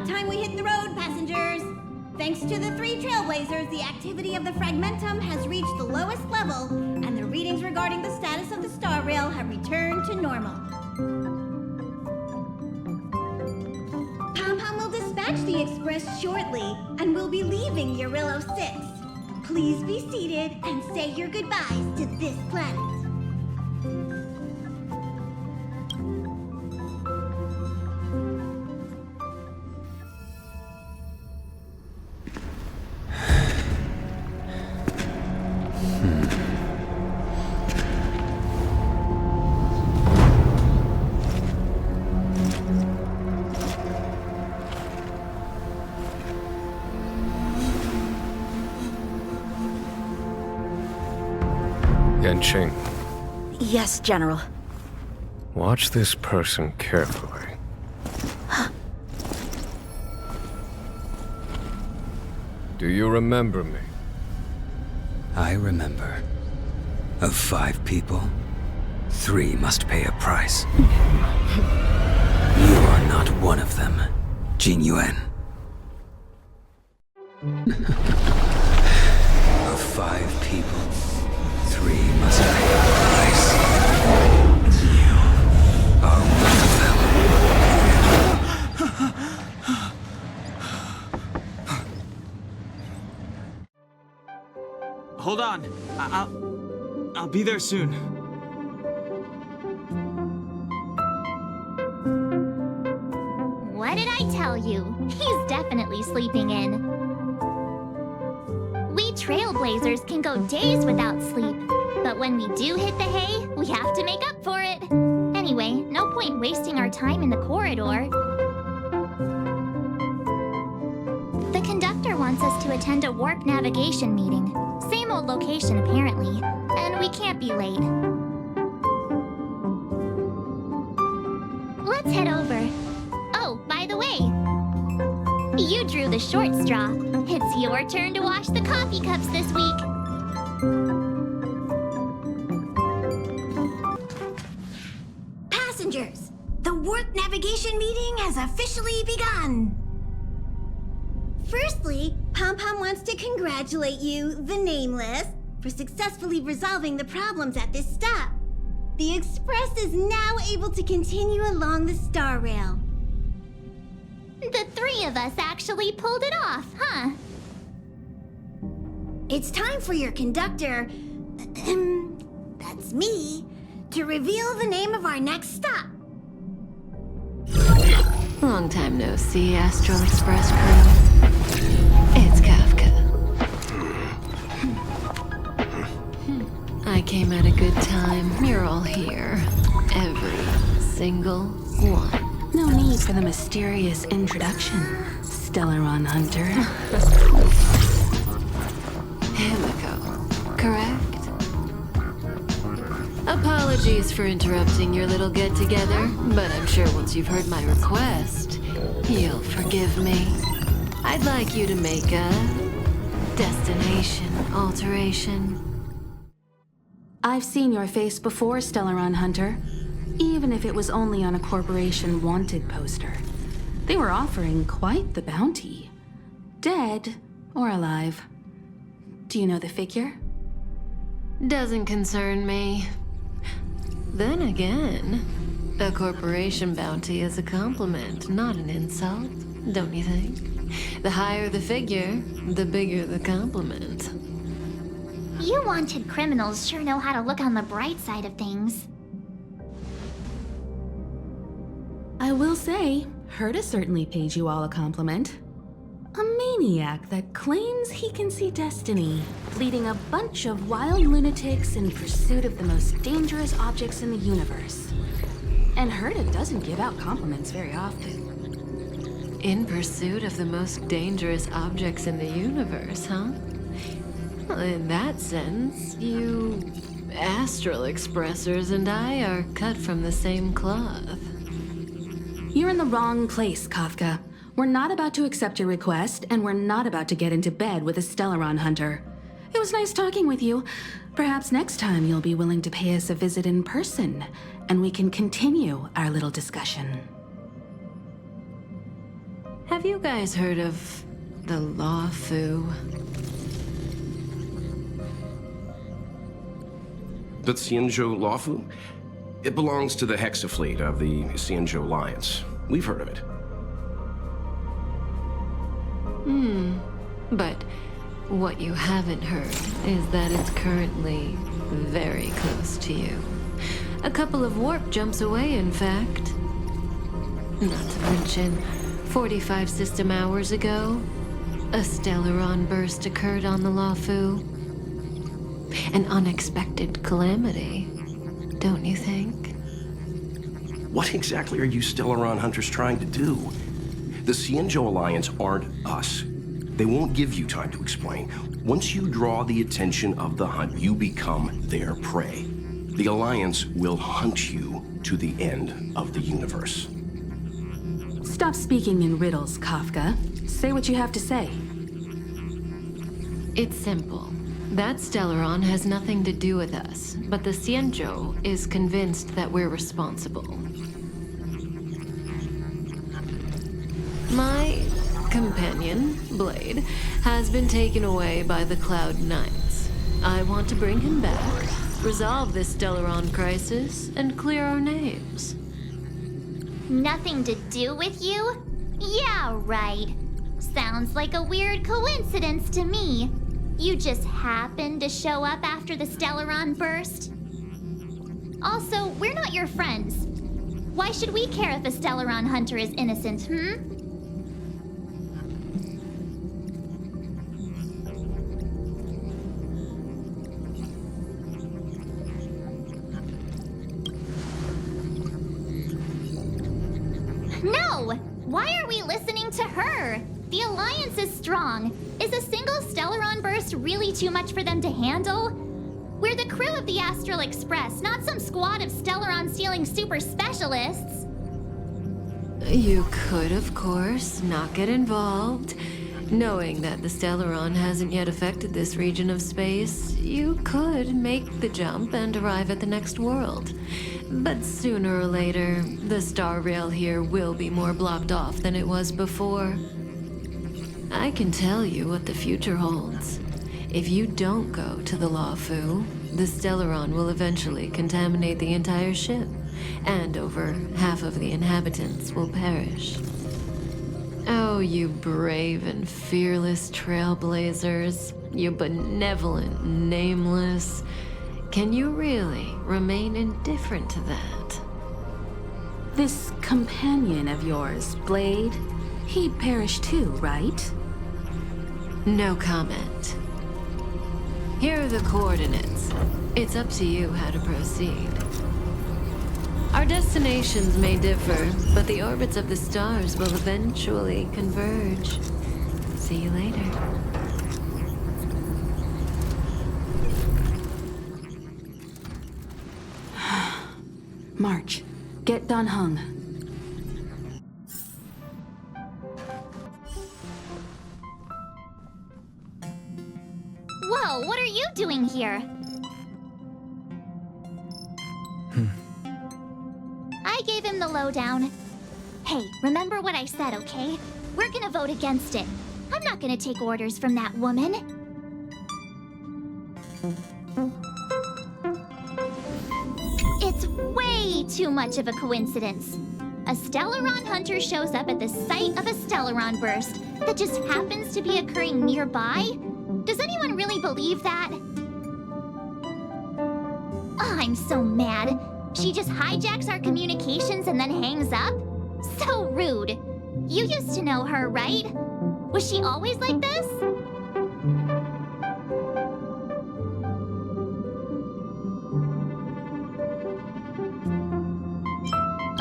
about time we hit the road, passengers. Thanks to the 3 Trailblazers, the activity of the Fragmentum has reached the lowest level, and the readings regarding the status of the Star Rail have returned to normal. Pom-Pom will dispatch the express shortly, and will be leaving Urillo 6. Please be seated and say your goodbyes to this planet. Ching. Yes, General. Watch this person carefully. Do you remember me? I remember. Of 5 people, 3 must pay a price. You are not one of them, Jin Yuan. Of 5 people, 3 must pay a price. You are one of them. Hold on. I'll be there soon. What did I tell you? He's definitely sleeping in. We Trailblazers can go days without sleep, but when we do hit the hay, we have to make up for it. Anyway, no point wasting our time in the corridor. The conductor wants us to attend a warp navigation meeting. Same old location, apparently, and we can't be late. Let's head over. Oh, by the way, you drew the short straw. It's your turn to wash the coffee cups this week. Passengers, the warp navigation meeting has officially begun. Firstly, Pom-Pom wants to congratulate you, the Nameless, for successfully resolving the problems at this stop. The Express is now able to continue along the Star Rail. The 3 of us actually pulled it off, huh? It's time for your conductor, that's me, to reveal the name of our next stop. Long time no see, Astral Express crew. It's Kafka. I came at a good time. You're all here. Every single one. No need for the mysterious introduction, Stellaron Hunter. Himeko, correct? Apologies for interrupting your little get-together, but I'm sure once you've heard my request, you'll forgive me. I'd like you to make a destination alteration. I've seen your face before, Stellaron Hunter. Even if it was only on a corporation wanted poster. They were offering quite the bounty. Dead or alive. Do you know the figure? Doesn't concern me. Then again, a corporation bounty is a compliment, not an insult, don't you think? The higher the figure, the bigger the compliment. You wanted criminals sure know how to look on the bright side of things. I will say, Herta certainly paid you all a compliment. A maniac that claims he can see destiny, leading a bunch of wild lunatics in pursuit of the most dangerous objects in the universe. And Herta doesn't give out compliments very often. In pursuit of the most dangerous objects in the universe, huh? Well, in that sense, you Astral Expressers and I are cut from the same cloth. You're in the wrong place, Kafka. We're not about to accept your request, and we're not about to get into bed with a Stellaron Hunter. It was nice talking with you. Perhaps next time you'll be willing to pay us a visit in person, and we can continue our little discussion. Have you guys heard of the Luofu? The Xianzhou Luofu? It belongs to the Hexafleet of the Xianzhou Alliance. We've heard of it. But what you haven't heard is that it's currently very close to you. A couple of warp jumps away, in fact. Not to mention, 45 system hours ago, a Stellaron burst occurred on the Luofu. An unexpected calamity, don't you think? What exactly are you Stellaron hunters trying to do? The Xianzhou Alliance aren't us. They won't give you time to explain. Once you draw the attention of the hunt, you become their prey. The Alliance will hunt you to the end of the universe. Stop speaking in riddles, Kafka. Say what you have to say. It's simple. That Stellaron has nothing to do with us, but the Xianzhou is convinced that we're responsible. My companion, Blade, has been taken away by the Cloud Knights. I want to bring him back, resolve this Stellaron crisis, and clear our names. Nothing to do with you? Yeah, right. Sounds like a weird coincidence to me. You just happened to show up after the Stellaron burst? Also, we're not your friends. Why should we care if a Stellaron hunter is innocent, No! Why are we listening to her? The Alliance is strong. Is a single Stellaron burst really too much for them to handle? We're the crew of the Astral Express, not some squad of Stellaron-stealing super specialists. You could, of course, not get involved. Knowing that the Stellaron hasn't yet affected this region of space, you could make the jump and arrive at the next world. But sooner or later, the Star Rail here will be more blocked off than it was before. I can tell you what the future holds. If you don't go to the Luofu, the Stellaron will eventually contaminate the entire ship, and over half of the inhabitants will perish. Oh, you brave and fearless Trailblazers, you benevolent nameless. Can you really remain indifferent to that? This companion of yours, Blade, he perished too, right? No comment. Here are the coordinates. It's up to you how to proceed. Our destinations may differ, but the orbits of the stars will eventually converge. See you later. March, get Dan Heng. Whoa, what are you doing here? I gave him the lowdown. Hey, remember what I said, okay? We're gonna vote against it. I'm not gonna take orders from that woman. It's way too much of a coincidence. A Stellaron hunter shows up at the site of a Stellaron burst that just happens to be occurring nearby? Does anyone really believe that? Oh, I'm so mad. She just hijacks our communications and then hangs up? So rude. You used to know her, right? Was she always like this?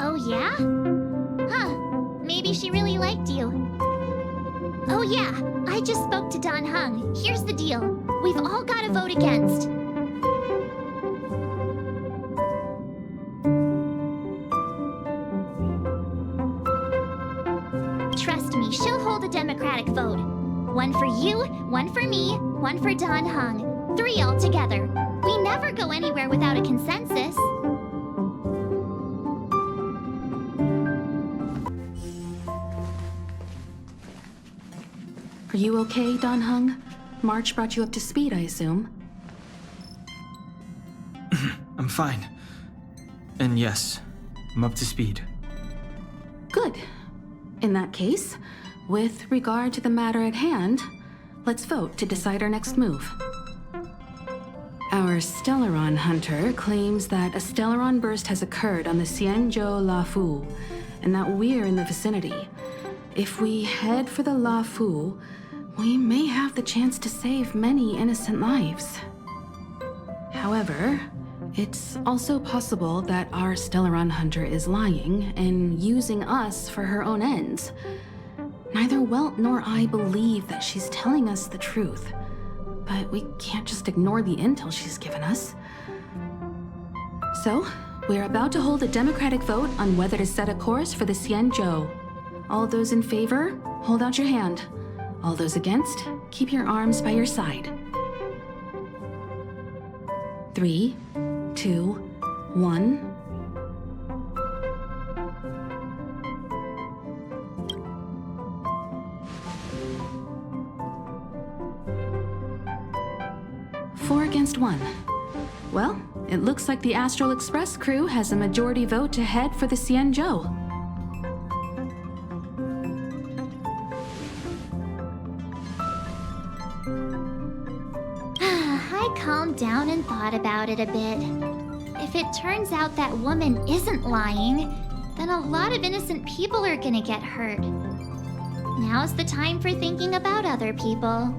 Oh, yeah? Huh. Maybe she really liked you. Oh, yeah. I just spoke to Dan Heng. Here's the deal. We've all got to vote against. Trust me, she'll hold a democratic vote. One for you, one for me, one for Dan Heng. 3 altogether. We never go anywhere without a consensus. You okay, Don Heng? March brought you up to speed, I assume. I'm fine. And yes, I'm up to speed. Good. In that case, with regard to the matter at hand, let's vote to decide our next move. Our Stellaron hunter claims that a Stellaron burst has occurred on the Xianzhou Luofu, and that we're in the vicinity. If we head for the Luofu, we may have the chance to save many innocent lives. However, it's also possible that our Stellaron hunter is lying and using us for her own ends. Neither Welt nor I believe that she's telling us the truth, but we can't just ignore the intel she's given us. So, we're about to hold a democratic vote on whether to set a course for the Xianzhou. All those in favor, hold out your hand. All those against, keep your arms by your side. 3, 2, 1. Four against 1. Well, it looks like the Astral Express crew has a majority vote to head for the Xianzhou. I calmed down and thought about it a bit. If it turns out that woman isn't lying, then a lot of innocent people are gonna get hurt. Now's the time for thinking about other people.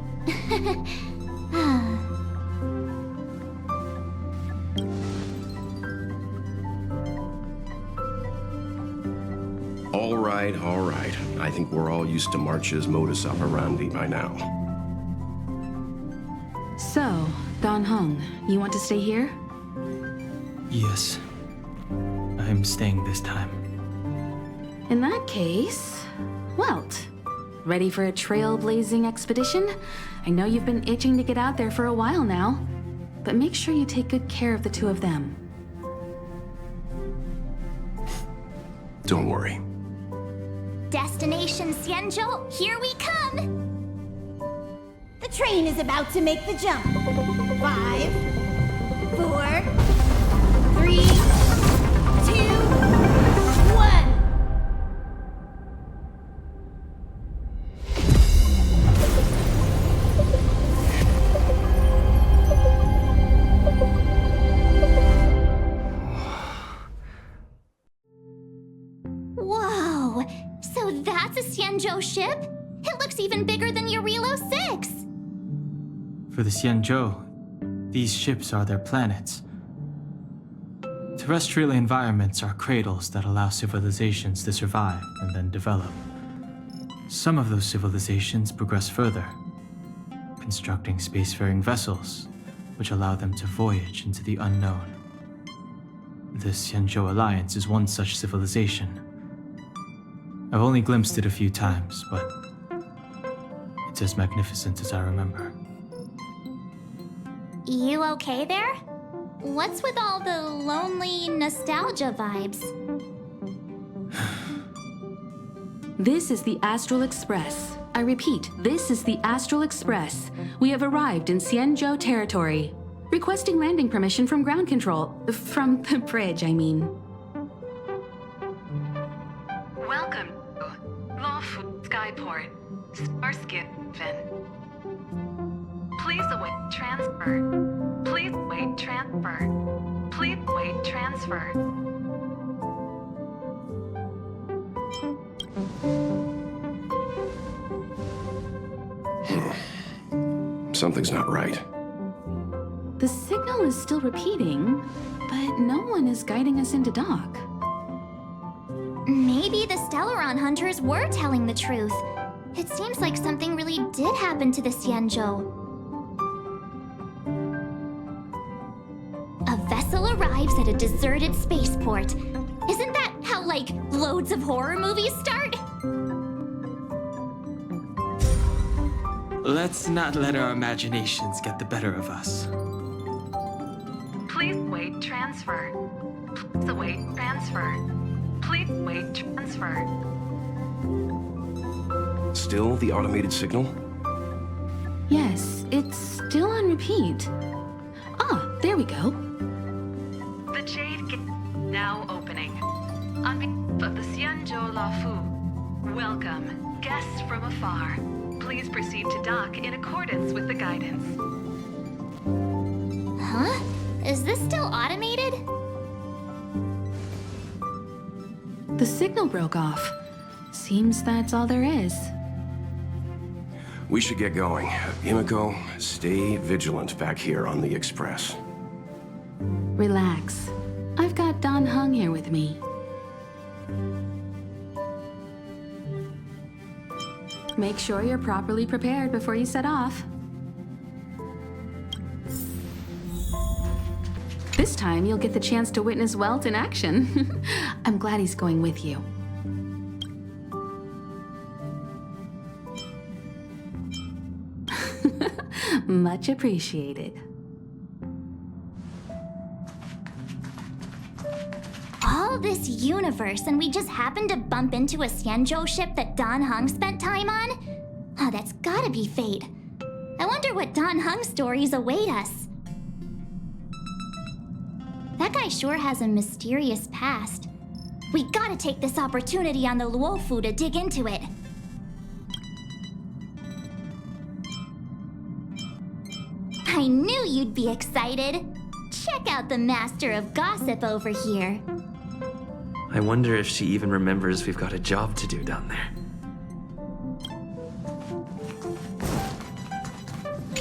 All right. I think we're all used to March's modus operandi by now. So, Don Heng, you want to stay here? Yes. I'm staying this time. In that case, Welt, ready for a trailblazing expedition? I know you've been itching to get out there for a while now, but make sure you take good care of the two of them. Don't worry. Destination Xianzhou, here we come! The train is about to make the jump. 5, 4, 3, 2, 1. Whoa! So that's a Xianzhou ship? It looks even bigger than Eurilo 6! For the Xianzhou, these ships are their planets. Terrestrial environments are cradles that allow civilizations to survive and then develop. Some of those civilizations progress further, constructing spacefaring vessels, which allow them to voyage into the unknown. The Xianzhou Alliance is one such civilization. I've only glimpsed it a few times, but it's as magnificent as I remember. You okay there? What's with all the lonely nostalgia vibes? This is the Astral Express. I repeat, this is the Astral Express. We have arrived in Xianzhou territory. Requesting landing permission from ground control. From the bridge, I mean. Welcome to Luofu Skyport, Starskin Fin. Please await transfer. Please wait transfer. Please wait transfer. Something's not right. The signal is still repeating, but no one is guiding us into dock. Maybe the Stellaron hunters were telling the truth. It seems like something really did happen to the Xianzhou. A vessel arrives at a deserted spaceport. Isn't that how, like, loads of horror movies start? Let's not let our imaginations get the better of us. Please wait transfer. Please await transfer. Please wait transfer. Still the automated signal? Yes, it's still on repeat. Ah, there we go. The Jade Gate now opening. On behalf of the Xianzhou Luofu, welcome, guests from afar. Please proceed to dock in accordance with the guidance. Huh? Is this still automated? The signal broke off. Seems that's all there is. We should get going. Himeko, stay vigilant back here on the Express. Relax. I've got Don Heng here with me. Make sure you're properly prepared before you set off. This time, you'll get the chance to witness Welt in action. I'm glad he's going with you. Much appreciated. All this universe, and we just happened to bump into a Xianzhou ship that Don Heng spent time on? Oh, that's gotta be fate. I wonder what Don Heng's stories await us. That guy sure has a mysterious past. We gotta take this opportunity on the Luofu to dig into it. I knew you'd be excited. Check out the master of gossip over here. I wonder if she even remembers we've got a job to do down there.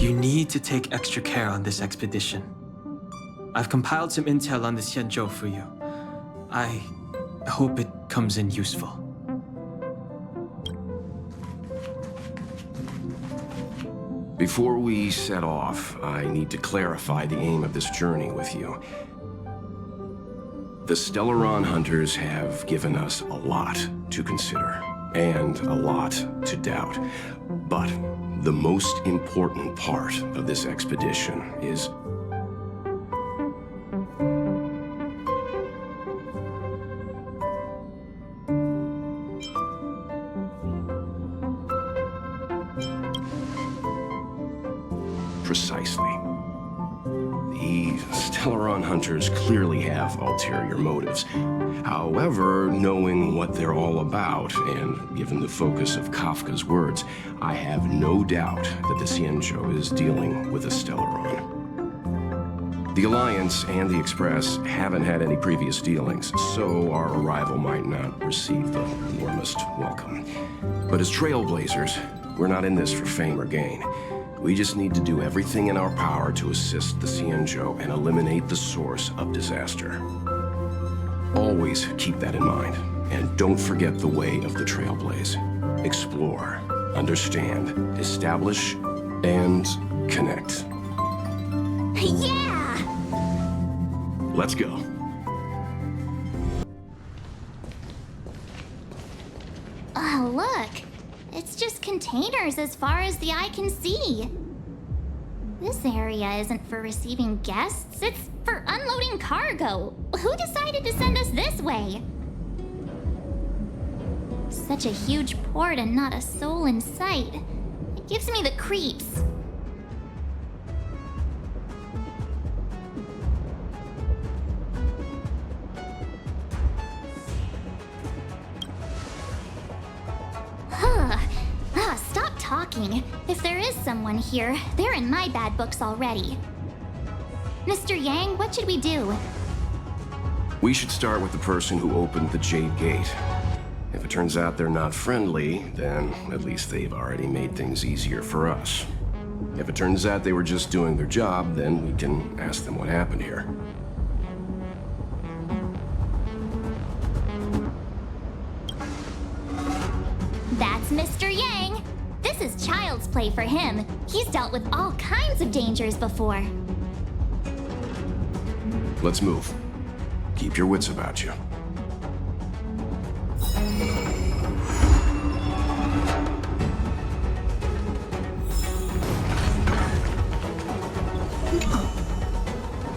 You need to take extra care on this expedition. I've compiled some intel on the Xianzhou for you. I hope it comes in useful. Before we set off, I need to clarify the aim of this journey with you. The Stellaron hunters have given us a lot to consider, and a lot to doubt. But the most important part of this expedition is precisely. The Stellaron hunters clearly have ulterior motives. However, knowing what they're all about, and given the focus of Kafka's words, I have no doubt that the Xianzhou is dealing with a Stellaron. The Alliance and the Express haven't had any previous dealings, so our arrival might not receive the warmest welcome. But as Trailblazers, we're not in this for fame or gain. We just need to do everything in our power to assist the Xianzhou and eliminate the source of disaster. Always keep that in mind, and don't forget the way of the Trailblaze. Explore, understand, establish, and connect. Yeah! Let's go. Oh, look. It's just containers as far as the eye can see. This area isn't for receiving guests, it's for unloading cargo. Who decided to send us this way? Such a huge port and not a soul in sight. It gives me the creeps. Stop talking. If there is someone here, they're in my bad books already. Mr. Yang, what should we do? We should start with the person who opened the Jade Gate. If it turns out they're not friendly, then at least they've already made things easier for us. If it turns out they were just doing their job, then we can ask them what happened here. That's Mr. Yang. This is child's play for him. He's dealt with all kinds of dangers before. Let's move. Keep your wits about you.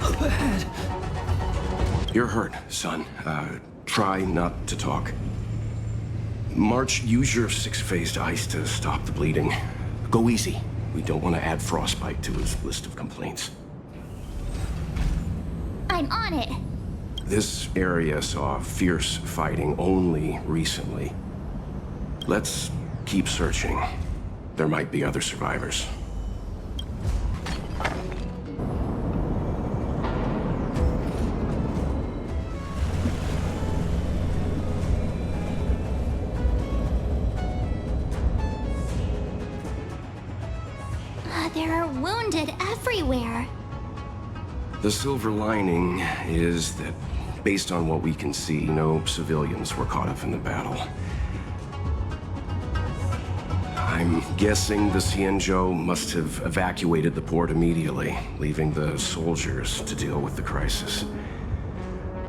Up ahead. You're hurt, son. Try not to talk. March, use your six-phased ice to stop the bleeding. Go easy. We don't want to add frostbite to his list of complaints. I'm on it. This area saw fierce fighting only recently. Let's keep searching. There might be other survivors. There are wounded everywhere. The silver lining is that, based on what we can see, no civilians were caught up in the battle. I'm guessing the Xianzhou must have evacuated the port immediately, leaving the soldiers to deal with the crisis.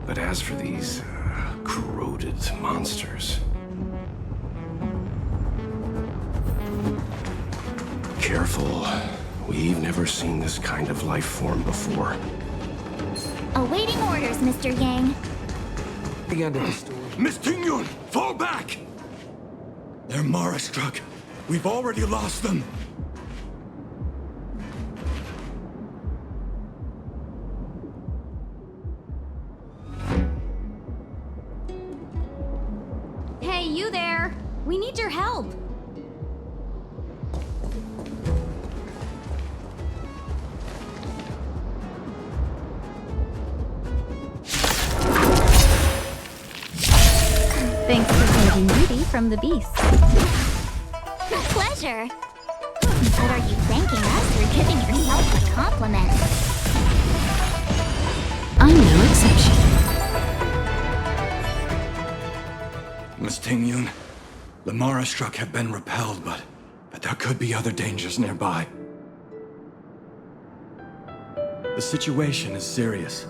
But as for these corroded monsters... Careful. We've never seen this kind of life form before. Awaiting orders, Mr. Yang. The end of the story. Miss Tingyun, fall back! They're Mara struck. We've already lost them. Hey, you there! We need your help! Thanks for saving beauty from the beast. Pleasure. But are you thanking us or giving yourself a compliment? I'm no exception. Miss Tingyun, the Mara struck have been repelled, but there could be other dangers nearby. The situation is serious.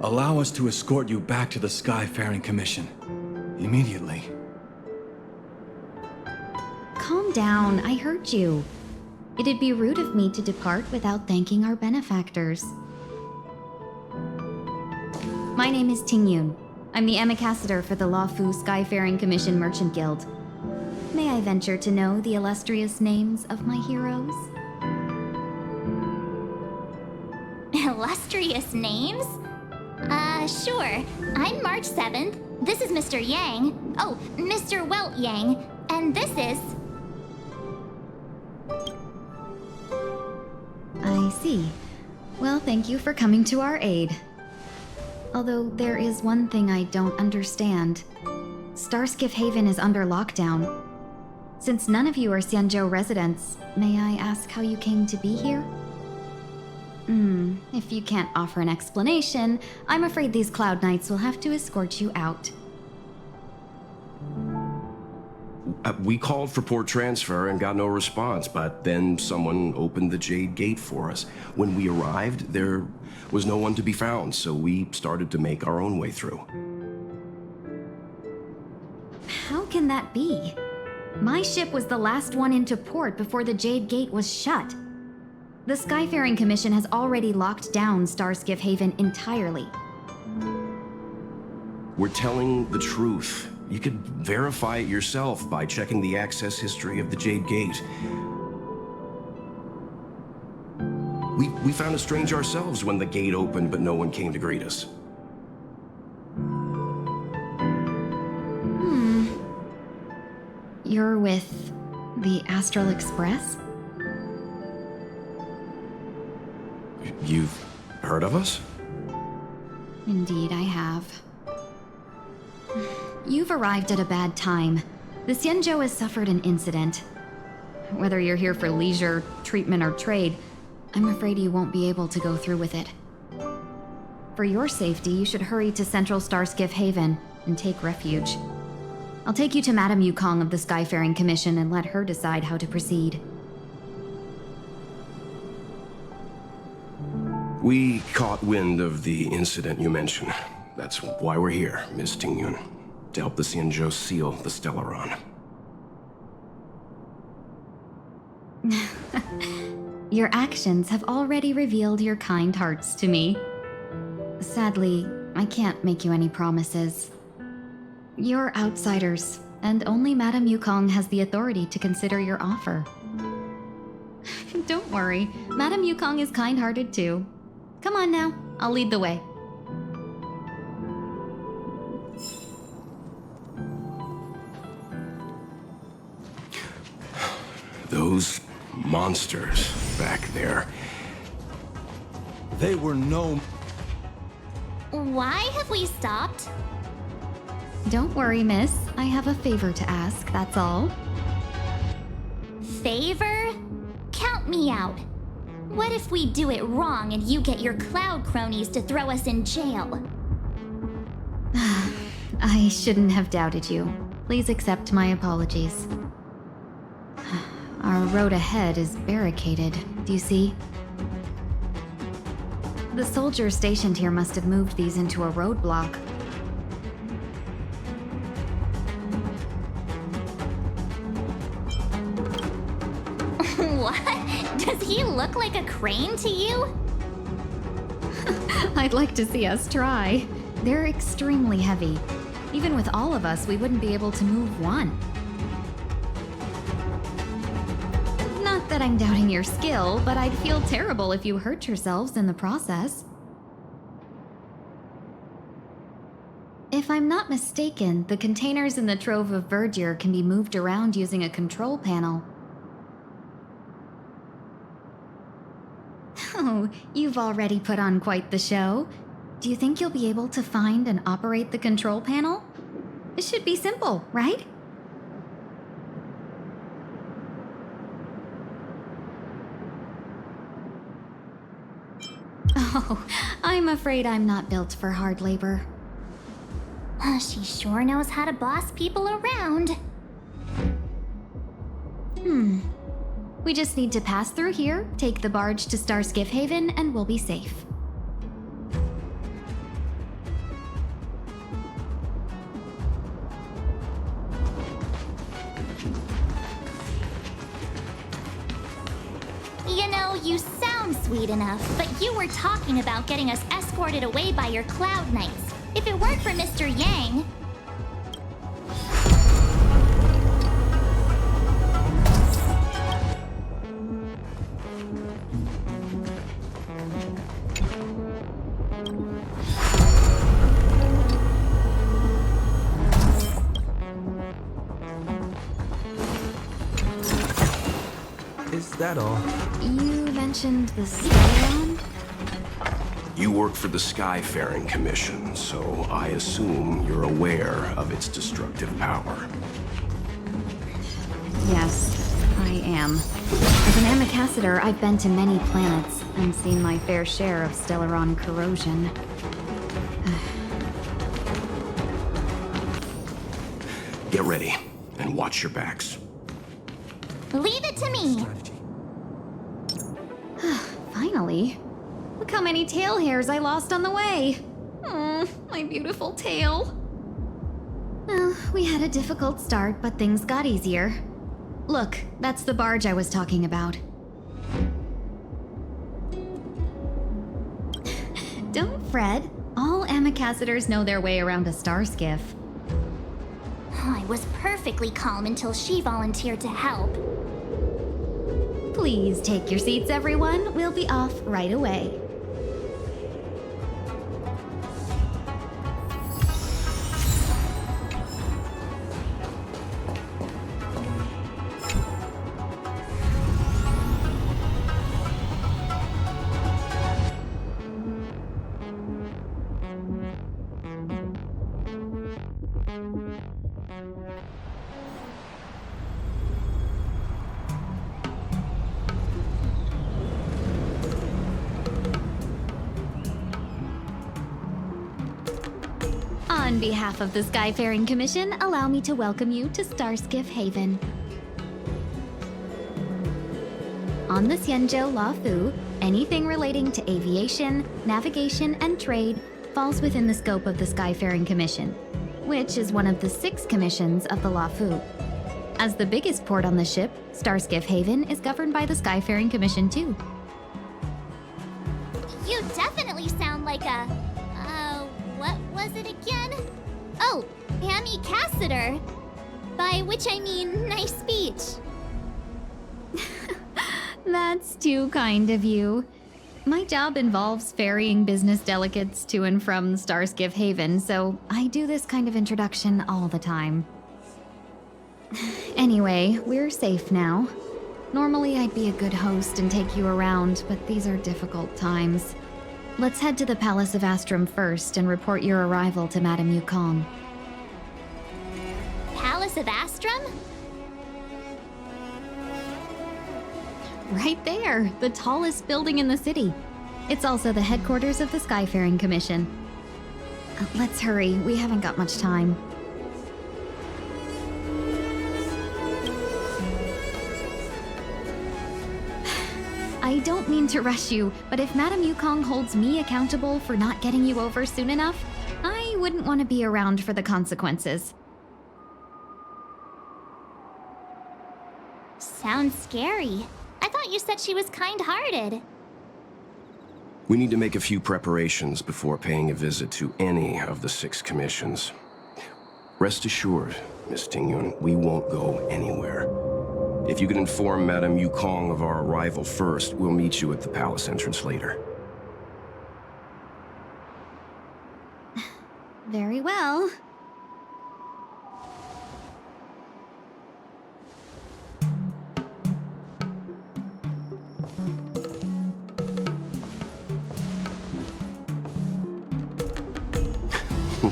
Allow us to escort you back to the Skyfaring Commission. Immediately. Calm down, I heard you. It'd be rude of me to depart without thanking our benefactors. My name is Tingyun. I'm the ambassador for the Luofu Skyfaring Commission Merchant Guild. May I venture to know the illustrious names of my heroes? Illustrious names? Sure. I'm March 7th. This is Mr. Yang. Oh, Mr. Welt Yang. And this is... I see. Well, thank you for coming to our aid. Although there is one thing I don't understand. Starskiff Haven is under lockdown. Since none of you are Xianzhou residents, may I ask how you came to be here? If you can't offer an explanation, I'm afraid these Cloud Knights will have to escort you out. We called for port transfer and got no response, but then someone opened the Jade Gate for us. When we arrived, there was no one to be found, so we started to make our own way through. How can that be? My ship was the last one into port before the Jade Gate was shut. The Skyfaring Commission has already locked down Starskiff Haven entirely. We're telling the truth. You could verify it yourself by checking the access history of the Jade Gate. We found it strange ourselves when the gate opened, but no one came to greet us. You're with the Astral Express? You've heard of us? Indeed, I have. You've arrived at a bad time. The Xianzhou has suffered an incident. Whether you're here for leisure, treatment, or trade, I'm afraid you won't be able to go through with it. For your safety, you should hurry to Central Starskiff Haven and take refuge. I'll take you to Madame Yukong of the Skyfaring Commission and let her decide how to proceed. We caught wind of the incident you mentioned. That's why we're here, Miss Tingyun. To help the Xianzhou seal the Stellaron. Your actions have already revealed your kind hearts to me. Sadly, I can't make you any promises. You're outsiders, and only Madame Yukong has the authority to consider your offer. Don't worry, Madame Yukong is kind-hearted too. Come on now, I'll lead the way. Those monsters back there. They were no... Why have we stopped? Don't worry, miss. I have a favor to ask, that's all. Favor? Count me out. What if we do it wrong and you get your cloud cronies to throw us in jail? I shouldn't have doubted you. Please accept my apologies. Our road ahead is barricaded, do you see? The soldiers stationed here must have moved these into a roadblock. What? Does he look like a crane to you? I'd like to see us try. They're extremely heavy. Even with all of us, we wouldn't be able to move one. Not that I'm doubting your skill, but I'd feel terrible if you hurt yourselves in the process. If I'm not mistaken, the containers in the Trove of Verdure can be moved around using a control panel. Oh, you've already put on quite the show. Do you think you'll be able to find and operate the control panel? It should be simple, right? Oh, I'm afraid I'm not built for hard labor. She sure knows how to boss people around. We just need to pass through here, take the barge to Starskiff Haven, and we'll be safe. You know, you sound sweet enough, but you were talking about getting us escorted away by your Cloud Knights. If it weren't for Mr. Yang... Is that all? You mentioned the Stellon? You work for the Skyfaring Commission, so I assume you're aware of its destructive power. Yes, I am. As an Amicassador, I've been to many planets and seen my fair share of Stellaron corrosion. Get ready, and watch your backs. Leave it to me! Finally. Look how many tail hairs I lost on the way. My beautiful tail. Well, we had a difficult start, but things got easier. Look, that's the barge I was talking about. Don't fret. All Amicassadors know their way around a star skiff. I was perfectly calm until she volunteered to help. Please take your seats, everyone. We'll be off right away. On behalf of the Skyfaring Commission, allow me to welcome you to Starskiff Haven. On the Xianzhou Luofu, anything relating to aviation, navigation, and trade falls within the scope of the Skyfaring Commission, which is one of the 6 commissions of the Luofu. As the biggest port on the ship, Starskiff Haven is governed by the Skyfaring Commission too. You definitely sound like a... what was it again? Oh, Amicassador. By which I mean nice speech. That's too kind of you. My job involves ferrying business delegates to and from Starskiff Haven, so I do this kind of introduction all the time. Anyway, we're safe now. Normally I'd be a good host and take you around, but these are difficult times. Let's head to the Palace of Astrum first and report your arrival to Madame Yukong. Palace of Astrum? Right there, the tallest building in the city. It's also the headquarters of the Skyfaring Commission. Let's hurry, we haven't got much time. I don't mean to rush you, but if Madame Yukong holds me accountable for not getting you over soon enough, I wouldn't want to be around for the consequences. Sounds scary. I thought you said she was kind-hearted. We need to make a few preparations before paying a visit to any of the 6 commissions. Rest assured, Miss Tingyun, we won't go anywhere. If you could inform Madame Yukong of our arrival first, we'll meet you at the palace entrance later. Very well.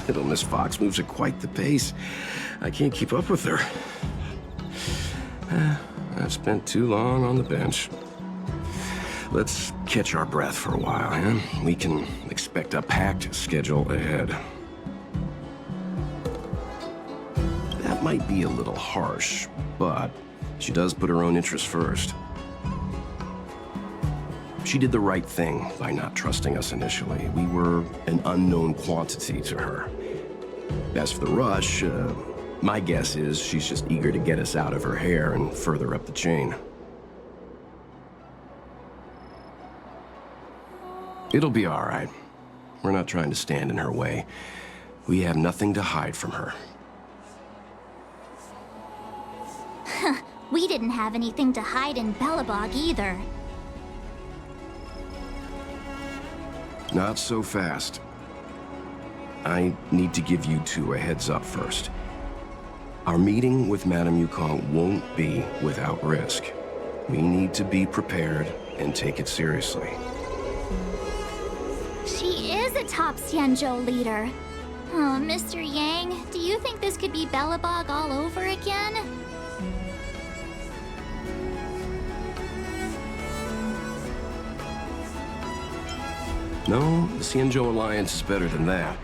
Little Miss Fox moves at quite the pace. I can't keep up with her. I've spent too long on the bench. Let's catch our breath for a while, huh? We can expect a packed schedule ahead. That might be a little harsh, but she does put her own interests first. She did the right thing by not trusting us initially. We were an unknown quantity to her. As for the rush, my guess is she's just eager to get us out of her hair and further up the chain. It'll be all right. We're not trying to stand in her way. We have nothing to hide from her. We didn't have anything to hide in Belobog either. Not so fast. I need to give you 2 a heads up first. Our meeting with Madame Yukong won't be without risk. We need to be prepared and take it seriously. She is a top Xianzhou leader. Oh, Mr. Yang, do you think this could be Belobog all over again? No, the Xianzhou Alliance is better than that.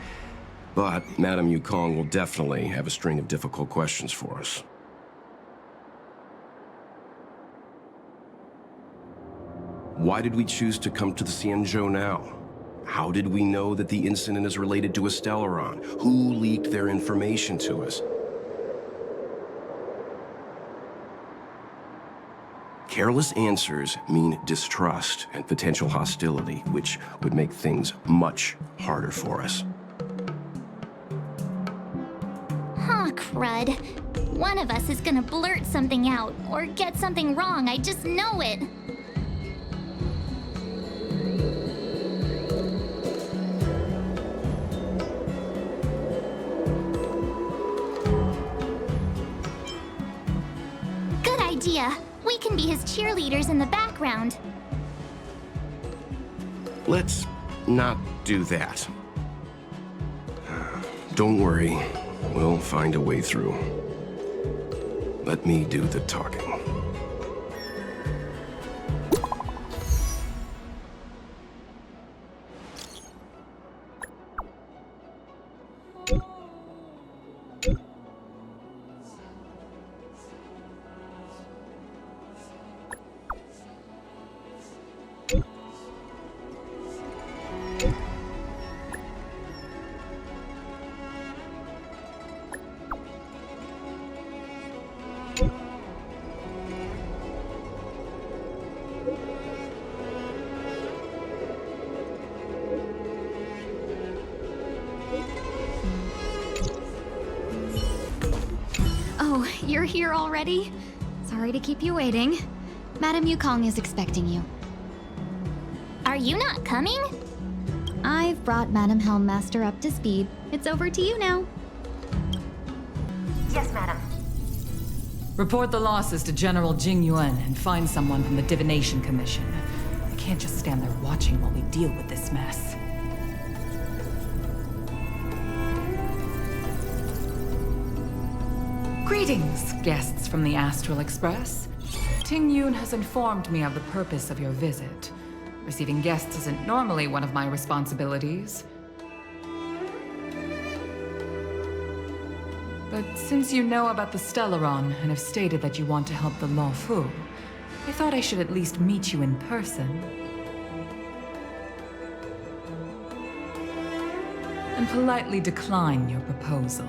But Madame Yukong will definitely have a string of difficult questions for us. Why did we choose to come to the Xianzhou now? How did we know that the incident is related to a Stellaron? Who leaked their information to us? Careless answers mean distrust and potential hostility, which would make things much harder for us. Huh, crud. One of us is gonna blurt something out, or get something wrong, I just know it. Good idea. We can be his cheerleaders in the background. Let's not do that. Don't worry, we'll find a way through. Let me do the talking. Oh, you're here already? Sorry to keep you waiting. Madame Yukong is expecting you. Are you not coming? I've brought Madame Helmmaster up to speed. It's over to you now. Yes, madam. Report the losses to General Jing Yuan and find someone from the Divination Commission. I can't just stand there watching while we deal with this mess. Greetings, guests from the Astral Express. Ting Yun has informed me of the purpose of your visit. Receiving guests isn't normally one of my responsibilities. But since you know about the Stellaron and have stated that you want to help the Luofu, I thought I should at least meet you in person. And politely decline your proposal.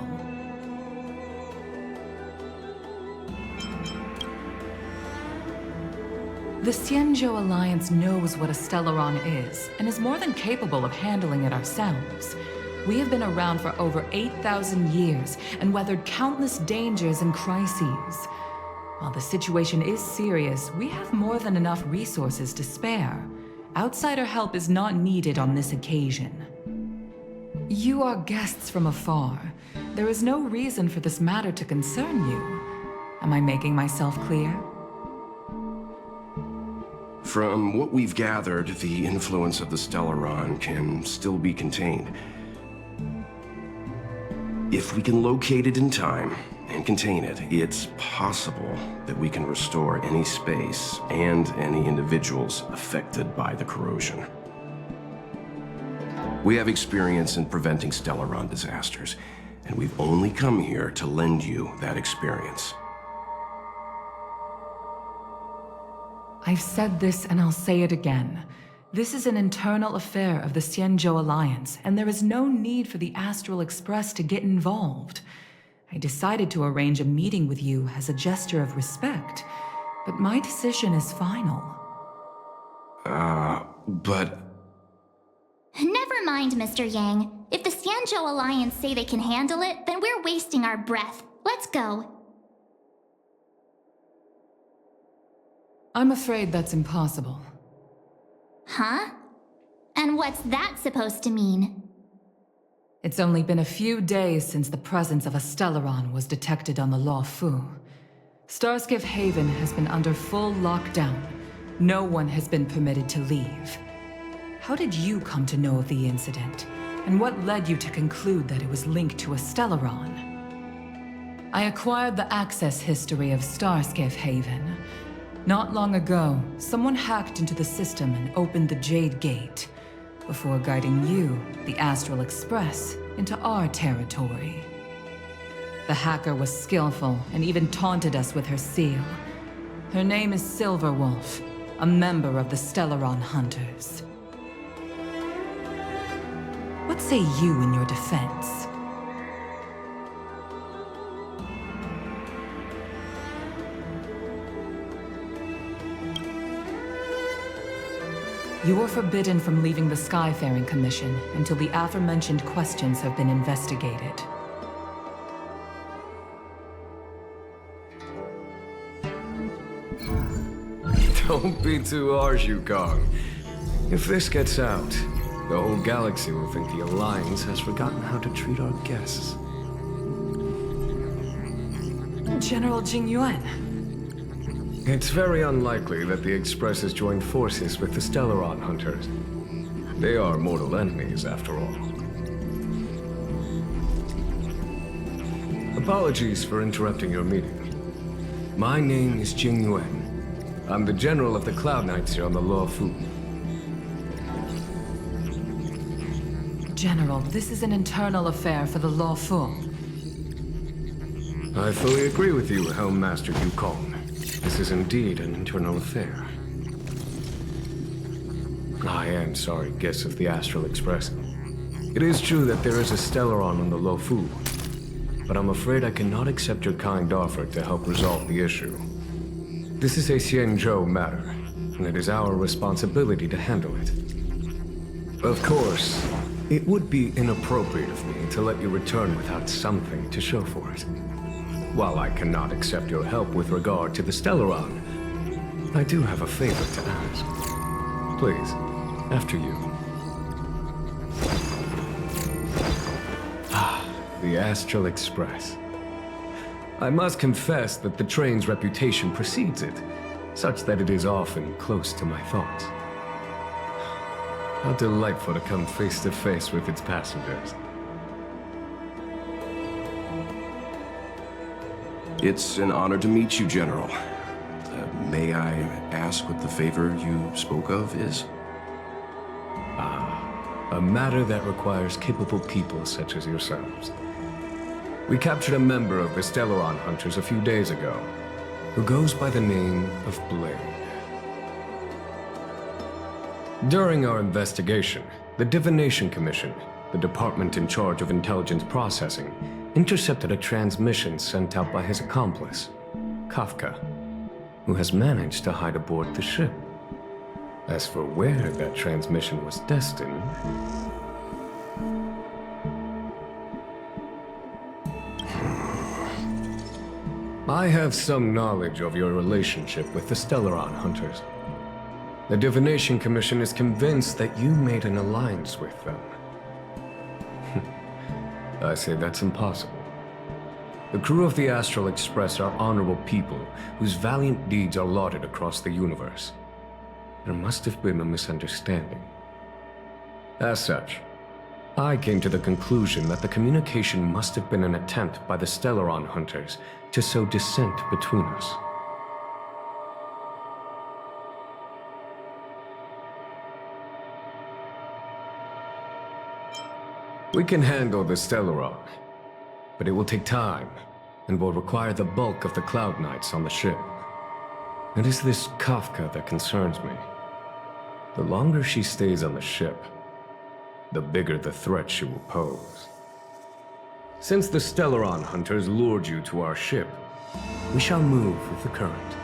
The Xianzhou Alliance knows what a Stellaron is, and is more than capable of handling it ourselves. We have been around for over 8,000 years, and weathered countless dangers and crises. While the situation is serious, we have more than enough resources to spare. Outsider help is not needed on this occasion. You are guests from afar. There is no reason for this matter to concern you. Am I making myself clear? From what we've gathered, the influence of the Stellaron can still be contained. If we can locate it in time and contain it, it's possible that we can restore any space and any individuals affected by the corrosion. We have experience in preventing Stellaron disasters, and we've only come here to lend you that experience. I've said this and I'll say it again. This is an internal affair of the Xianzhou Alliance, and there is no need for the Astral Express to get involved. I decided to arrange a meeting with you as a gesture of respect, but my decision is final. But... Never mind, Mr. Yang. If the Xianzhou Alliance say they can handle it, then we're wasting our breath. Let's go. I'm afraid that's impossible. Huh? And what's that supposed to mean? It's only been a few days since the presence of a Stellaron was detected on the Luofu. Starskiff Haven has been under full lockdown. No one has been permitted to leave. How did you come to know of the incident? And what led you to conclude that it was linked to a Stellaron? I acquired the access history of Starskiff Haven. Not long ago, someone hacked into the system and opened the Jade Gate, before guiding you, the Astral Express, into our territory. The hacker was skillful and even taunted us with her seal. Her name is Silverwolf, a member of the Stellaron Hunters. What say you in your defense? You are forbidden from leaving the Skyfaring Commission until the aforementioned questions have been investigated. Don't be too harsh, Yukong. If this gets out, the whole galaxy will think the Alliance has forgotten how to treat our guests. General Jing Yuan. It's very unlikely that the Express has joined forces with the Stellaron Hunters. They are mortal enemies, after all. Apologies for interrupting your meeting. My name is Jing Yuan. I'm the General of the Cloud Knights here on the Luofu. General, this is an internal affair for the Luofu. I fully agree with you, Helmmaster Yukong. This is indeed an internal affair. I am sorry, guests of the Astral Express. It is true that there is a Stellaron on the Luofu, but I'm afraid I cannot accept your kind offer to help resolve the issue. This is a Xianzhou matter, and it is our responsibility to handle it. Of course, it would be inappropriate of me to let you return without something to show for it. While I cannot accept your help with regard to the Stellaron, I do have a favor to ask. Please, after you. Ah, the Astral Express. I must confess that the train's reputation precedes it, such that it is often close to my thoughts. How delightful to come face to face with its passengers. It's an honor to meet you, General. May I ask what the favor you spoke of is? A matter that requires capable people such as yourselves. We captured a member of the Stellaron Hunters a few days ago, who goes by the name of Blade. During our investigation, the Divination Commission, the department in charge of intelligence processing, intercepted a transmission sent out by his accomplice, Kafka, who has managed to hide aboard the ship. As for where that transmission was destined... I have some knowledge of your relationship with the Stellaron Hunters. The Divination Commission is convinced that you made an alliance with them. I say that's impossible. The crew of the Astral Express are honorable people whose valiant deeds are lauded across the universe. There must have been a misunderstanding. As such, I came to the conclusion that the communication must have been an attempt by the Stellaron Hunters to sow dissent between us. We can handle the Stellaron, but it will take time and will require the bulk of the Cloud Knights on the ship. It is this Kafka that concerns me. The longer she stays on the ship, the bigger the threat she will pose. Since the Stellaron Hunters lured you to our ship, we shall move with the current.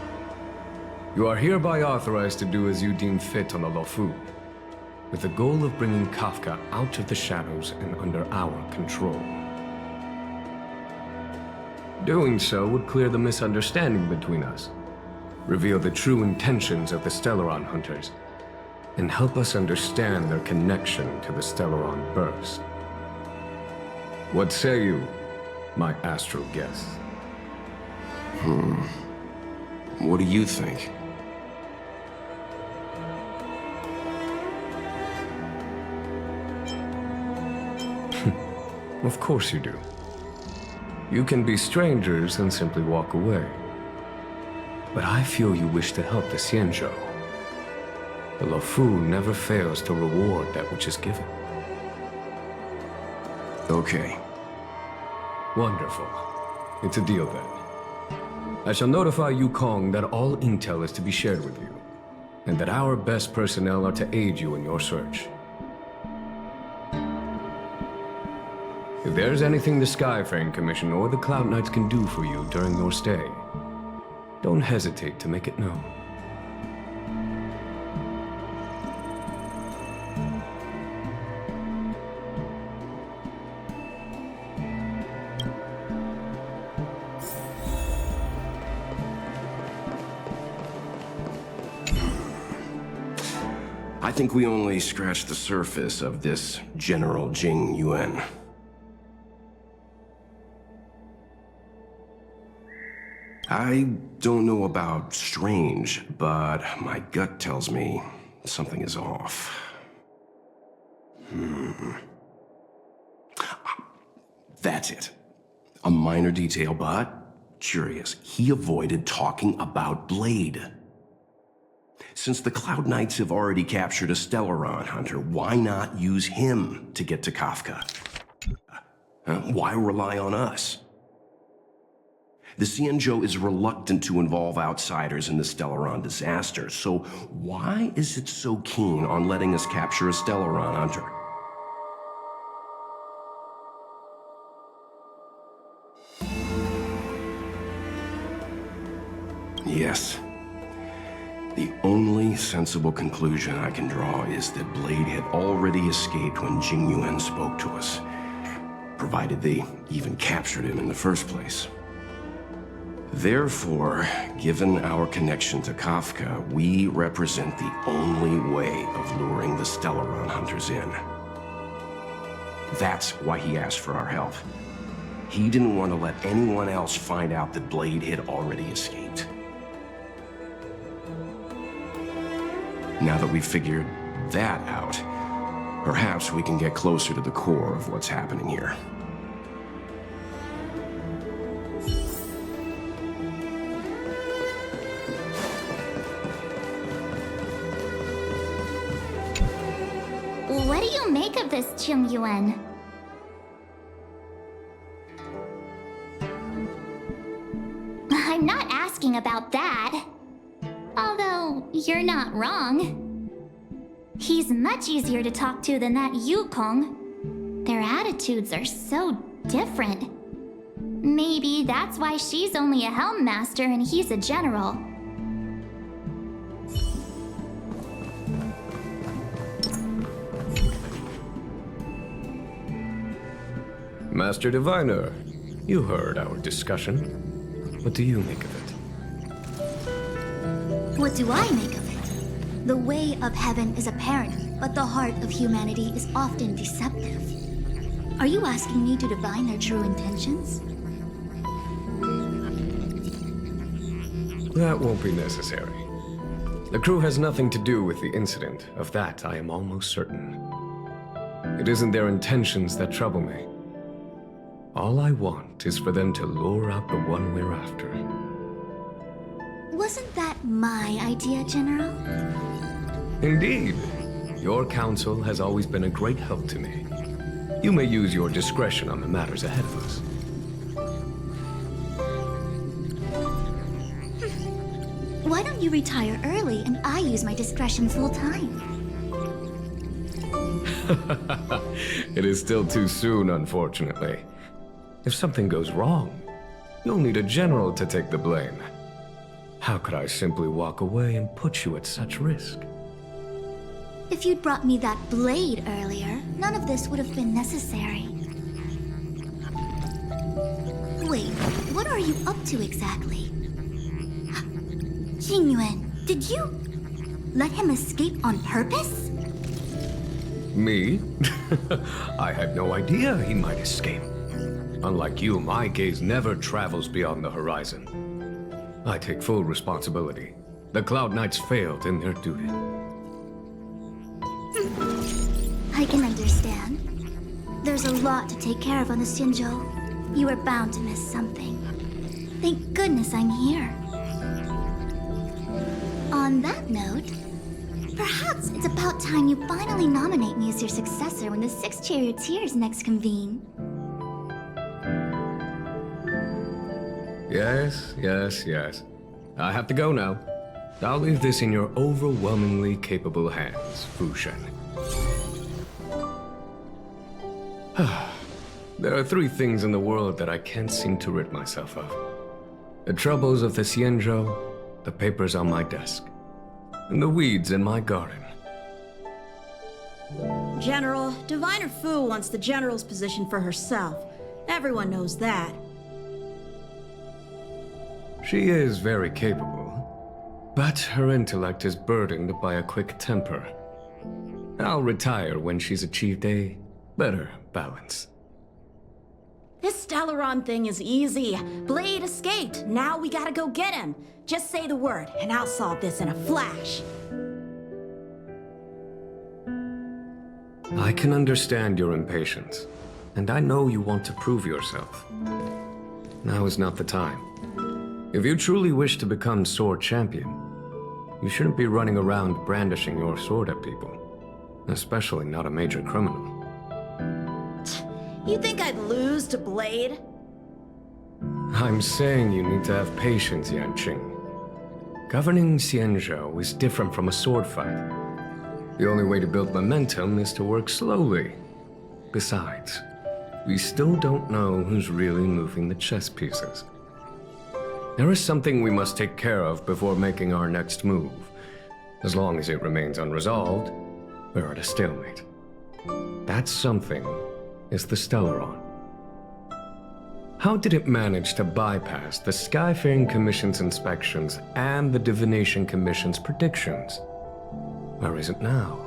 You are hereby authorized to do as you deem fit on the Luofu, with the goal of bringing Kafka out of the shadows and under our control. Doing so would clear the misunderstanding between us, reveal the true intentions of the Stellaron Hunters, and help us understand their connection to the Stellaron Burst. What say you, my astral guests? What do you think? Of course you do. You can be strangers and simply walk away. But I feel you wish to help the Xianzhou. The Luofu never fails to reward that which is given. Okay. Wonderful. It's a deal then. I shall notify Yukong that all intel is to be shared with you, and that our best personnel are to aid you in your search. If there's anything the Skyfaring Commission or the Cloud Knights can do for you during your stay, don't hesitate to make it known. I think we only scratched the surface of this General Jing Yuan. I don't know about strange, but my gut tells me something is off. That's it. A minor detail, but curious. He avoided talking about Blade. Since the Cloud Knights have already captured a Stellaron Hunter, why not use him to get to Kafka? Why rely on us? The Xianzhou is reluctant to involve outsiders in the Stellaron disaster, so why is it so keen on letting us capture a Stellaron Hunter? Yes. The only sensible conclusion I can draw is that Blade had already escaped when Jing Yuan spoke to us, provided they even captured him in the first place. Therefore, given our connection to Kafka, we represent the only way of luring the Stellaron hunters in. That's why he asked for our help. He didn't want to let anyone else find out that Blade had already escaped. Now that we've figured that out, perhaps we can get closer to the core of what's happening here. What do you make of this, Qingyuan? I'm not asking about that. Although, you're not wrong. He's much easier to talk to than that Yukong. Their attitudes are so different. Maybe that's why she's only a helm master and he's a general. Master Diviner, you heard our discussion. What do you make of it? What do I make of it? The way of heaven is apparent, but the heart of humanity is often deceptive. Are you asking me to divine their true intentions? That won't be necessary. The crew has nothing to do with the incident. Of that, I am almost certain. It isn't their intentions that trouble me. All I want is for them to lure out the one we're after. Wasn't that my idea, General? Indeed. Your counsel has always been a great help to me. You may use your discretion on the matters ahead of us. Why don't you retire early and I use my discretion full time? It is still too soon, unfortunately. If something goes wrong, you'll need a general to take the blame. How could I simply walk away and put you at such risk? If you'd brought me that blade earlier, none of this would have been necessary. Wait, what are you up to exactly? Qingyuan, did you let him escape on purpose? Me? I had no idea he might escape. Unlike you, my gaze never travels beyond the horizon. I take full responsibility. The Cloud Knights failed in their duty. I can understand. There's a lot to take care of on the Xianzhou. You are bound to miss something. Thank goodness I'm here. On that note, perhaps it's about time you finally nominate me as your successor when the 6 charioteers next convene. Yes. I have to go now. I'll leave this in your overwhelmingly capable hands, Fu Shen. There are 3 things in the world that I can't seem to rid myself of. The troubles of the Xianzhou, the papers on my desk, and the weeds in my garden. General, Diviner Fu wants the General's position for herself. Everyone knows that. She is very capable, but her intellect is burdened by a quick temper. I'll retire when she's achieved a better balance. This Stellaron thing is easy. Blade escaped. Now we gotta go get him. Just say the word, and I'll solve this in a flash. I can understand your impatience, and I know you want to prove yourself. Now is not the time. If you truly wish to become Sword Champion, you shouldn't be running around brandishing your sword at people, especially not a major criminal. You think I'd lose to Blade? I'm saying you need to have patience, Yanqing. Governing Xianzhou is different from a sword fight. The only way to build momentum is to work slowly. Besides, we still don't know who's really moving the chess pieces. There is something we must take care of before making our next move. As long as it remains unresolved, we're at a stalemate. That something is the Stellaron. How did it manage to bypass the Skyfaring Commission's inspections and the Divination Commission's predictions? Where is it now?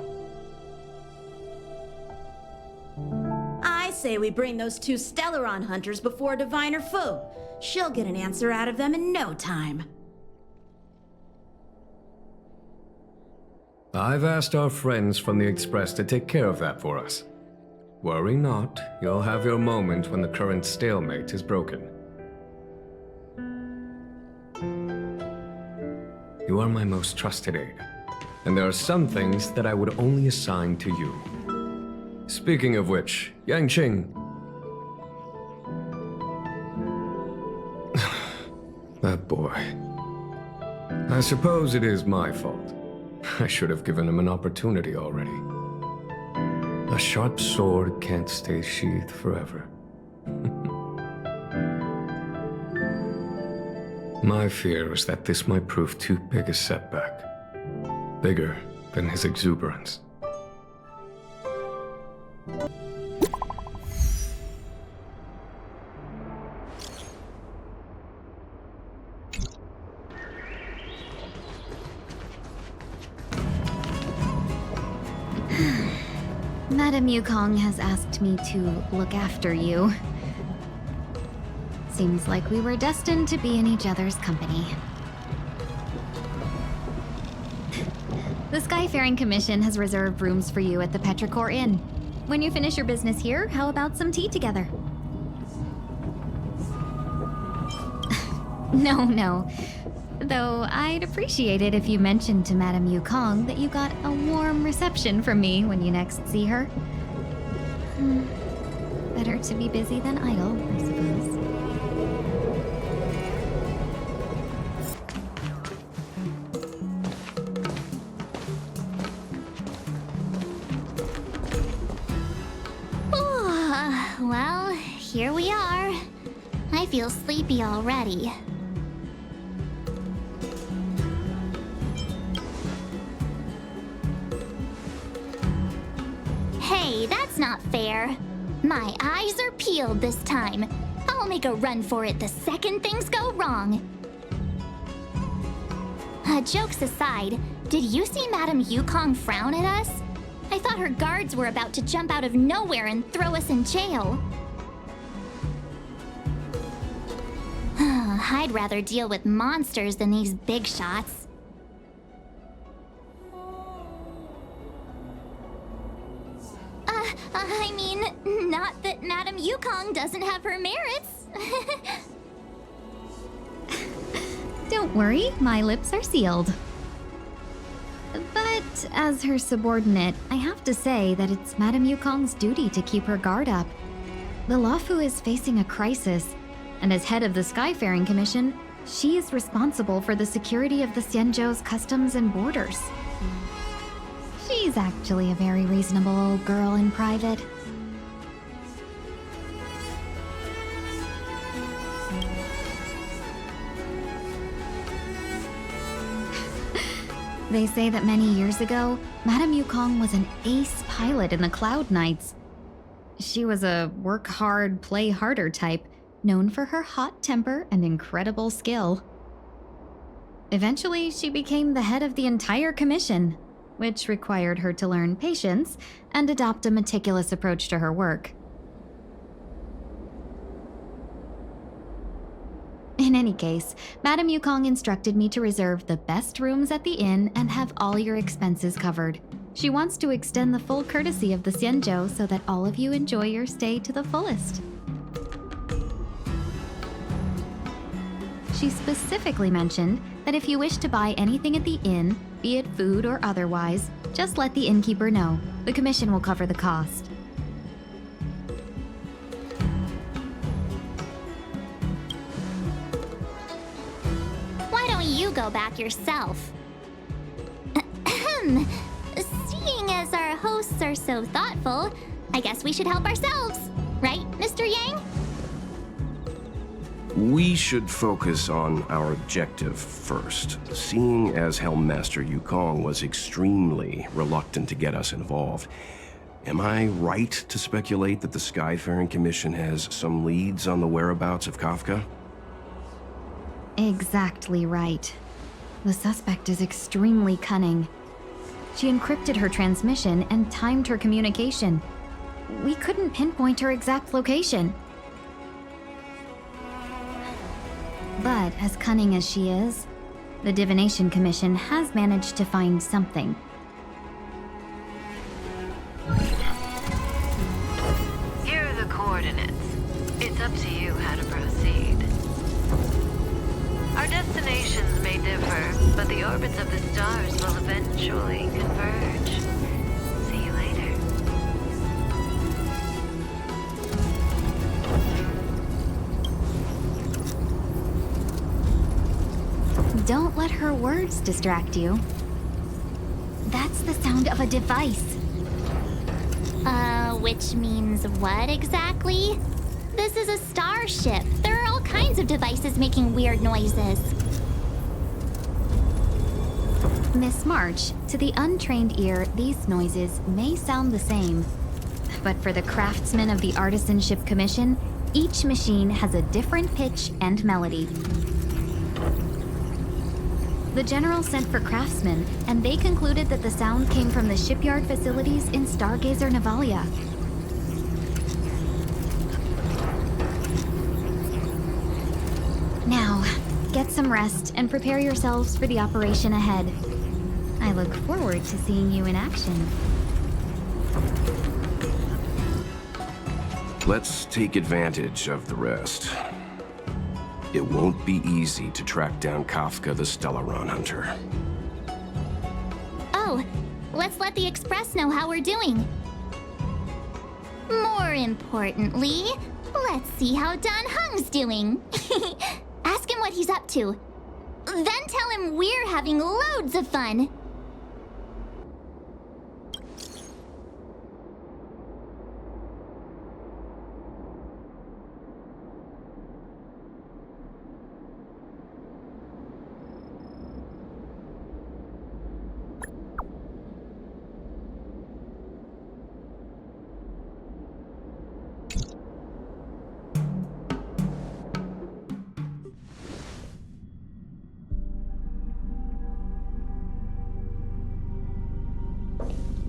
I say we bring those two Stellaron hunters before Diviner Fu. She'll get an answer out of them in no time. I've asked our friends from the Express to take care of that for us. Worry not, you'll have your moment when the current stalemate is broken. You are my most trusted aide, and there are some things that I would only assign to you. Speaking of which, Yangqing. That boy. I suppose it is my fault. I should have given him an opportunity already. A sharp sword can't stay sheathed forever. My fear is that this might prove too big a setback. Bigger than his exuberance. Madame Yukong has asked me to look after you. Seems like we were destined to be in each other's company. The Skyfaring Commission has reserved rooms for you at the Petrichor Inn. When you finish your business here, how about some tea together? No. Though I'd appreciate it if you mentioned to Madame Yukong that you got a warm reception from me when you next see her. Better to be busy than idle, I suppose. Well, here we are. I feel sleepy already. Hey, that's not fair. My eyes are peeled this time. I'll make a run for it the second things go wrong. Jokes aside, did you see Madame Yukong frown at us? I thought her guards were about to jump out of nowhere and throw us in jail. I'd rather deal with monsters than these big shots. I mean, not that Madame Yukong doesn't have her merits. Don't worry, my lips are sealed. But as her subordinate, I have to say that it's Madame Yukong's duty to keep her guard up. The Luofu is facing a crisis, and as head of the Skyfaring Commission, she is responsible for the security of the Xianzhou's customs and borders. She's actually a very reasonable old girl in private. They say that many years ago, Madame Yukong was an ace pilot in the Cloud Knights. She was a work hard, play harder type, known for her hot temper and incredible skill. Eventually, she became the head of the entire commission, which required her to learn patience and adopt a meticulous approach to her work. In any case, Madame Yukong instructed me to reserve the best rooms at the inn and have all your expenses covered. She wants to extend the full courtesy of the Xianzhou so that all of you enjoy your stay to the fullest. She specifically mentioned that if you wish to buy anything at the inn, be it food or otherwise, just let the innkeeper know. The commission will cover the cost. Why don't you go back yourself? Seeing as our hosts are so thoughtful, I guess we should help ourselves. Right, Mr. Yang? We should focus on our objective first. Seeing as Helmmaster Yukong was extremely reluctant to get us involved, Am I right to speculate that the Skyfaring Commission has some leads on the whereabouts of Kafka? Exactly right. The suspect is extremely cunning. She encrypted her transmission and timed her communication. We couldn't pinpoint her exact location. But as cunning as she is, the Divination Commission has managed to find something. Here are the coordinates. It's up to you how to proceed. Our destinations may differ, but the orbits of the stars will eventually converge. See you later. Don't let her words distract you. That's the sound of a device. Which means what exactly? This is a starship. There are all kinds of devices making weird noises. Miss March, to the untrained ear, these noises may sound the same. But for the craftsmen of the Artisanship Commission, each machine has a different pitch and melody. The General sent for craftsmen, and they concluded that the sound came from the shipyard facilities in Stargazer Navalia. Now, get some rest and prepare yourselves for the operation ahead. I look forward to seeing you in action. Let's take advantage of the rest. It won't be easy to track down Kafka the Stellaron Hunter. Oh, let's let the Express know how we're doing. More importantly, let's see how Don Heng's doing. Ask him what he's up to. Then tell him we're having loads of fun.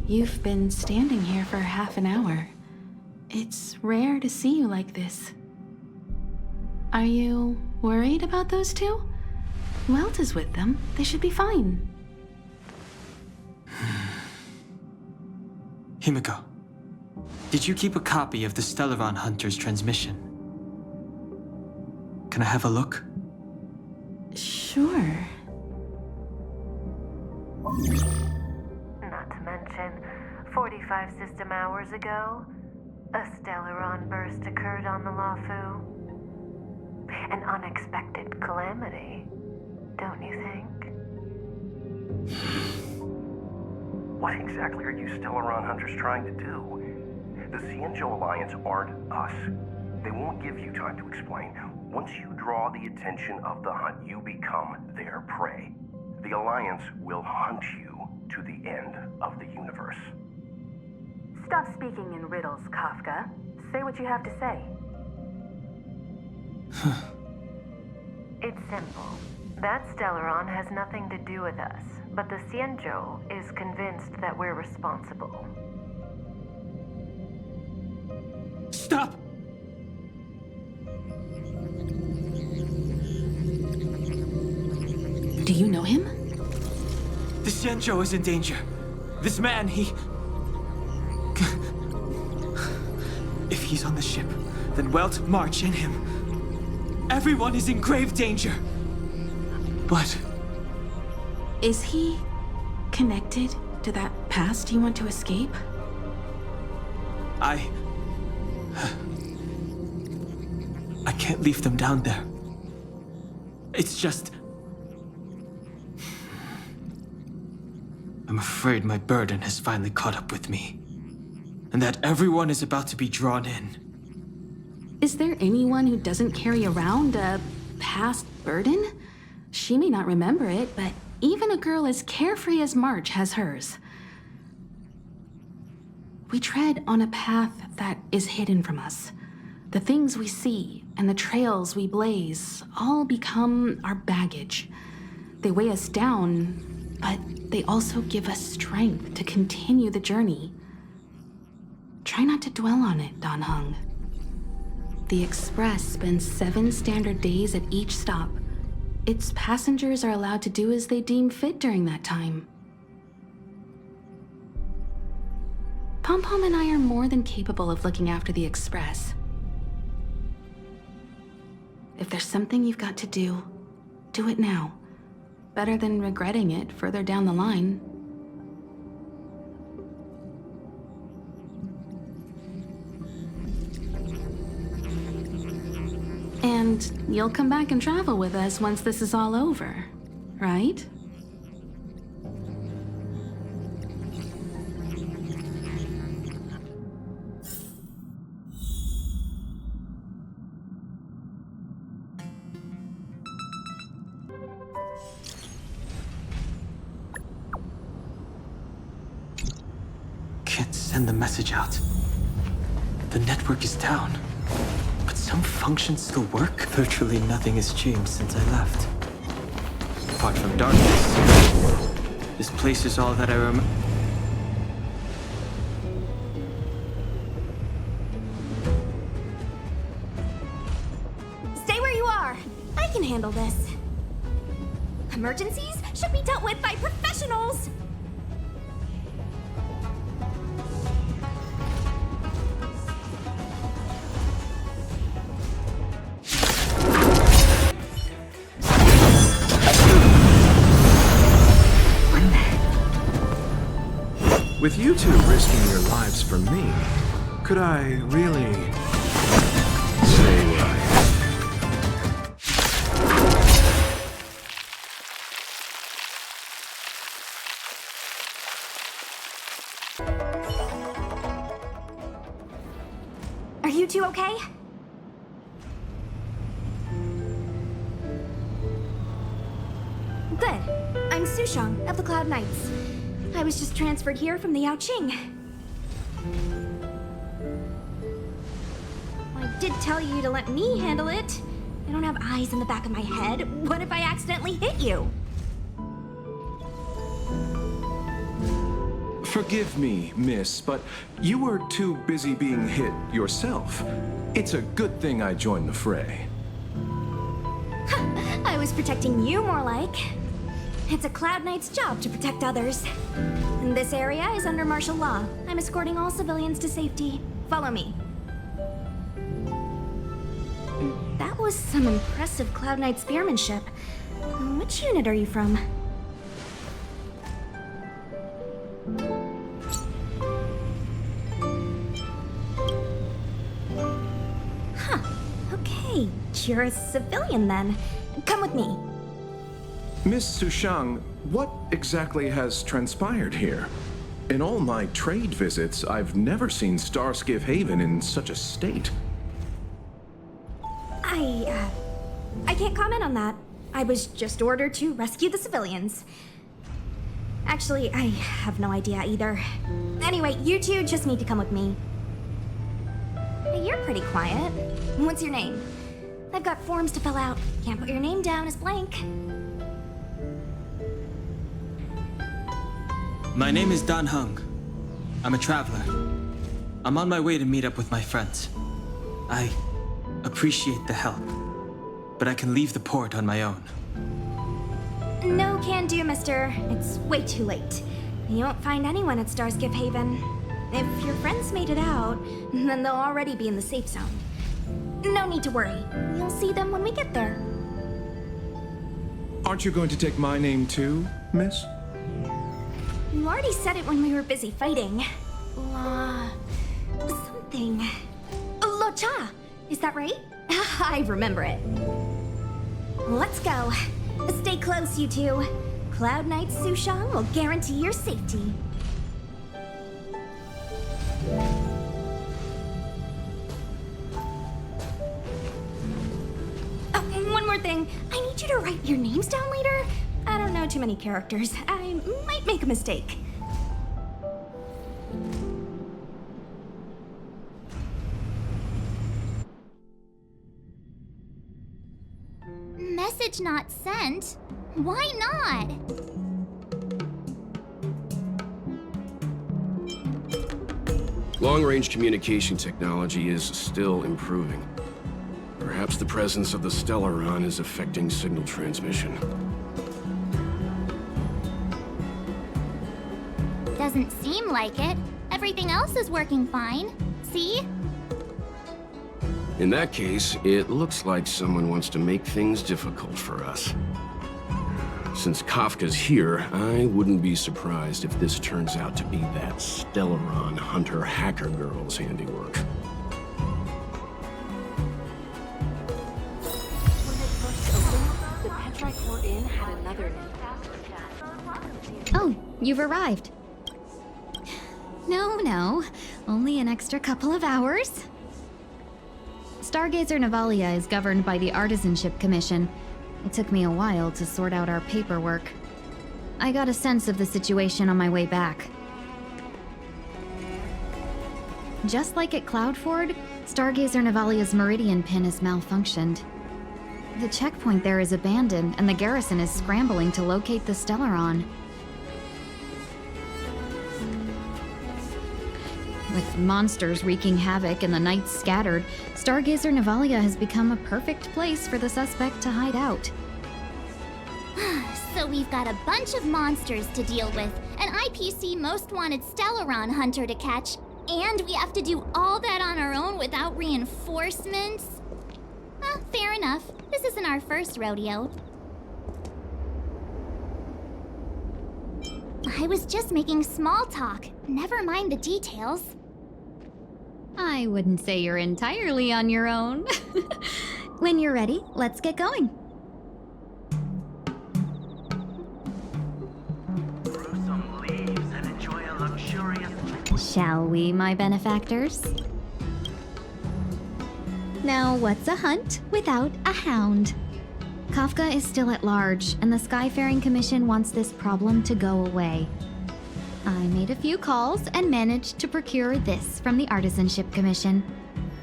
You've been standing here for half an hour. It's rare to see you like this. Are you worried about those two? Welt is with them. They should be fine. Himeko, did you keep a copy of the Stellaron Hunter's transmission? Can I have a look? Sure. Not to mention, 45 system hours ago, a Stellaron burst occurred on the Luofu. An unexpected calamity, don't you think? What exactly are you Stellaron Hunters trying to do? The Xianzhou Alliance aren't us. They won't give you time to explain. Once you draw the attention of the hunt, you become their prey. The Alliance will hunt you to the end of the universe. Stop speaking in riddles, Kafka. Say what you have to say. It's simple. That Stellaron has nothing to do with us, but the Xianzhou is convinced that we're responsible. Stop! Do you know him? The Xianzhou is in danger. This man, he... If he's on the ship, then Welt, March, and him. Everyone is in grave danger. But... Is he connected to that past you want to escape? I can't leave them down there. It's just... I'm afraid my burden has finally caught up with me. And that everyone is about to be drawn in. Is there anyone who doesn't carry around a past burden? She may not remember it, but even a girl as carefree as March has hers. We tread on a path that is hidden from us. The things we see and the trails we blaze all become our baggage. They weigh us down, but they also give us strength to continue the journey. Try not to dwell on it, Dan Heng. The Express spends 7 standard days at each stop. Its passengers are allowed to do as they deem fit during that time. Pom-Pom and I are more than capable of looking after the Express. If there's something you've got to do, do it now. Better than regretting it further down the line. And you'll come back and travel with us once this is all over, right? Can't send the message out. The network is down. But some functions still work? Virtually nothing has changed since I left. Apart from darkness. This place is all that I remember. Stay where you are. I can handle this. Emergencies should be dealt with by professionals. With you two risking your lives for me, could I really say what I Are you two okay? Good. I'm Sushang of the Cloud Knights. I was just transferred here from the Yaoqing. I did tell you to let me handle it. I don't have eyes in the back of my head. What if I accidentally hit you? Forgive me, miss, but you were too busy being hit yourself. It's a good thing I joined the fray. I was protecting you more like. It's a Cloud Knight's job to protect others. And this area is under martial law. I'm escorting all civilians to safety. Follow me. That was some impressive Cloud Knight spearmanship. Which unit are you from? Huh. Okay, you're a civilian then. Come with me. Miss Sushang, what exactly has transpired here? In all my trade visits, I've never seen Starskiff Haven in such a state. I can't comment on that. I was just ordered to rescue the civilians. Actually, I have no idea either. Anyway, you two just need to come with me. Hey, you're pretty quiet. What's your name? I've got forms to fill out. Can't put your name down as blank. My name is Dan Heng. I'm a traveler. I'm on my way to meet up with my friends. I appreciate the help, but I can leave the port on my own. No can do, mister. It's way too late. You won't find anyone at Starskiff Haven. If your friends made it out, then they'll already be in the safe zone. No need to worry. You'll see them when we get there. Aren't you going to take my name too, miss? You already said it when we were busy fighting. Something. Lo Cha! Is that right? I remember it. Let's go. Stay close, you two. Cloud Knight Sushang will guarantee your safety. One more thing. I need you to write your names down later. I don't know too many characters. I might make a mistake. Message not sent? Why not? Long-range communication technology is still improving. Perhaps the presence of the Stellaron is affecting signal transmission. Doesn't seem like it. Everything else is working fine. See? In that case, it looks like someone wants to make things difficult for us. Since Kafka's here, I wouldn't be surprised if this turns out to be that Stellaron hunter hacker girl's handiwork. The Petrichor Inn had another name. Oh, you've arrived. No, only an extra couple of hours. Stargazer Navalia is governed by the Artisanship Commission. It took me a while to sort out our paperwork. I got a sense of the situation on my way back. Just like at Cloudford, Stargazer Navalia's Meridian pin has malfunctioned. The checkpoint there is abandoned, and the garrison is scrambling to locate the Stellaron. With monsters wreaking havoc and the nights scattered, Stargazer Navalia has become a perfect place for the suspect to hide out. So we've got a bunch of monsters to deal with, an IPC Most Wanted Stellaron hunter to catch, and we have to do all that on our own without reinforcements? Fair enough. This isn't our first rodeo. I was just making small talk. Never mind the details. I wouldn't say you're entirely on your own. When you're ready, let's get going. Shall we, my benefactors? Now, what's a hunt without a hound? Kafka is still at large, and the Skyfaring Commission wants this problem to go away. I made a few calls and managed to procure this from the Artisanship Commission.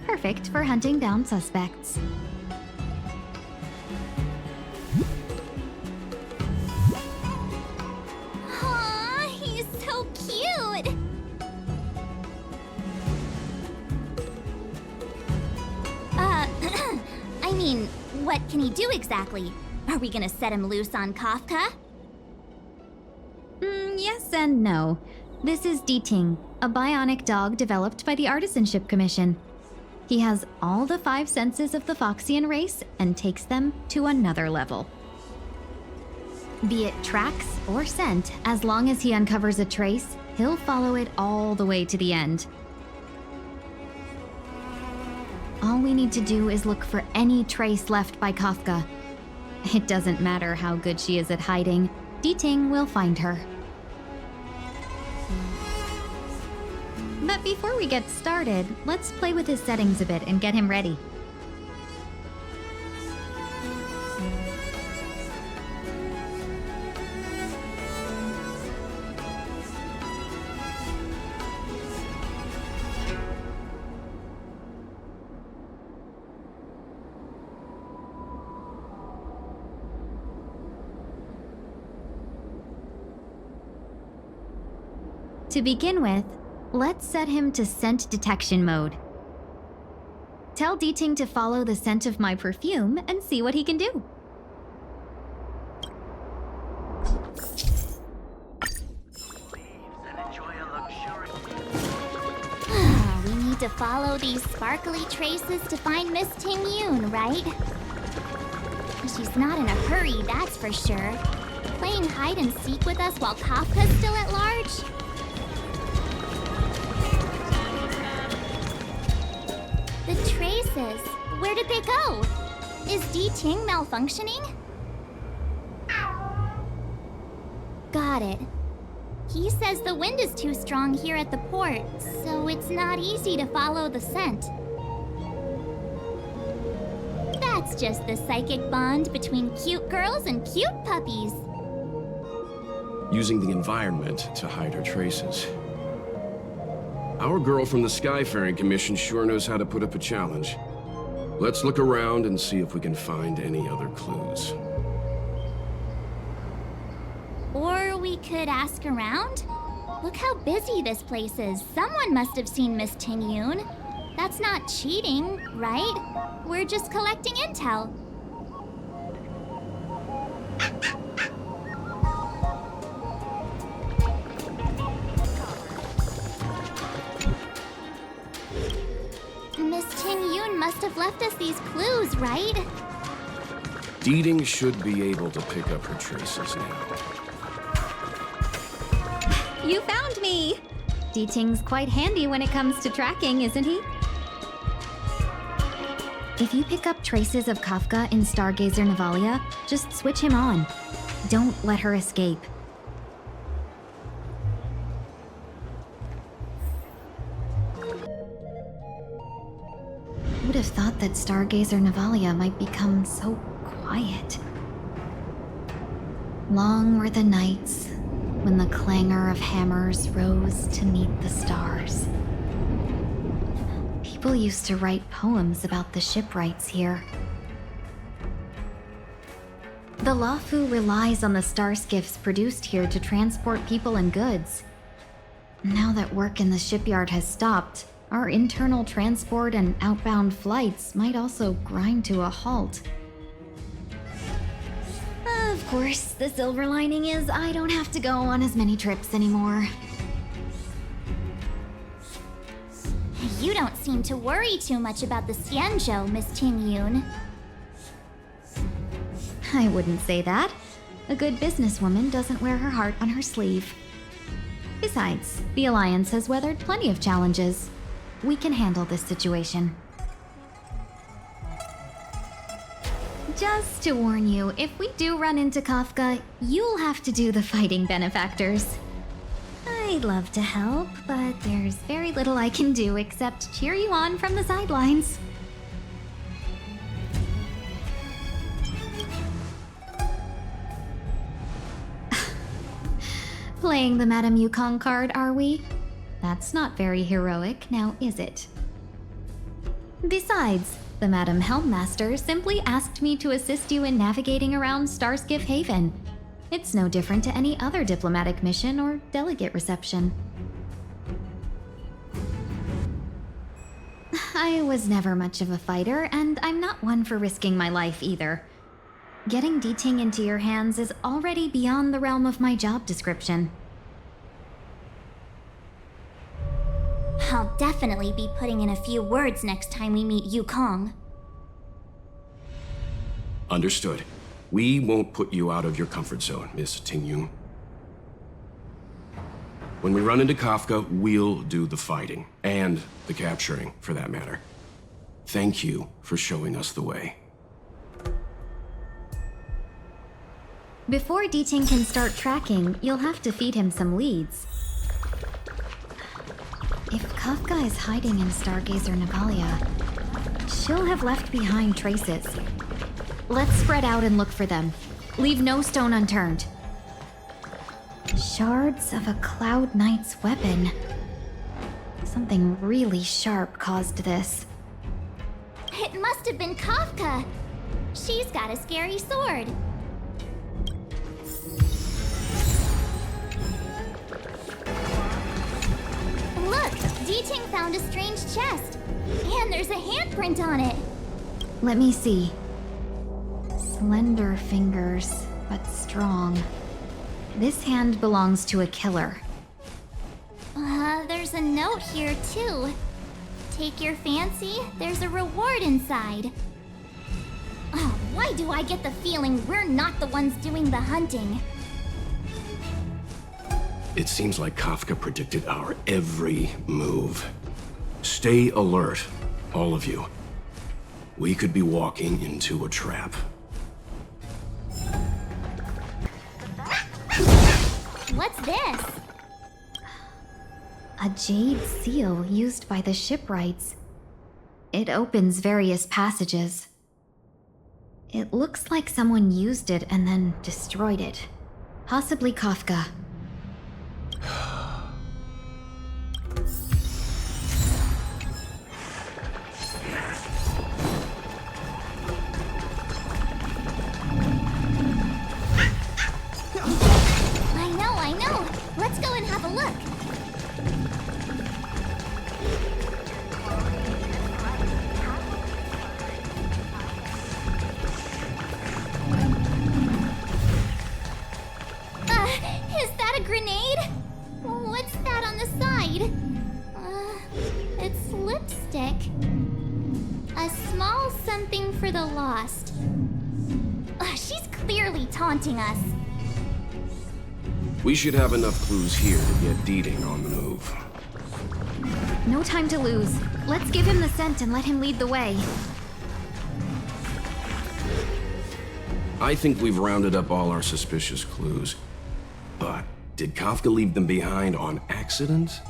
Perfect for hunting down suspects. Aw, he's so cute! I mean, what can he do exactly? Are we gonna set him loose on Kafka? Yes and no. This is D-Ting, a bionic dog developed by the Artisanship Commission. He has all the 5 senses of the Foxian race and takes them to another level. Be it tracks or scent, as long as he uncovers a trace, he'll follow it all the way to the end. All we need to do is look for any trace left by Kafka. It doesn't matter how good she is at hiding, D-Ting will find her. But before we get started, let's play with his settings a bit and get him ready. To begin with, let's set him to scent detection mode. Tell D-Ting to follow the scent of my perfume and see what he can do. We need to follow these sparkly traces to find Miss Ting Yun, right? She's not in a hurry, that's for sure. Playing hide and seek with us while Kafka's still at large? The traces, where did they go? Is D-Ting malfunctioning? Got it. He says the wind is too strong here at the port, so it's not easy to follow the scent. That's just the psychic bond between cute girls and cute puppies. Using the environment to hide her traces. Our girl from the Skyfaring Commission sure knows how to put up a challenge. Let's look around and see if we can find any other clues. Or we could ask around? Look how busy this place is. Someone must have seen Miss Ting-Yun. That's not cheating, right? We're just collecting intel. Miss Ting-Yun must have left us these clues, right? Deeding should be able to pick up her traces now. You found me! Deeting's quite handy when it comes to tracking, isn't he? If you pick up traces of Kafka in Stargazer Navalia, just switch him on. Don't let her escape. Would have thought that Stargazer Navalia might become so quiet. Long were the nights when the clangor of hammers rose to meet the stars. People used to write poems about the shipwrights here. The Luofu relies on the star skiffs produced here to transport people and goods. Now that work in the shipyard has stopped, our internal transport and outbound flights might also grind to a halt. Of course, the silver lining is I don't have to go on as many trips anymore. You don't seem to worry too much about the Xianzhou, Miss Ting-Yun. I wouldn't say that. A good businesswoman doesn't wear her heart on her sleeve. Besides, the Alliance has weathered plenty of challenges. We can handle this situation. Just to warn you, if we do run into Kafka, you'll have to do the fighting benefactors. I'd love to help, but there's very little I can do except cheer you on from the sidelines. Playing the Madame Yukong card, are we? That's not very heroic, now is it? Besides, the Madame Helmmaster simply asked me to assist you in navigating around Starskiff Haven. It's no different to any other diplomatic mission or delegate reception. I was never much of a fighter, and I'm not one for risking my life either. Getting Deeting into your hands is already beyond the realm of my job description. I'll definitely be putting in a few words next time we meet Yukong. Understood. We won't put you out of your comfort zone, Miss Ting-Yun. When we run into Kafka, we'll do the fighting. And the capturing, for that matter. Thank you for showing us the way. Before Deeting can start tracking, you'll have to feed him some leads. If Kafka is hiding in Stargazer Navalia, she'll have left behind traces. Let's spread out and look for them. Leave no stone unturned. Shards of a Cloud Knight's weapon. Something really sharp caused this. It must have been Kafka. She's got a scary sword. Look, Deeting found a strange chest. And there's a handprint on it. Let me see. Slender fingers, but strong. This hand belongs to a killer. There's a note here too. Take your fancy, there's a reward inside. Oh, why do I get the feeling we're not the ones doing the hunting? It seems like Kafka predicted our every move. Stay alert, all of you. We could be walking into a trap. What's this? A jade seal used by the shipwrights. It opens various passages. It looks like someone used it and then destroyed it. Possibly Kafka. for the lost. She's clearly taunting us. We should have enough clues here to get Deeding on the move. No time to lose. Let's give him the scent and let him lead the way. I think we've rounded up all our suspicious clues. But did Kafka leave them behind on accident?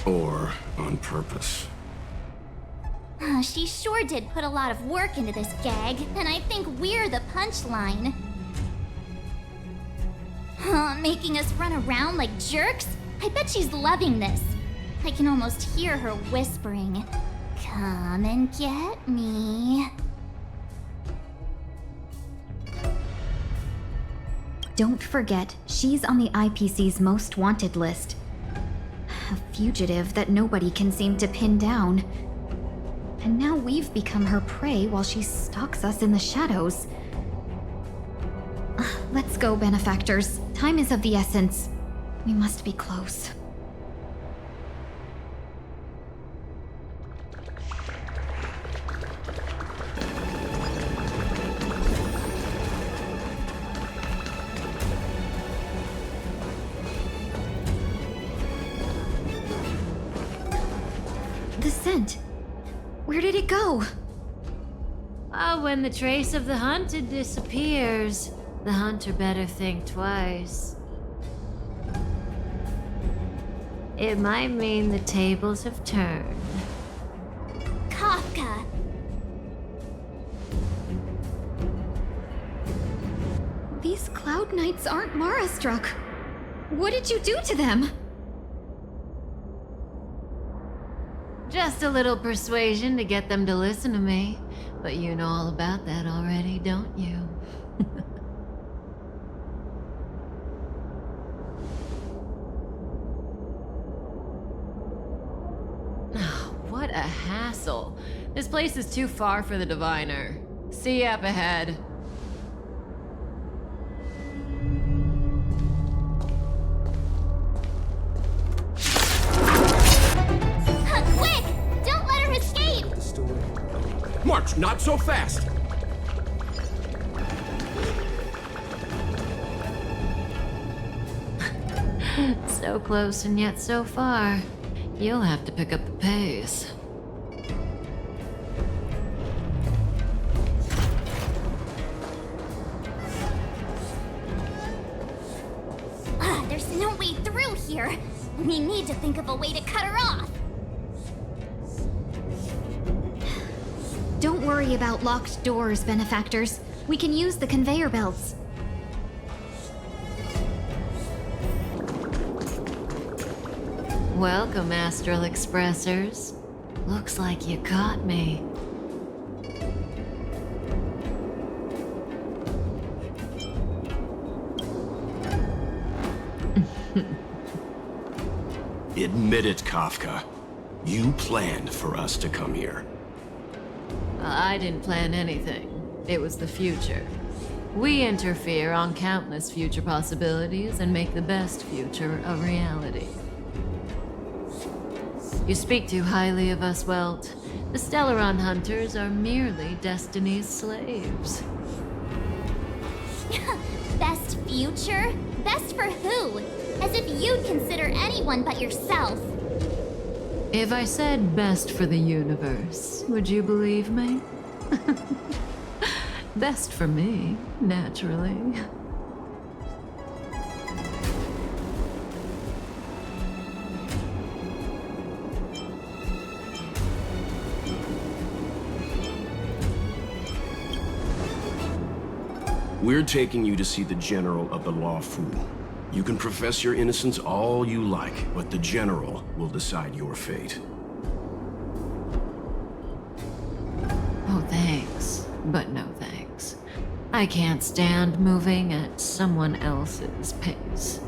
Or on purpose? She sure did put a lot of work into this gag, and I think we're the punchline. Making us run around like jerks? I bet she's loving this. I can almost hear her whispering, "Come and get me." Don't forget, she's on the IPC's most wanted list. A fugitive that nobody can seem to pin down. And now we've become her prey while she stalks us in the shadows. Let's go, benefactors. Time is of the essence. We must be close. The scent. Where did it go? When the trace of the hunted disappears, the hunter better think twice. It might mean the tables have turned. Kafka! These Cloud Knights aren't Mara-struck. What did you do to them? Just a little persuasion to get them to listen to me. But you know all about that already, don't you? What a hassle. This place is too far for the diviner. See you up ahead. Quick! Don't let her escape! March, not so fast! So close and yet so far. You'll have to pick up the pace. There's no way through here. We need to think of a way to cut her off. Don't worry about locked doors, benefactors. We can use the conveyor belts. Welcome, Astral Expressors. Looks like you caught me. Admit it, Kafka. You planned for us to come here. I didn't plan anything. It was the future. We interfere on countless future possibilities and make the best future a reality. You speak too highly of us, Welt. The Stellaron Hunters are merely Destiny's slaves. Best future? Best for who? As if you'd consider anyone but yourself. If I said best for the universe, would you believe me? Best for me, naturally. We're taking you to see the General of the Luofu. You can profess your innocence all you like, but the General will decide your fate. Oh, thanks. But no thanks. I can't stand moving at someone else's pace.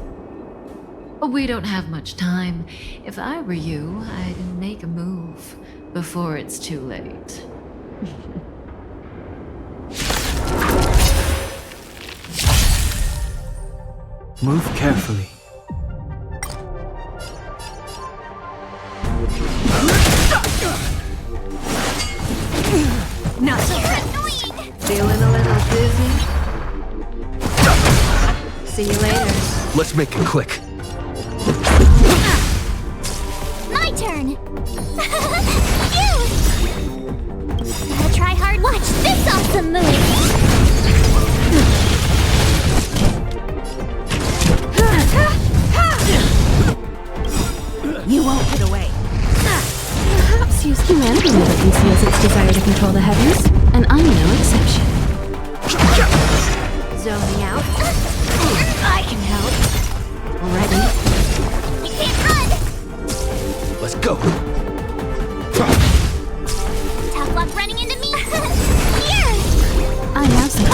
We don't have much time. If I were you, I'd make a move before it's too late. Move carefully. Not so annoying! Feeling a little dizzy? See you later. Let's make it click. My turn! You! Gotta try hard. Watch this awesome move! You won't get away. Perhaps use humanity never conceals its desire to control the heavens, and I'm no exception. Zoning out. I can help. Ready? You can't run! Let's go. Tough luck running into me! Here! I have some.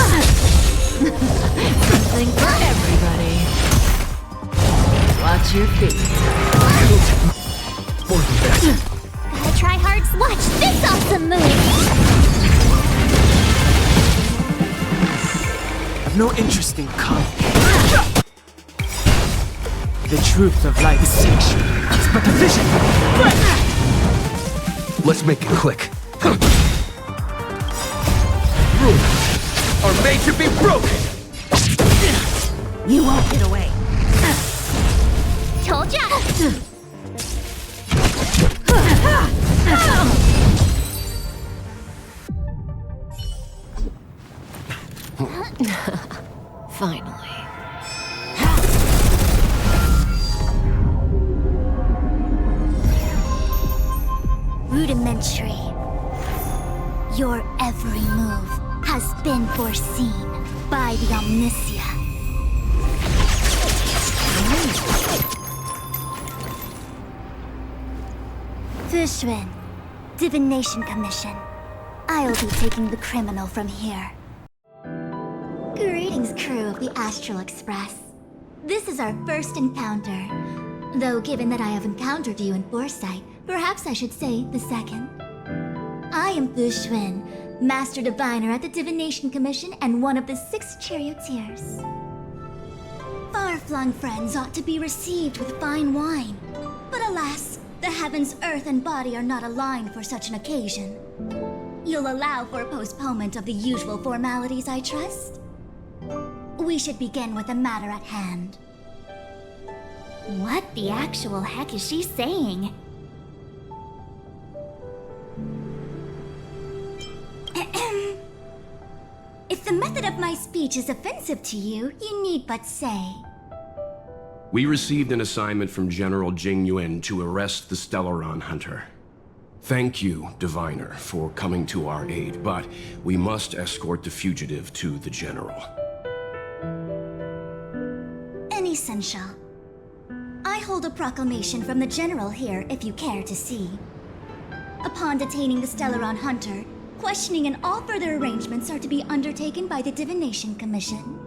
Something for everybody. Watch your feet. More than that. Gotta try hard. Watch this awesome move! I've no interest in combat. The truth of life is section. It's but a vision. Let's make it click. Rules are made to be broken. You won't get away. Told ya! Finally. Rudimentary. Your every move has been foreseen by the Omniscient. Fushun, Divination Commission. I'll be taking the criminal from here. Greetings, crew of the Astral Express. This is our first encounter. Though given that I have encountered you in foresight, perhaps I should say the second. I am Fushun, Master Diviner at the Divination Commission and one of the 6 charioteers. Far-flung friends ought to be received with fine wine. But alas, the heavens, earth, and body are not aligned for such an occasion. You'll allow for a postponement of the usual formalities, I trust? We should begin with the matter at hand. What the actual heck is she saying? If the method of my speech is offensive to you, you need but say. We received an assignment from General Jing Yuan to arrest the Stellaron Hunter. Thank you, Diviner, for coming to our aid, but we must escort the fugitive to the General. Essential. I hold a proclamation from the General here if you care to see. Upon detaining the Stellaron Hunter, questioning and all further arrangements are to be undertaken by the Divination Commission.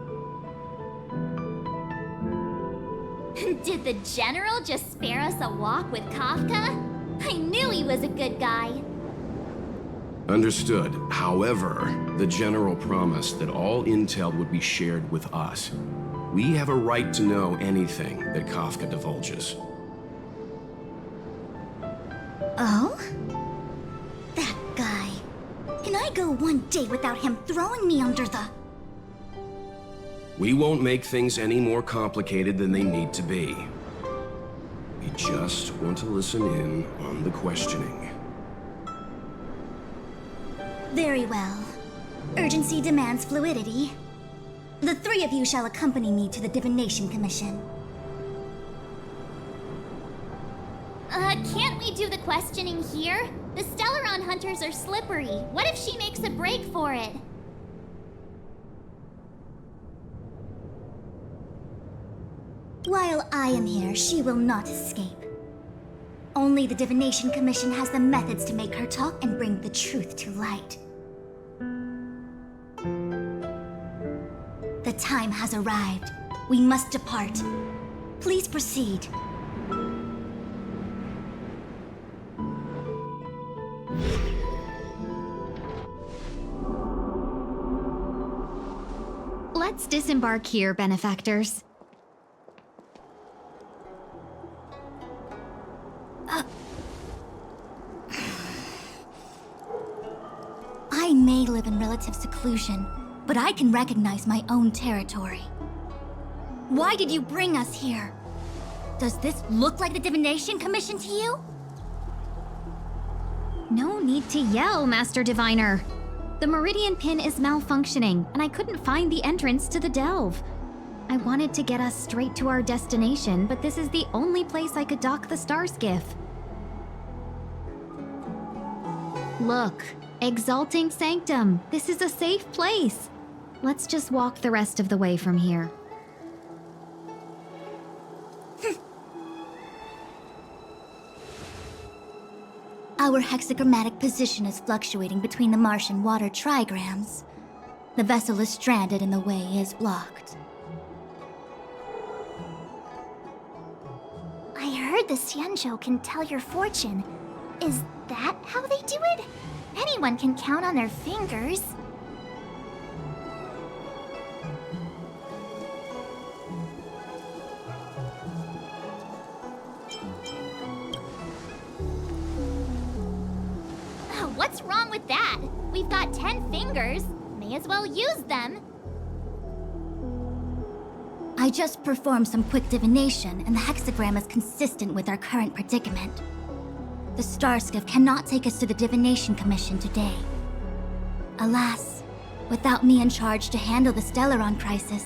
Did the General just spare us a walk with Kafka? I knew he was a good guy. Understood. However, the General promised that all intel would be shared with us. We have a right to know anything that Kafka divulges. Oh? That guy. Can I go one day without him throwing me under the... We won't make things any more complicated than they need to be. We just want to listen in on the questioning. Very well. Urgency demands fluidity. The 3 of you shall accompany me to the Divination Commission. Can't we do the questioning here? The Stellaron Hunters are slippery. What if she makes a break for it? While I am here, she will not escape. Only the Divination Commission has the methods to make her talk and bring the truth to light. The time has arrived. We must depart. Please proceed. Let's disembark here, benefactors. I may live in relative seclusion confusion, but I can recognize my own territory. Why did you bring us here? Does this look like the Divination Commission to you? No need to yell, Master Diviner. The Meridian Pin is malfunctioning, and I couldn't find the entrance to the delve. I wanted to get us straight to our destination, but this is the only place I could dock the star skiff. Look, Exalting Sanctum. This is a safe place. Let's just walk the rest of the way from here. Our hexagrammatic position is fluctuating between the Martian water trigrams. The vessel is stranded and the way is blocked. I heard the Xianzhou can tell your fortune. Is that how they do it? Anyone can count on their fingers. What's wrong with that? We've got 10 fingers. May as well use them. I just performed some quick divination, and the hexagram is consistent with our current predicament. The star skiff cannot take us to the Divination Commission today. Alas, without me in charge to handle the Stellaron crisis,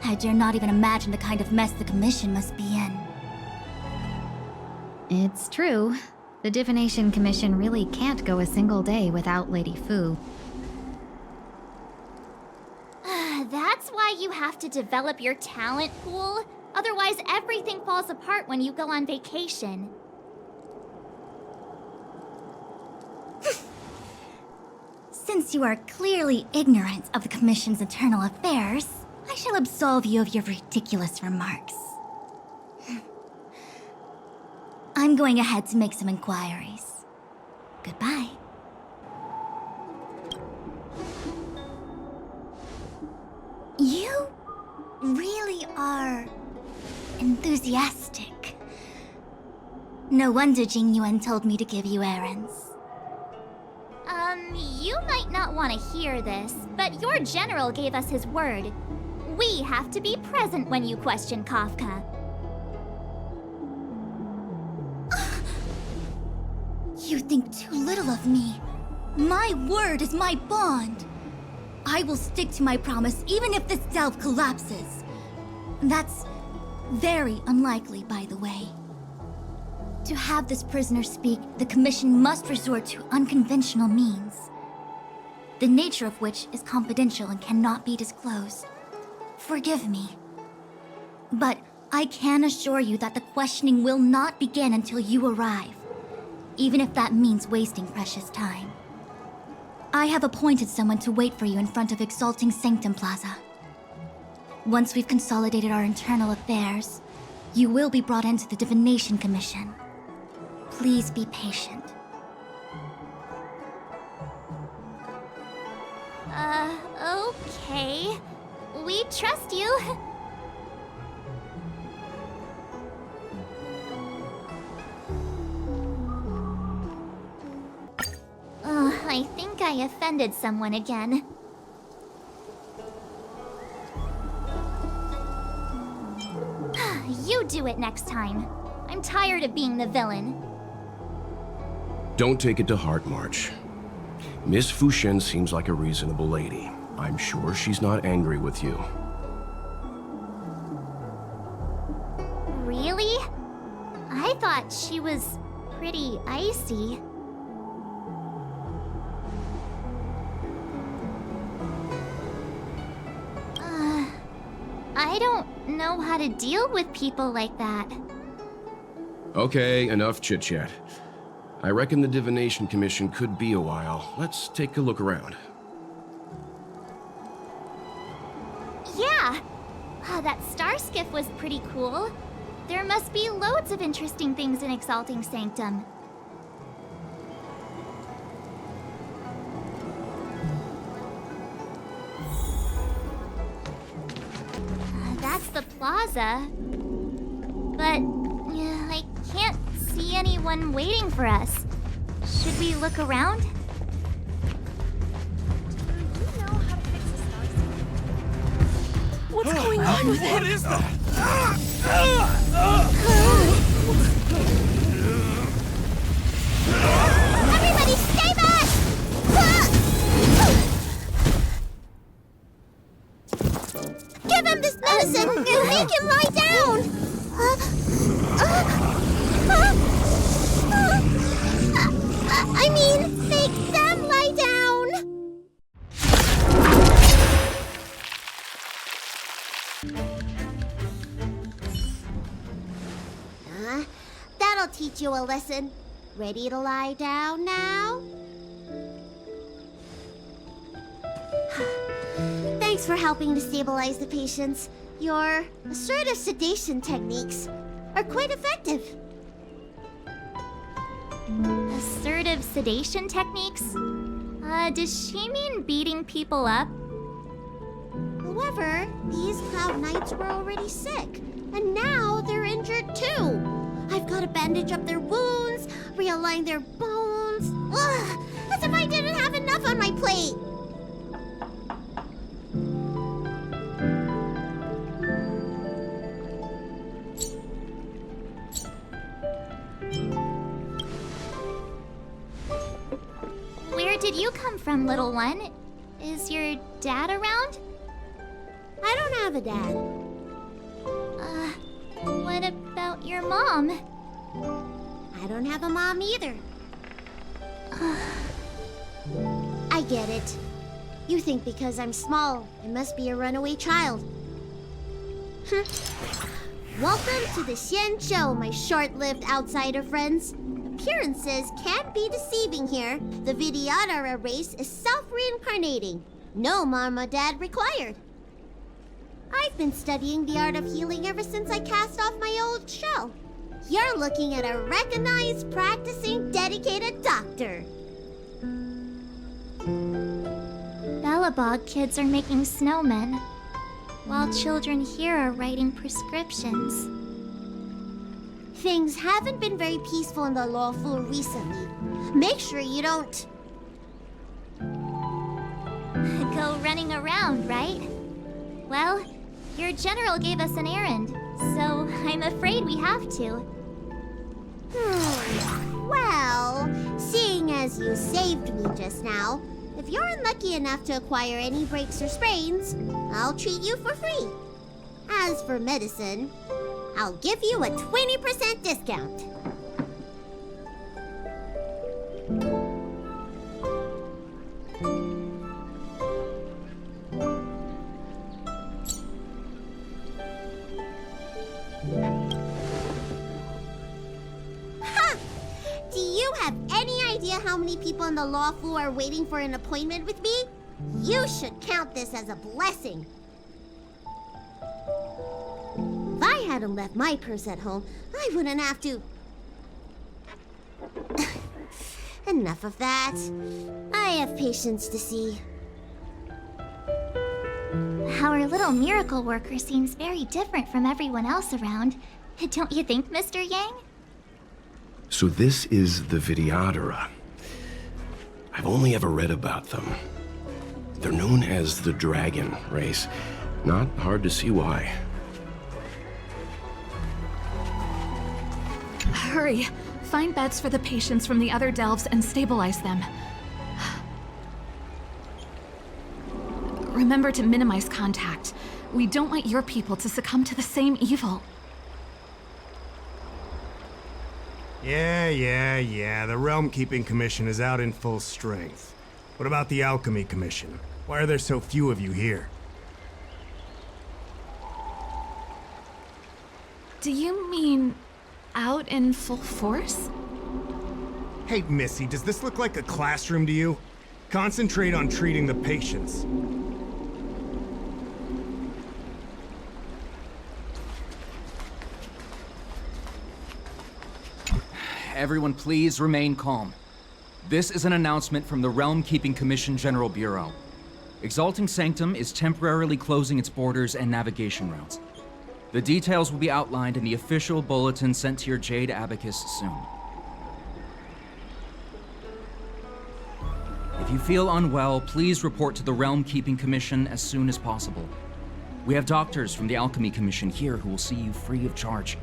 I dare not even imagine the kind of mess the Commission must be in. It's true. The Divination Commission really can't go a single day without Lady Fu. That's why you have to develop your talent pool. Otherwise, everything falls apart when you go on vacation. Since you are clearly ignorant of the Commission's internal affairs, I shall absolve you of your ridiculous remarks. I'm going ahead to make some inquiries. Goodbye. You really are enthusiastic. No wonder Jing Yuan told me to give you errands. You might not want to hear this, but your general gave us his word. We have to be present when you question Kafka. You think too little of me. My word is my bond. I will stick to my promise even if this delve collapses. That's very unlikely, by the way. To have this prisoner speak, the Commission must resort to unconventional means, the nature of which is confidential and cannot be disclosed. Forgive me. But I can assure you that the questioning will not begin until you arrive, even if that means wasting precious time. I have appointed someone to wait for you in front of Exalting Sanctum Plaza. Once we've consolidated our internal affairs, you will be brought into the Divination Commission. Please be patient. Okay. We trust you. I think I offended someone again. You do it next time. I'm tired of being the villain. Don't take it to heart, March. Miss Fushen seems like a reasonable lady. I'm sure she's not angry with you. Really? I thought she was pretty icy. I don't know how to deal with people like that. Okay, enough chit-chat. I reckon the Divination Commission could be a while. Let's take a look around. Yeah! That star skiff was pretty cool. There must be loads of interesting things in Exalting Sanctum. That's the plaza. But I can't see anyone waiting for us. Should we look around? Do you know how to done with it! What is that? Everybody stay back! Give him this medicine and make him lie down! I mean, make them lie down! That'll teach you a lesson. Ready to lie down now? Thanks for helping to stabilize the patients. Your assertive sedation techniques are quite effective. Assertive sedation techniques? Does she mean beating people up? However, these Cloud Knights were already sick, and now they're injured too. I've got to bandage up their wounds, realign their bones. Ugh, as if I didn't have enough on my plate. Where did you come from, little one? Is your dad around? I don't have a dad. What about your mom? I don't have a mom either. I get it. You think because I'm small, I must be a runaway child. Welcome to the Xianzhou, my short-lived outsider friends. Appearances can be deceiving here. The Vidyadhara race is self-reincarnating. No mom or dad required. I've been studying the art of healing ever since I cast off my old shell. You're looking at a recognized, practicing, dedicated doctor. Bellabog kids are making snowmen, while children here are writing prescriptions. Things haven't been very peaceful in the Luofu recently. Make sure you don't... Go running around, right? Well, your general gave us an errand, so I'm afraid we have to. Well, seeing as you saved me just now, if you're unlucky enough to acquire any breaks or sprains, I'll treat you for free. As for medicine, I'll give you a 20% discount. Ha! Do you have any idea how many people in the Luofu are waiting for an appointment with me? You should count this as a blessing. If I hadn't left my purse at home, I wouldn't have to... Enough of that. I have patients to see. Our little miracle worker seems very different from everyone else around. Don't you think, Mr. Yang? So this is the Vidyadhara. I've only ever read about them. They're known as the Dragon race. Not hard to see why. Hurry! Find beds for the patients from the other delves and stabilize them. Remember to minimize contact. We don't want your people to succumb to the same evil. Yeah. The Realm Keeping Commission is out in full strength. What about the Alchemy Commission? Why are there so few of you here? Do you mean out in full force? Hey, Missy, does this look like a classroom to you? Concentrate on treating the patients. Everyone please remain calm. This is an announcement from the Realm Keeping Commission General Bureau. Exalting Sanctum is temporarily closing its borders and navigation routes. The details will be outlined in the official bulletin sent to your Jade Abacus soon. If you feel unwell, please report to the Realm Keeping Commission as soon as possible. We have doctors from the Alchemy Commission here who will see you free of charge.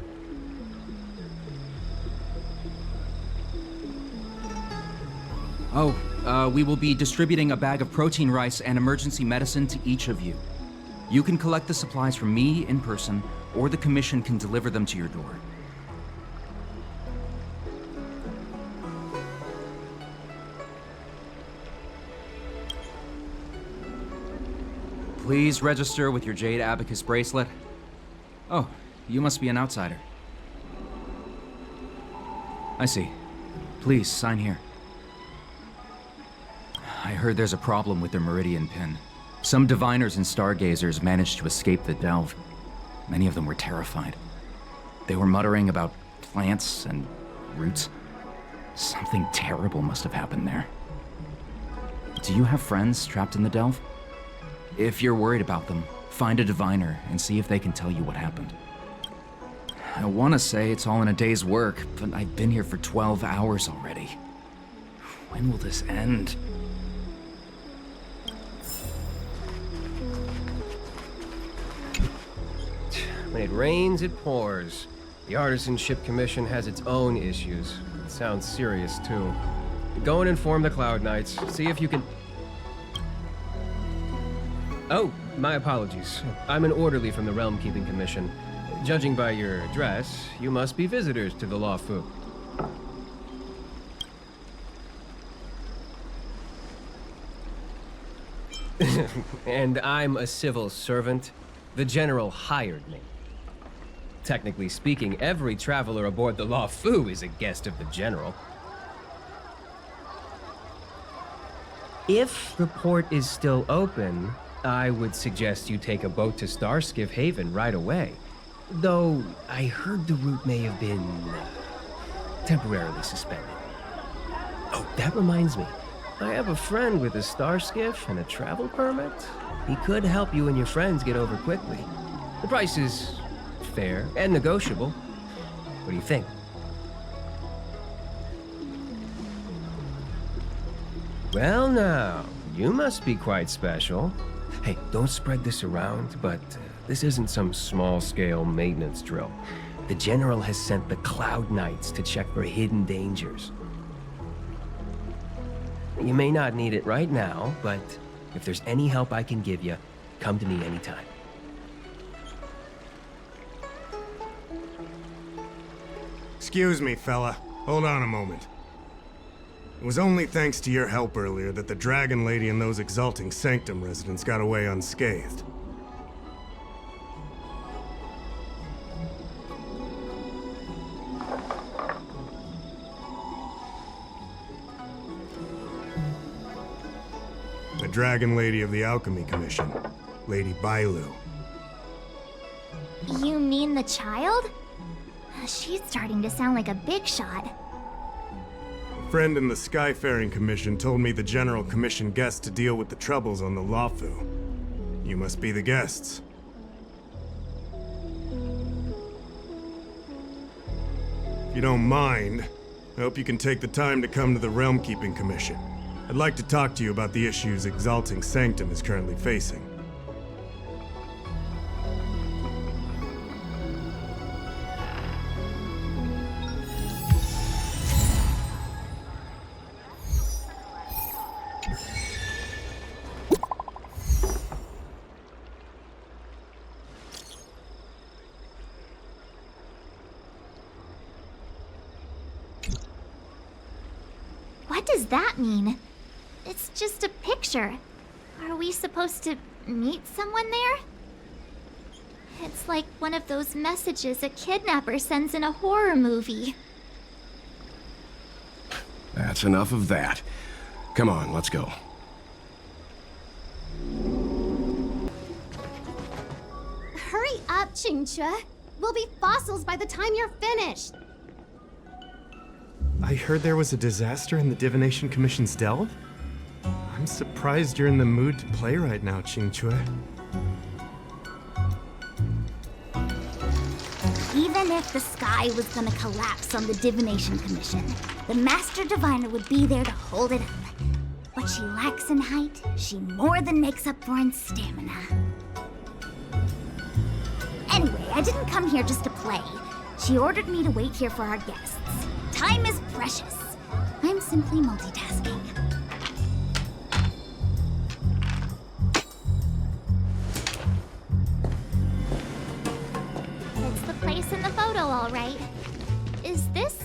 We will be distributing a bag of protein rice and emergency medicine to each of you. You can collect the supplies from me in person, or the Commission can deliver them to your door. Please register with your Jade Abacus bracelet. Oh, you must be an outsider. I see. Please, sign here. I heard there's a problem with their Meridian pin. Some diviners and stargazers managed to escape the delve. Many of them were terrified. They were muttering about plants and roots. Something terrible must have happened there. Do you have friends trapped in the delve? If you're worried about them, find a diviner and see if they can tell you what happened. I want to say it's all in a day's work, but I've been here for 12 hours already. When will this end? When it rains, it pours. The Artisanship Commission has its own issues. It sounds serious, too. Go and inform the Cloud Knights. See if you can... Oh, my apologies. I'm an orderly from the Realm Keeping Commission. Judging by your address, you must be visitors to the Luofu. And I'm a civil servant. The General hired me. Technically speaking, every traveler aboard the Luofu is a guest of the General. If the port is still open, I would suggest you take a boat to Starskiff Haven right away. Though, I heard the route may have been temporarily suspended. Oh, that reminds me. I have a friend with a star skiff and a travel permit. He could help you and your friends get over quickly. The price is fair and negotiable. What do you think? Well now, you must be quite special. Hey, don't spread this around, but this isn't some small-scale maintenance drill. The General has sent the Cloud Knights to check for hidden dangers. You may not need it right now, but if there's any help I can give you, come to me anytime. Excuse me, fella. Hold on a moment. It was only thanks to your help earlier that the Dragon Lady and those Exalting Sanctum residents got away unscathed. The Dragon Lady of the Alchemy Commission, Lady Bailu. You mean the child? She's starting to sound like a big shot. A friend in the Skyfaring Commission told me the General commissioned guests to deal with the troubles on the Luofu. You must be the guests. If you don't mind, I hope you can take the time to come to the Realm Keeping Commission. I'd like to talk to you about the issues Exalting Sanctum is currently facing. What does that mean? It's just a picture. Are we supposed to meet someone there? It's like one of those messages a kidnapper sends in a horror movie. That's enough of that. Come on, let's go. Hurry up, Xianzhou. We'll be fossils by the time you're finished. I heard there was a disaster in the Divination Commission's delve? I'm surprised you're in the mood to play right now, Xianzhou. Even if the sky was gonna collapse on the Divination Commission, the Master Diviner would be there to hold it up. What she lacks in height, she more than makes up for in stamina. I didn't come here just to play. She ordered me to wait here for our guests. Time is precious. I'm simply multitasking. It's the place in the photo, all right. Is this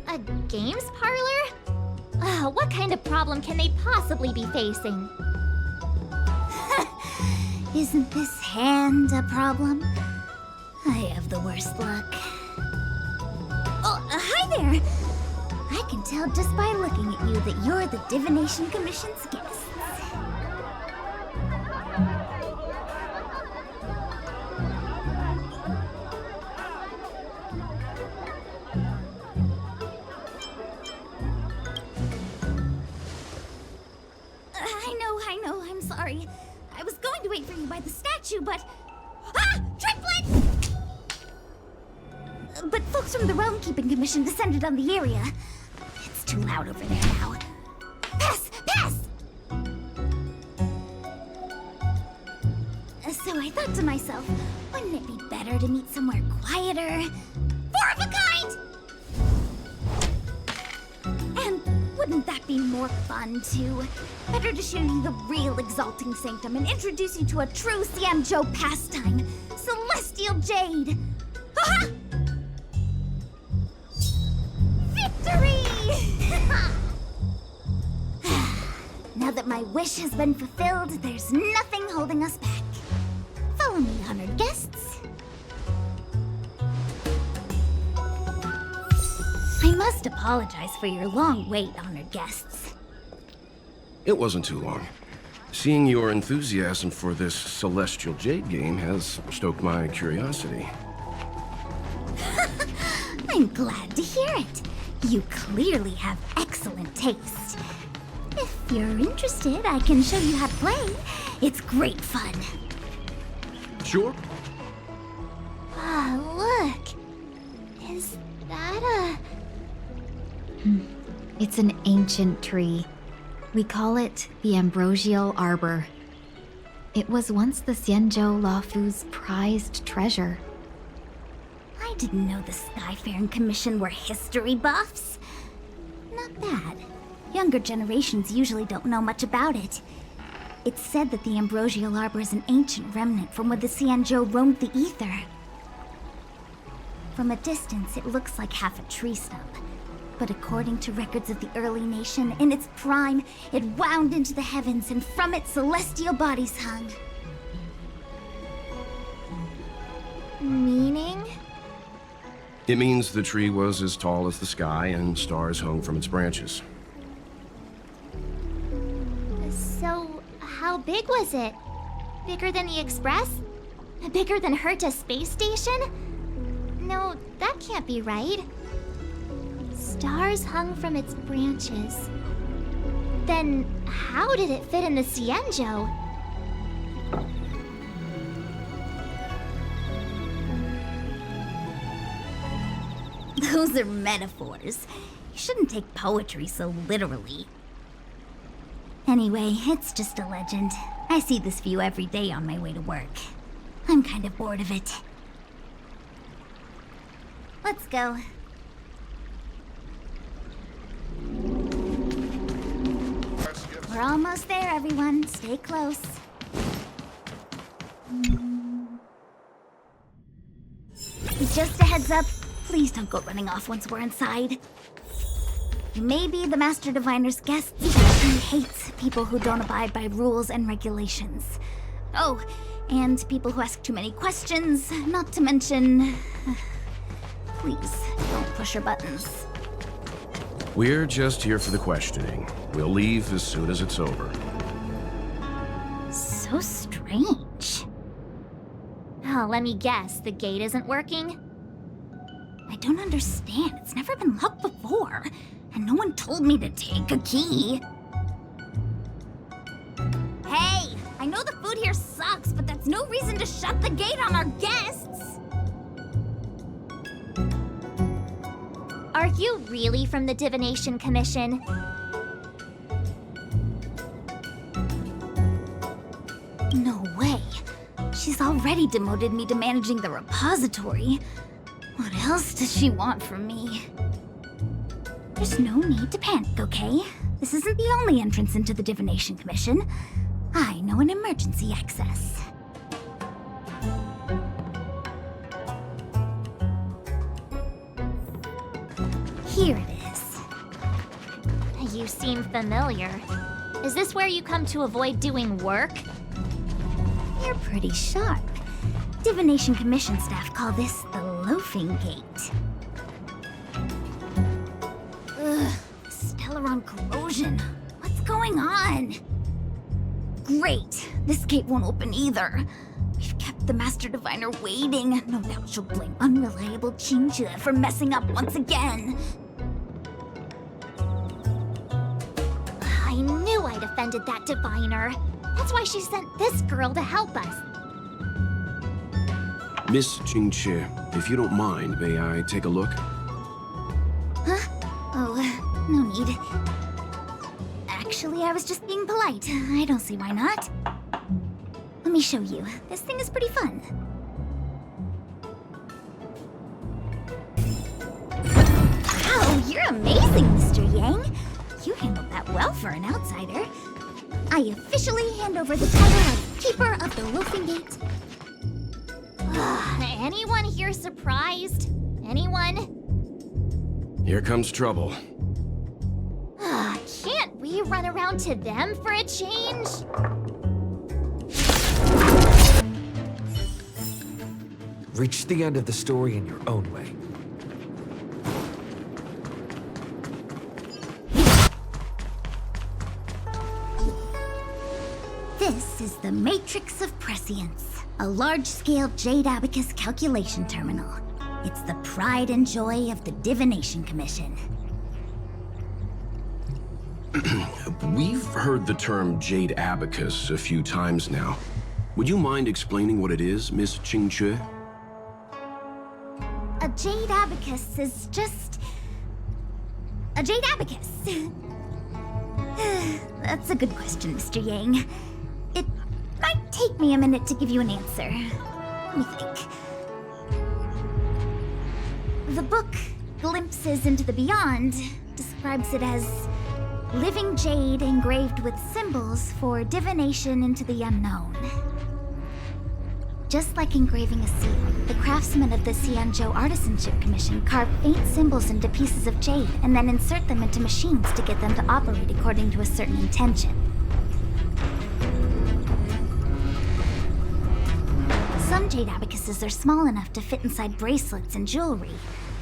a games parlor? What kind of problem can they possibly be facing? Isn't this hand a problem? I have the worst luck. Oh, hi there! I can tell just by looking at you that you're the Divination Commission's guests. I know, I'm sorry. I was going to wait for you by the statue, but... Ah! Triplet! But folks from the Realm Keeping Commission descended on the area. It's too loud over there now. Pass! Pass! So I thought to myself, wouldn't it be better to meet somewhere quieter? Four of a kind! And wouldn't that be more fun, too? Better to show you the real Exalting Sanctum and introduce you to a true Xianzhou pastime, Celestial Jade! Ha-ha! Victory! Now that my wish has been fulfilled, there's nothing holding us back. Follow me, honored guests. I must apologize for your long wait, honored guests. It wasn't too long. Seeing your enthusiasm for this Celestial Jade game has stoked my curiosity. I'm glad to hear it. You clearly have excellent taste. If you're interested, I can show you how to play. It's great fun. Sure. Ah, look. Is that a... It's an ancient tree. We call it the Ambrosial Arbor. It was once the Xianzhou Luofu's prized treasure. I didn't know the Skyfaring Commission were history buffs. Not bad. Younger generations usually don't know much about it. It's said that the Ambrosial Arbor is an ancient remnant from when the Xianzhou roamed the ether. From a distance, it looks like half a tree stump. But according to records of the early nation, in its prime, it wound into the heavens and from it celestial bodies hung. Meaning? It means the tree was as tall as the sky and stars hung from its branches. So, how big was it? Bigger than the Express? Bigger than Herta Space Station? No, that can't be right. Stars hung from its branches. Then, how did it fit in the Xianzhou? Those are metaphors. You shouldn't take poetry so literally. Anyway, it's just a legend. I see this view every day on my way to work. I'm kind of bored of it. Let's go. We're almost there, everyone. Stay close. Just a heads up, please don't go running off once we're inside. You may be the Master Diviner's guests, but he hates people who don't abide by rules and regulations. Oh, and people who ask too many questions, not to mention... Please, don't push your buttons. We're just here for the questioning. We'll leave as soon as it's over. So strange. Oh, let me guess, the gate isn't working? I don't understand. It's never been locked before. And no one told me to take a key. Hey, I know the food here sucks, but that's no reason to shut the gate on our guests. Are you really from the Divination Commission? No way. She's She's already demoted me to managing the repository. What else does she want from me? There's no need to panic, okay? This isn't the only entrance into the Divination Commission. I know an emergency access. Here it is. You seem familiar. Is this where you come to avoid doing work? You're pretty sharp. Divination Commission staff call this the loafing gate. Ugh, Stellaron corrosion. What's going on? Great. This gate won't open either. We've kept the Master Diviner waiting. No doubt she'll blame unreliable Xianzhou for messing up once again. I knew I'd offended that diviner. That's why she sent this girl to help us. Miss Xianzhou, if you don't mind, may I take a look? Huh? Oh, no need. Actually, I was just being polite. I don't see why not. Let me show you. This thing is pretty fun. Wow, you're amazing, Mr. Yang. You handled that well for an outsider. I officially hand over the title of Keeper of the Loafing Gate. Anyone here surprised? Anyone? Here comes trouble. Can't we run around to them for a change? Reach the end of the story in your own way. This is the Matrix of Prescience, a large-scale Jade Abacus calculation terminal. It's the pride and joy of the Divination Commission. We've heard the term Jade Abacus a few times now. Would you mind explaining what it is, Miss Xianzhou? A Jade Abacus is just... a Jade Abacus. That's a good question, Mr. Yang. It might take me a minute to give you an answer. Let me think. The book, Glimpses into the Beyond, describes it as living jade engraved with symbols for divination into the unknown. Just like engraving a seal, the craftsmen of the Xianzhou Artisanship Commission carve faint symbols into pieces of jade and then insert them into machines to get them to operate according to a certain intention. Some jade abacuses are small enough to fit inside bracelets and jewelry.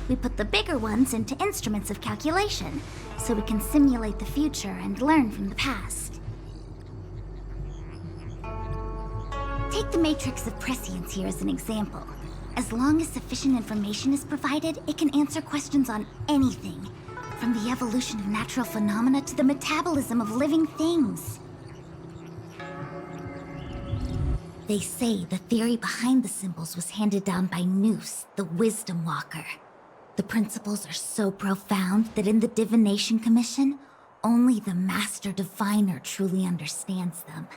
We put the bigger ones into instruments of calculation, so we can simulate the future and learn from the past. Take the Matrix of Prescience here as an example. As long as sufficient information is provided, it can answer questions on anything, from the evolution of natural phenomena to the metabolism of living things. They say the theory behind the symbols was handed down by Noose, the Wisdom Walker. The principles are so profound that in the Divination Commission, only the Master Diviner truly understands them.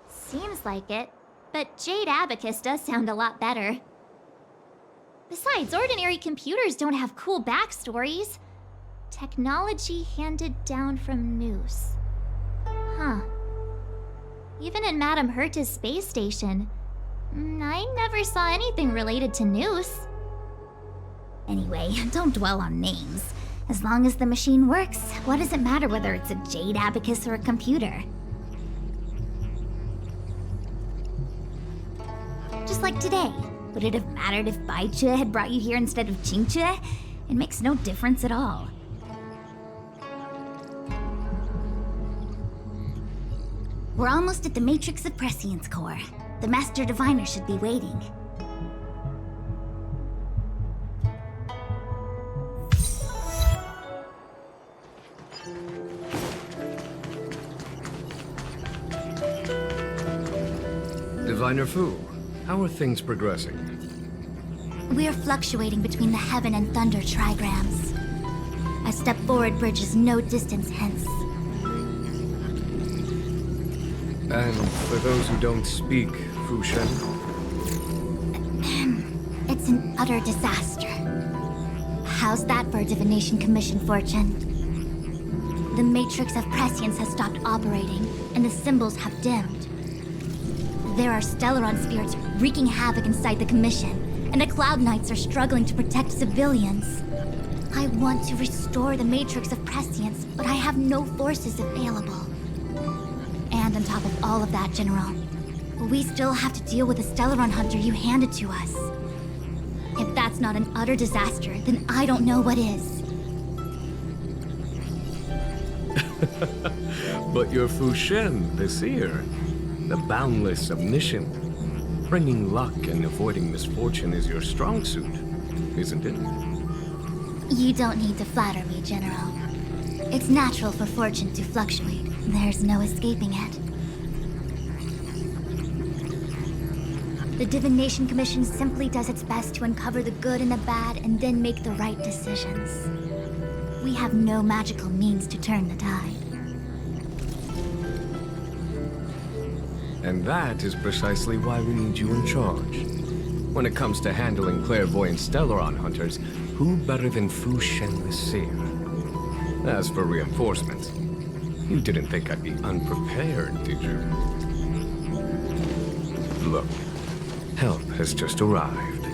Seems like it, but Jade Abacus does sound a lot better. Besides, ordinary computers don't have cool backstories. Technology handed down from Noose. Huh. Even in Madame Herta's space station, I never saw anything related to Noose. Anyway, don't dwell on names. As long as the machine works, what does it matter whether it's a Jade Abacus or a computer? Just like today. Would it have mattered if Baichue had brought you here instead of Xianzhou? It makes no difference at all. We're almost at the Matrix of Prescience core. The Master Diviner should be waiting. Diviner Fu, how are things progressing? We're fluctuating between the heaven and thunder trigrams. A step forward bridge is no distance hence. And for those who don't speak Fushen, It's an utter disaster. How's that for a Divination Commission fortune? The Matrix of Prescience has stopped operating, and the symbols have dimmed. There are Stellaron spirits wreaking havoc inside the Commission, and the Cloud Knights are struggling to protect civilians. I want to restore the Matrix of Prescience, but I have no forces available. And on top of all of that, General, we still have to deal with the Stellaron Hunter you handed to us. If that's not an utter disaster, then I don't know what is. but your Fushen, the seer, the boundless, omniscient, bringing luck and avoiding misfortune is your strong suit, isn't it? You don't need to flatter me, General. It's natural for fortune to fluctuate. There's no escaping it. The Divination Commission simply does its best to uncover the good and the bad and then make the right decisions. We have no magical means to turn the tide. And that is precisely why we need you in charge. When it comes to handling clairvoyant Stellaron hunters, who better than Fushen the Seer? As for reinforcements, you didn't think I'd be unprepared, did you? Look, help has just arrived.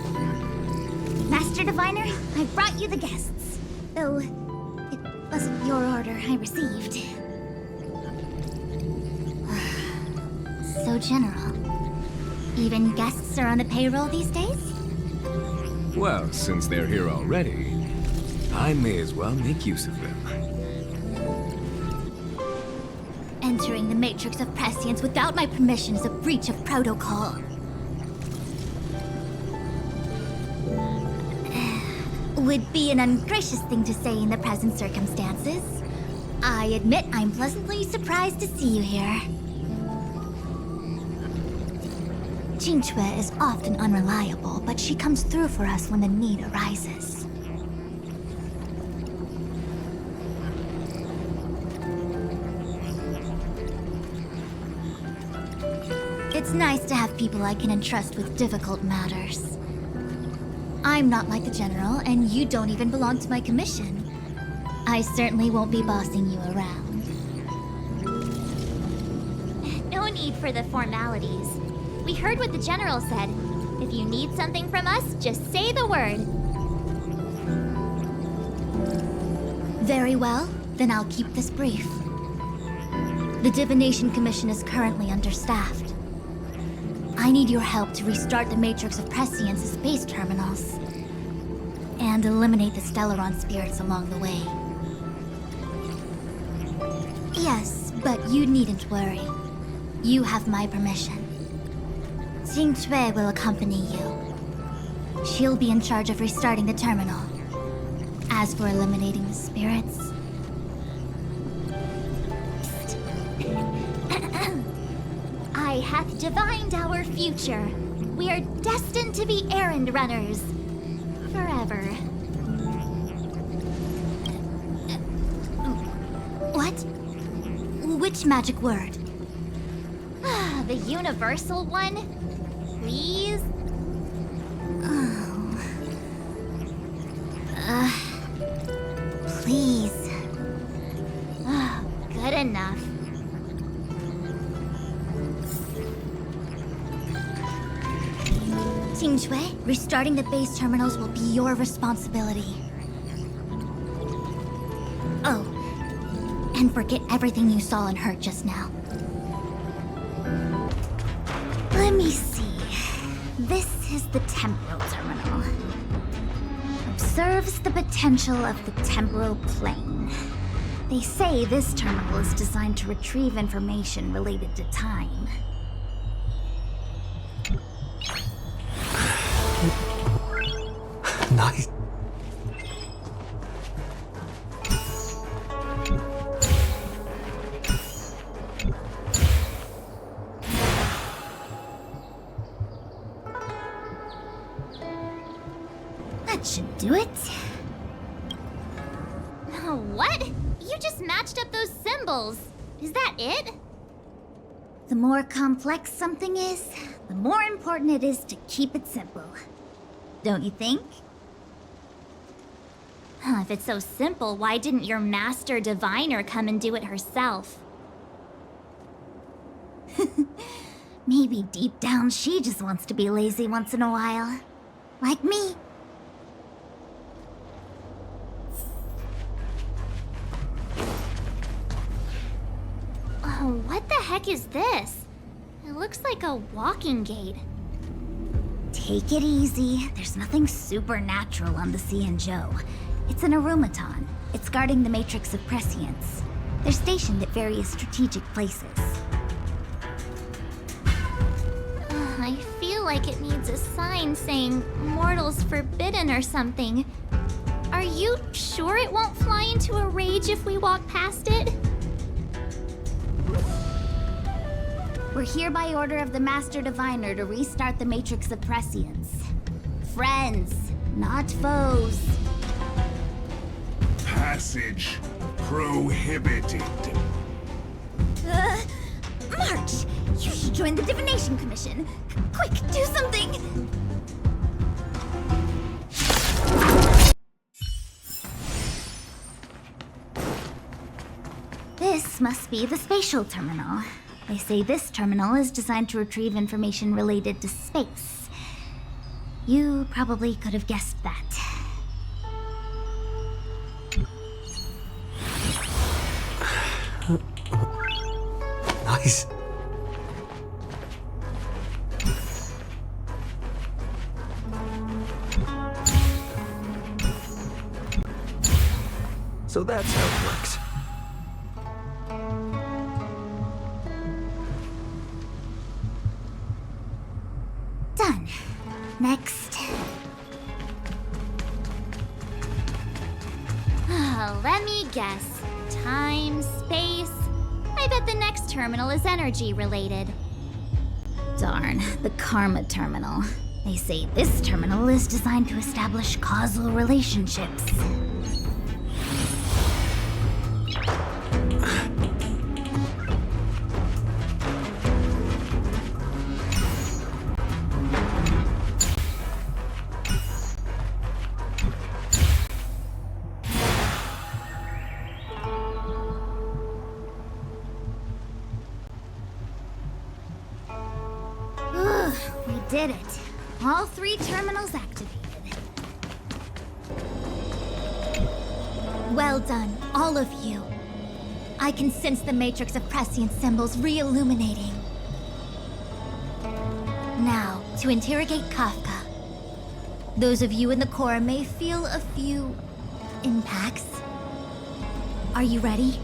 Master Diviner, I brought you the guests. Though, it wasn't your order I received. So, General, even guests are on the payroll these days? Well, since they're here already, I may as well make use of them. Entering the Matrix of Prescience without my permission is a breach of protocol. Would be an ungracious thing to say in the present circumstances. I admit I'm pleasantly surprised to see you here. Qingque is often unreliable, but she comes through for us when the need arises. It's nice to have people I can entrust with difficult matters. I'm not like the General, and you don't even belong to my commission. I certainly won't be bossing you around. No need for the formalities. We heard what the General said. If you need something from us, just say the word. Very well, then I'll keep this brief. The Divination Commission is currently understaffed. I need your help to restart the Matrix of Prescience's space terminals and eliminate the Stellaron spirits along the way. Yes, but you needn't worry. You have my permission. Qingque will accompany you. She'll be in charge of restarting the terminal. As for eliminating the spirits... I hath divined our future. We are destined to be errand runners. Forever. What? Which magic word? The universal one? Please? Oh. Please. Oh, good enough. Qingque, restarting the base terminals will be your responsibility. Oh, and forget everything you saw and heard just now. Let me see. This is the temporal terminal. Observes the potential of the temporal plane. They say this terminal is designed to retrieve information related to time. Nice. That should do it. What? You just matched up those symbols. Is that it? The more complex something is, the more important it is to keep it simple. Don't you think? If it's so simple, why didn't your master diviner come and do it herself? Maybe deep down she just wants to be lazy once in a while. Like me. Oh, what the heck is this? It looks like a walking gate. Take it easy. There's nothing supernatural on the Xianzhou. It's an aromaton. It's guarding the matrix of prescience. They're stationed at various strategic places. I feel like it needs a sign saying mortals forbidden or something. Are you sure it won't fly into a rage if we walk past it? We're here by order of the Master Diviner to restart the Matrix of Prescience. Friends, not foes. Passage prohibited. March! You should join the Divination Commission. Quick, do something! This must be the spatial terminal. They say this terminal is designed to retrieve information related to space. You probably could have guessed that. Nice. So that's how it works. Done. Next. Let me guess. Time, space. I bet the next terminal is energy related. Darn, the Karma Terminal. They say this terminal is designed to establish causal relationships. We did it. All 3 terminals activated. Well done, all of you. I can sense the matrix of prescient symbols re-illuminating. Now, to interrogate Kafka. Those of you in the core may feel a few impacts. Are you ready?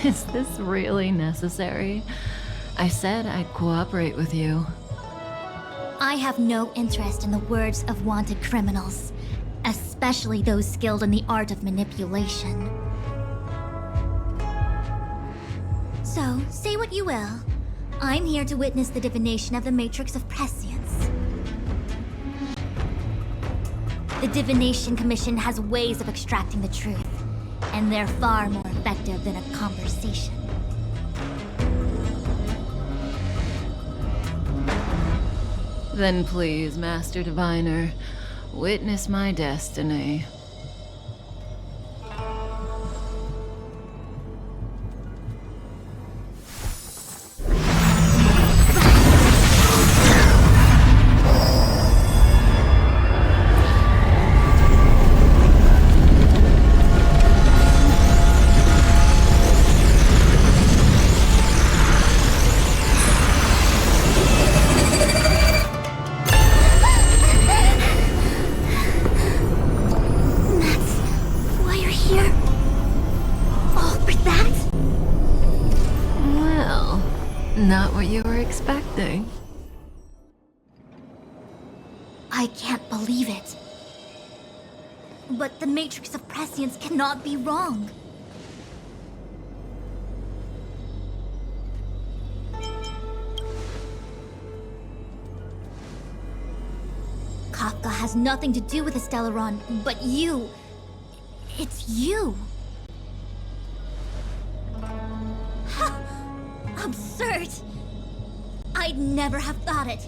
Is this really necessary? I said I'd cooperate with you. I have no interest in the words of wanted criminals, especially those skilled in the art of manipulation. So, say what you will. I'm here to witness the divination of the Matrix of Prescience. The Divination Commission has ways of extracting the truth, and they're far more effective than a conversation. Then please, Master Diviner, witness my destiny. Not what you were expecting. I can't believe it. But the Matrix of Prescience cannot be wrong. Kafka has nothing to do with the Stellaron, but you. It's you. Absurd! I'd never have thought it.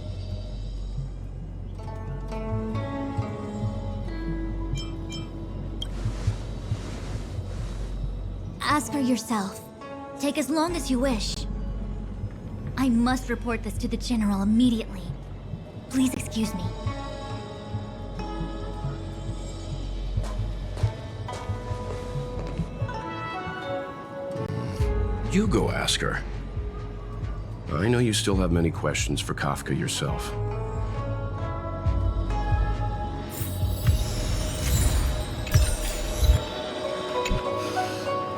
Ask for yourself. Take as long as you wish. I must report this to the General immediately. Please excuse me. You go ask her. I know you still have many questions for Kafka yourself.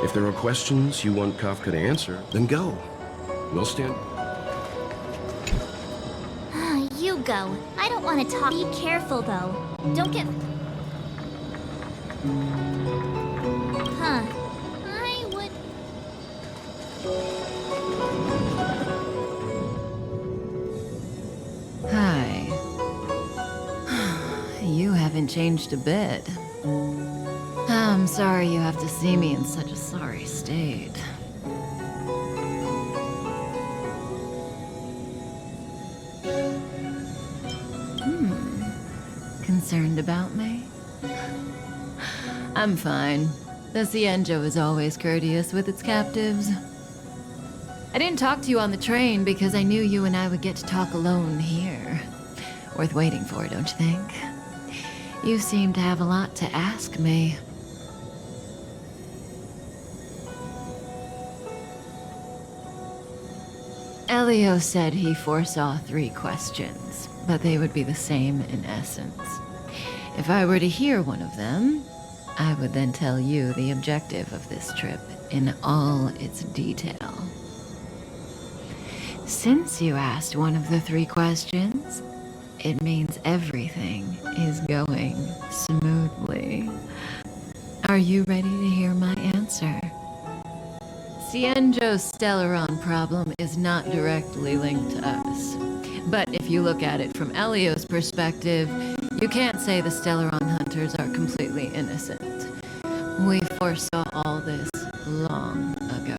If there are questions you want Kafka to answer, then go. We'll stand. You go. I don't want to talk. Be careful, though. Don't get... Huh. I would... Hi. You haven't changed a bit. I'm sorry you have to see me in such a sorry state. Concerned about me? I'm fine. The Xianzhou is always courteous with its captives. I didn't talk to you on the train because I knew you and I would get to talk alone here. Worth waiting for, don't you think? You seem to have a lot to ask me. Elio said he foresaw 3 questions, but they would be the same in essence. If I were to hear one of them, I would then tell you the objective of this trip in all its detail. Since you asked one of the 3 questions, it means everything is going smoothly. Are you ready to hear my answer? Xianzhou's Stellaron problem is not directly linked to us. But if you look at it from Elio's perspective, you can't say the Stellaron hunters are completely innocent. We foresaw all this long ago,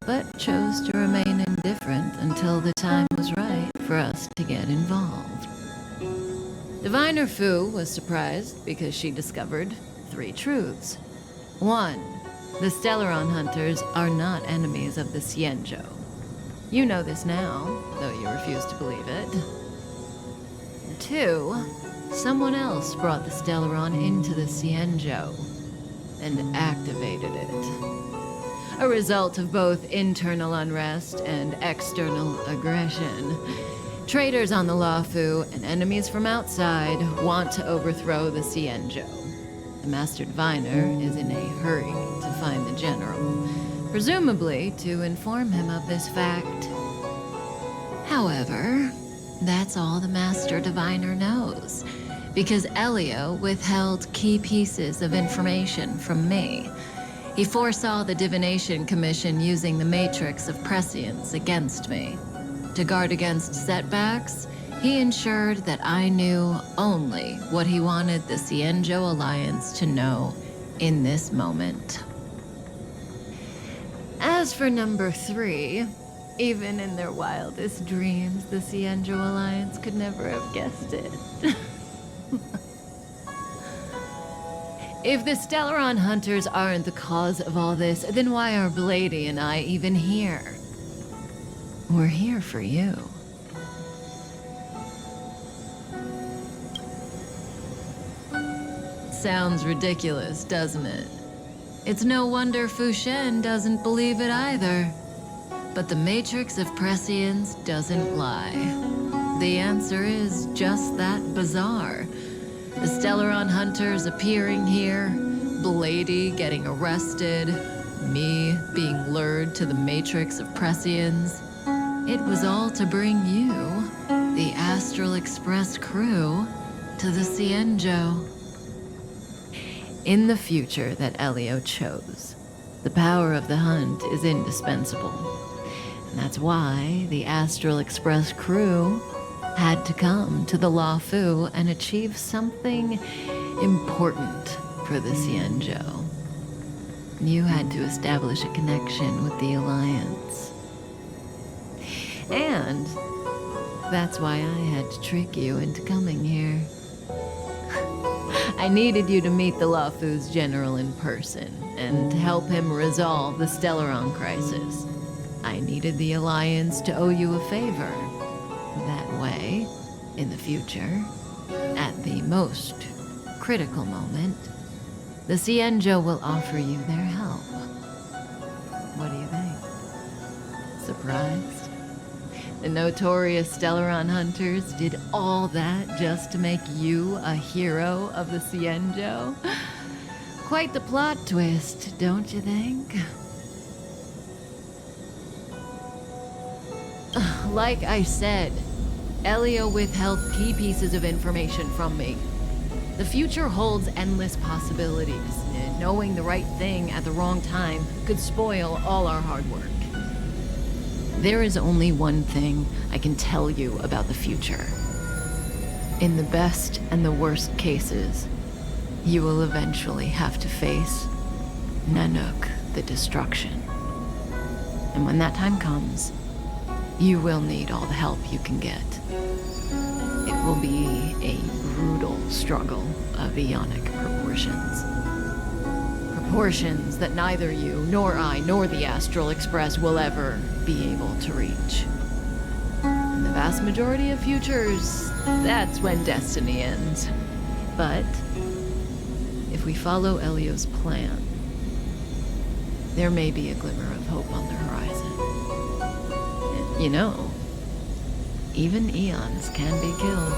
but chose to remain indifferent until the time was right for us to get involved. Diviner Fu was surprised because she discovered 3 truths. 1. The Stellaron hunters are not enemies of the Xianzhou. You know this now, though you refuse to believe it. 2. Someone else brought the Stellaron into the Xianzhou and activated it. A result of both internal unrest and external aggression. Traitors on the Luofu and enemies from outside want to overthrow the Xianzhou. The Master Diviner is in a hurry to find the General, presumably to inform him of this fact. However, that's all the Master Diviner knows, because Elio withheld key pieces of information from me. He foresaw the Divination Commission using the Matrix of Prescience against me. To guard against setbacks, he ensured that I knew only what he wanted the Xianzhou Alliance to know in this moment. As for number 3, even in their wildest dreams, the Xianzhou Alliance could never have guessed it. If the Stellaron hunters aren't the cause of all this, then why are Blady and I even here? We're here for you. Sounds ridiculous, doesn't it? It's no wonder Fu Shen doesn't believe it either. But the Matrix of Prescience doesn't lie. The answer is just that bizarre. The Stellaron hunters appearing here, Blady getting arrested, me being lured to the Matrix of Prescience. It was all to bring you, the Astral Express crew, to the Xianzhou. In the future that Elio chose, the power of the hunt is indispensable. And that's why the Astral Express crew had to come to the Luofu and achieve something important for the Xianzhou. You had to establish a connection with the Alliance. And that's why I had to trick you into coming here. I needed you to meet the Luofu's general in person and to help him resolve the Stellaron crisis. I needed the Alliance to owe you a favor. That way, in the future, at the most critical moment, the Xianzhou will offer you their help. What do you think? Surprised? The notorious Stellaron hunters did all that just to make you a hero of the Xianzhou? Quite the plot twist, don't you think? Like I said, Elio withheld key pieces of information from me. The future holds endless possibilities, and knowing the right thing at the wrong time could spoil all our hard work. There is only one thing I can tell you about the future. In the best and the worst cases, you will eventually have to face Nanook, the destruction. And when that time comes, you will need all the help you can get. It will be a brutal struggle of eonic proportions. Proportions that neither you, nor I, nor the Astral Express will ever be able to reach. In the vast majority of futures, that's when destiny ends. But if we follow Elio's plan, there may be a glimmer of hope on the horizon. And, you know, even eons can be killed.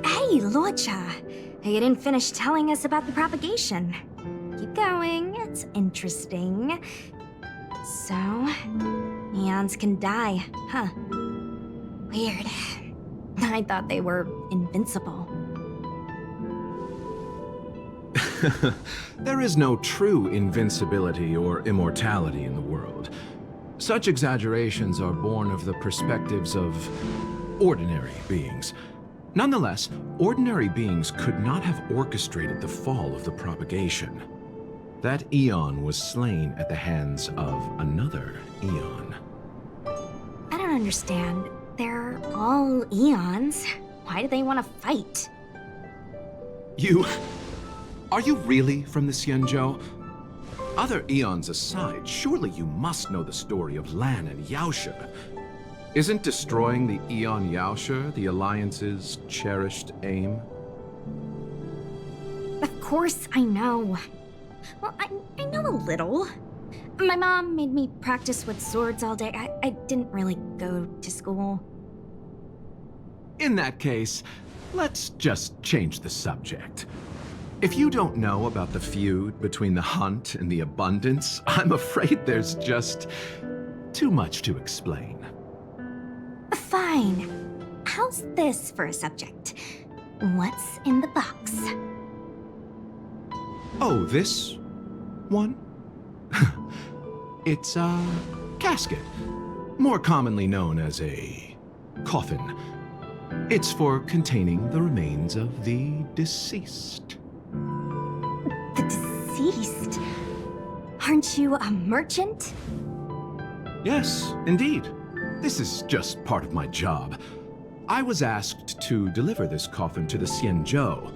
Hey, Luocha! You didn't finish telling us about the propagation. Keep going, it's interesting. So, eons can die, huh? Weird. I thought they were invincible. There is no true invincibility or immortality in the world. Such exaggerations are born of the perspectives of ordinary beings. Nonetheless, ordinary beings could not have orchestrated the fall of the propagation. That eon was slain at the hands of another eon. I don't understand. They're all eons. Why do they want to fight? Are you really from the Xianzhou? Other eons aside, surely you must know the story of Lan and Yaoshe. Isn't destroying the Eon Yaoshe the Alliance's cherished aim? Of course I know. Well, I know a little. My mom made me practice with swords all day. I didn't really go to school. In that case, let's just change the subject. If you don't know about the feud between the Hunt and the Abundance, I'm afraid there's just too much to explain. Fine. How's this for a subject? What's in the box? Oh, this one? It's a casket, more commonly known as a coffin. It's for containing the remains of the deceased. The deceased? Aren't you a merchant? Yes, indeed. This is just part of my job. I was asked to deliver this coffin to the Xianzhou.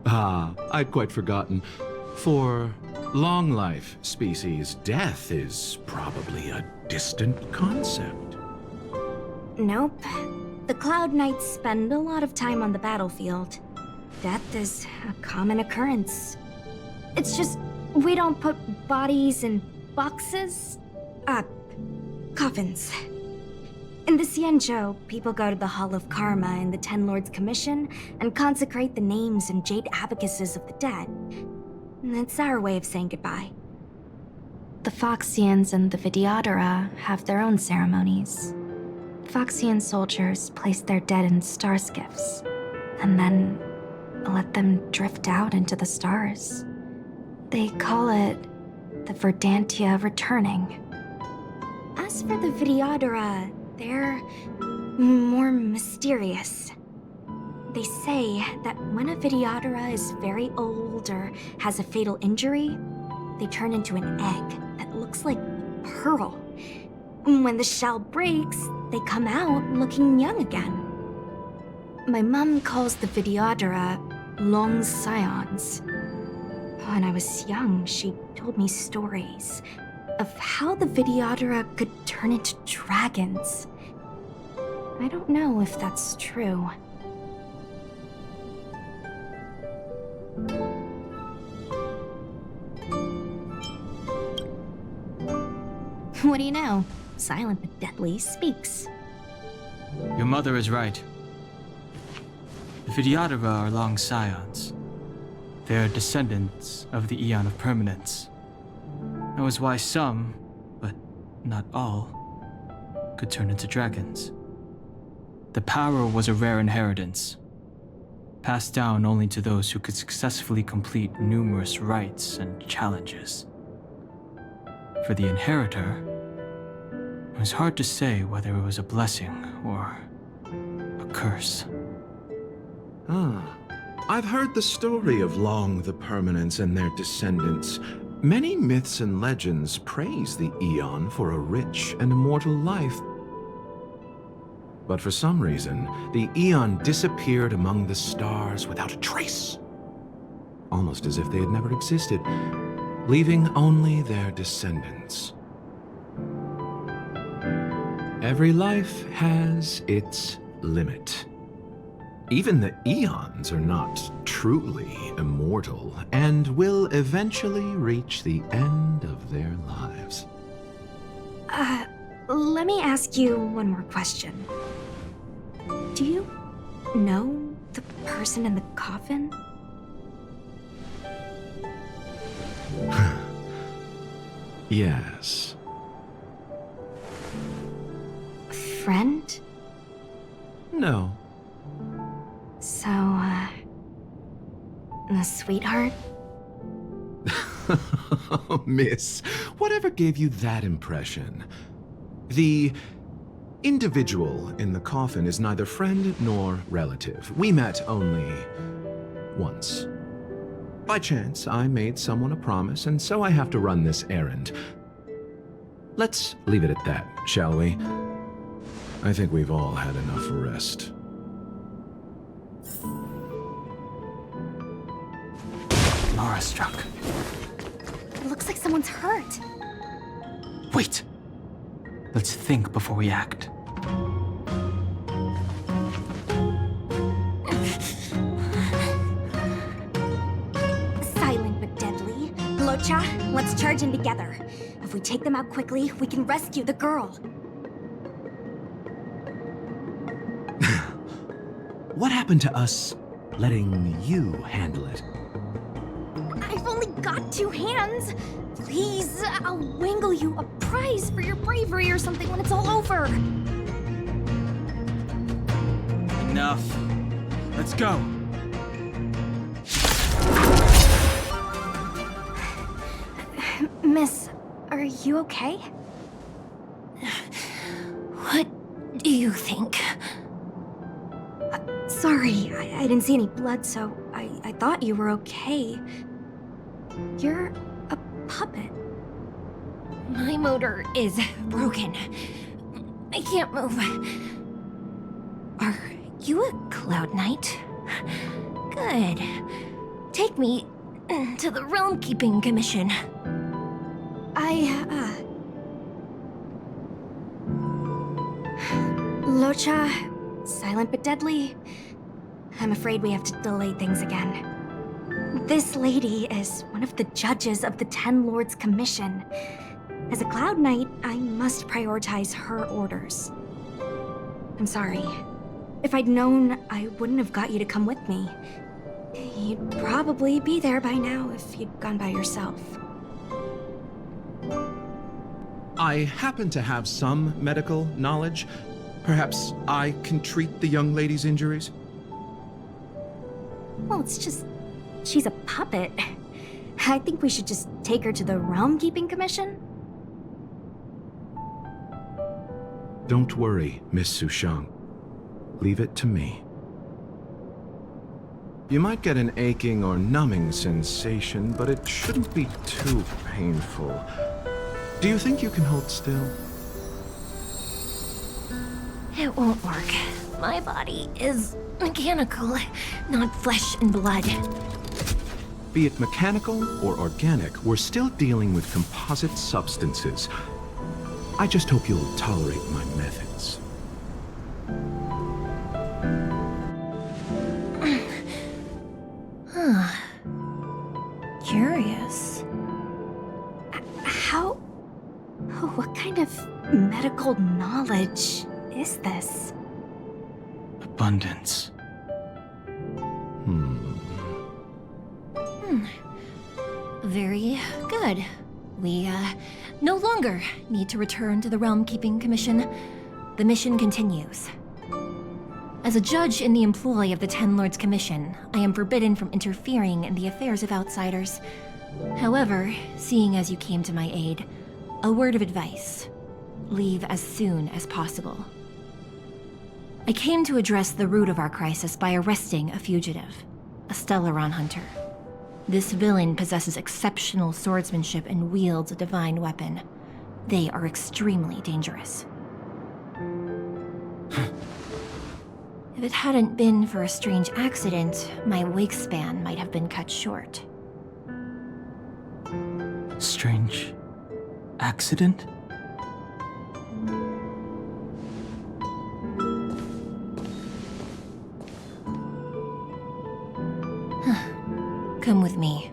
Ah, I'd quite forgotten. For long life species, death is probably a distant concept. Nope. The Cloud Knights spend a lot of time on the battlefield. Death is a common occurrence. It's just, we don't put bodies in boxes. Coffins. In the Xianzhou, people go to the Hall of Karma in the Ten Lords Commission and consecrate the names and jade abacuses of the dead. It's our way of saying goodbye. The Foxians and the Vidyadhara have their own ceremonies. Foxian soldiers place their dead in star skiffs, and then let them drift out into the stars. They call it the Verdantia returning. As for the Vidyadhara, they're more mysterious. They say that when a Videodora is very old or has a fatal injury, they turn into an egg that looks like pearl. When the shell breaks, they come out looking young again. My mom calls the Videodora long scions. When I was young, she told me stories of how the Videodora could turn into dragons. I don't know if that's true. What do you know? Silent but deadly speaks. Your mother is right. The Videodora are long scions. They are descendants of the Eon of Permanence. That was why some, but not all, could turn into dragons. The power was a rare inheritance, passed down only to those who could successfully complete numerous rites and challenges. For the inheritor, it was hard to say whether it was a blessing or a curse. I've heard the story of Long the Permanence and their descendants. Many myths and legends praise the Eon for a rich and immortal life. But for some reason, the Eon disappeared among the stars without a trace. Almost as if they had never existed, leaving only their descendants. Every life has its limit. Even the Eons are not truly immortal and will eventually reach the end of their lives. Let me ask you one more question. Do you know the person in the coffin? Yes. Friend? No. So, a sweetheart? Miss, whatever gave you that impression? The individual in the coffin is neither friend nor relative. We met only once. By chance, I made someone a promise, and so I have to run this errand. Let's leave it at that, shall we? I think we've all had enough rest. Mara struck. It looks like someone's hurt. Wait! Let's think before we act. Silent but deadly. Locha, let's charge in together. If we take them out quickly, we can rescue the girl. What happened to us letting you handle it? I've only got 2 hands. Please, I'll wangle you a prize for your bravery or something when it's all over. Enough. Let's go. Miss, are you okay? What do you think? Sorry, I didn't see any blood, so I thought you were okay. You're a puppet. My motor is broken. I can't move. Are you a Cloud Knight? Good. Take me to the Realm Keeping Commission. Locha, silent but deadly. I'm afraid we have to delay things again. This lady is one of the judges of the 10 Lords Commission. As a Cloud Knight, I must prioritize her orders. I'm sorry. If I'd known, I wouldn't have got you to come with me. You'd probably be there by now if you'd gone by yourself. I happen to have some medical knowledge. Perhaps I can treat the young lady's injuries? Well, it's just... she's a puppet. I think we should just take her to the Realm Keeping Commission. Don't worry, Miss Sushang. Leave it to me. You might get an aching or numbing sensation, but it shouldn't be too painful. Do you think you can hold still? It won't work. My body is mechanical, not flesh and blood. Be it mechanical or organic, we're still dealing with composite substances. I just hope you'll tolerate my methods. Huh. Curious. How... What kind of medical knowledge is this? Abundance. Very good. We, no longer need to return to the Realm Keeping Commission. The mission continues. As a judge in the employ of the Ten Lords Commission, I am forbidden from interfering in the affairs of outsiders. However, seeing as you came to my aid, a word of advice. Leave as soon as possible. I came to address the root of our crisis by arresting a fugitive, a Stellaron hunter. This villain possesses exceptional swordsmanship and wields a divine weapon. They are extremely dangerous. If it hadn't been for a strange accident, my wakespan might have been cut short. Strange accident? Come with me.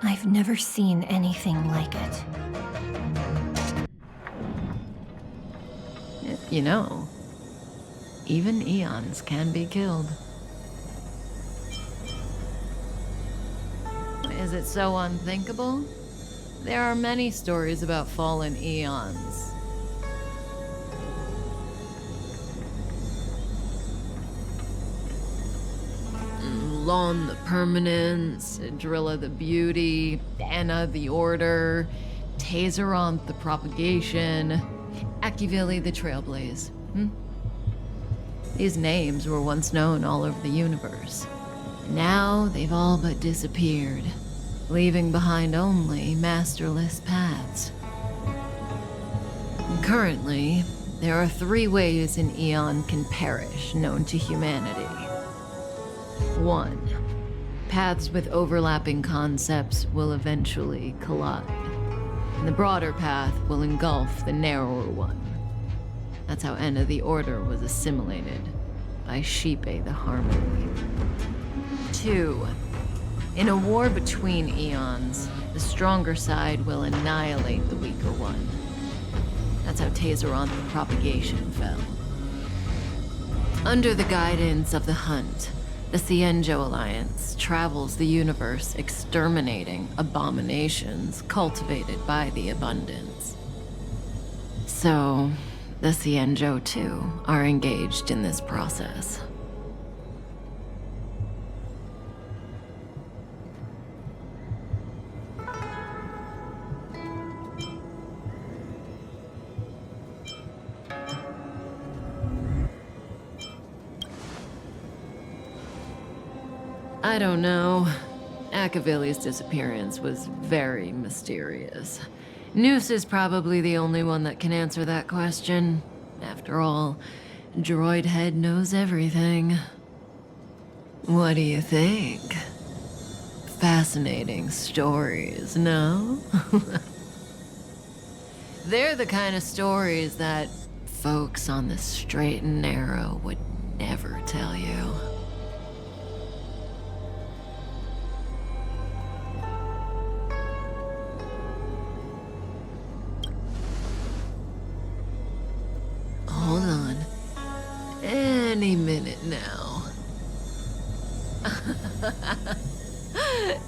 I've never seen anything like it. You know, even eons can be killed. Is it so unthinkable? There are many stories about fallen eons. Lon the Permanence, Drilla the Beauty, Anna the Order, Tazeronth the Propagation, Akivili the Trailblaze. These names were once known all over the universe. Now they've all but disappeared, leaving behind only masterless paths. Currently, there are 3 ways an eon can perish known to humanity. 1. Paths with overlapping concepts will eventually collide, and the broader path will engulf the narrower one. That's how Enna the Order was assimilated by Xipe the Harmony. 2. In a war between eons, the stronger side will annihilate the weaker one. That's how Tazeronth the Propagation fell. Under the guidance of the Hunt, the Xianzhou Alliance travels the universe exterminating abominations cultivated by the Abundance. So, the Xianzhou too are engaged in this process. I don't know. Akivili's disappearance was very mysterious. Noose is probably the only one that can answer that question. After all, Droid Head knows everything. What do you think? Fascinating stories, no? They're the kind of stories that folks on the straight and narrow would never tell you. Hold on. Any minute now.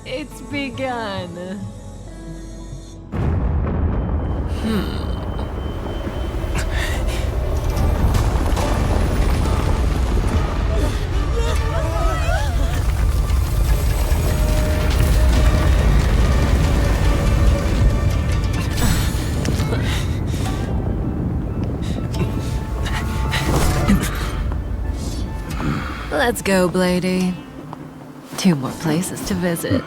It's begun. Let's go, Blady. 2 more places to visit.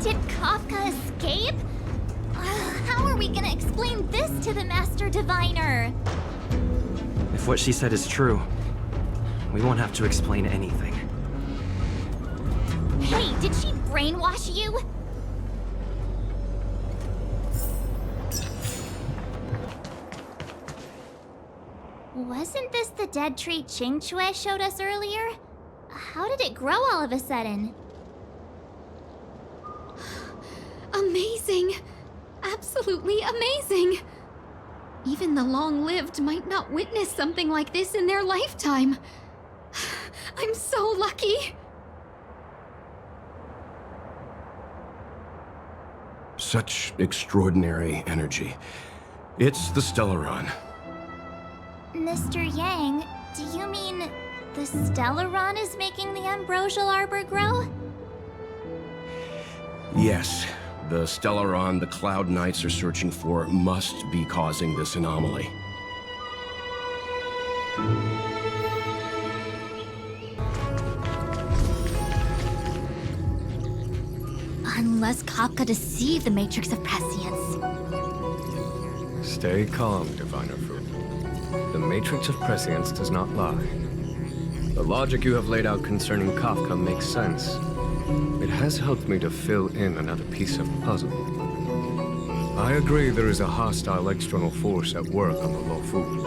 Did Kafka escape? How are we gonna explain this to the Master Diviner? If what she said is true, we won't have to explain anything. Hey, did she brainwash you? Wasn't this the dead tree Qingque showed us earlier? How did it grow all of a sudden? Amazing! Absolutely amazing! Even the long-lived might not witness something like this in their lifetime. I'm so lucky! Such extraordinary energy. It's the Stellaron. Mr. Yang, do you mean the Stellaron is making the ambrosial arbor grow? Yes, the Stellaron the Cloud Knights are searching for must be causing this anomaly. Unless Kafka deceived the Matrix of Prescience. Stay calm, Diviner Fruit. The Matrix of Prescience does not lie. The logic you have laid out concerning Kafka makes sense. It has helped me to fill in another piece of the puzzle. I agree there is a hostile external force at work on the Luofu.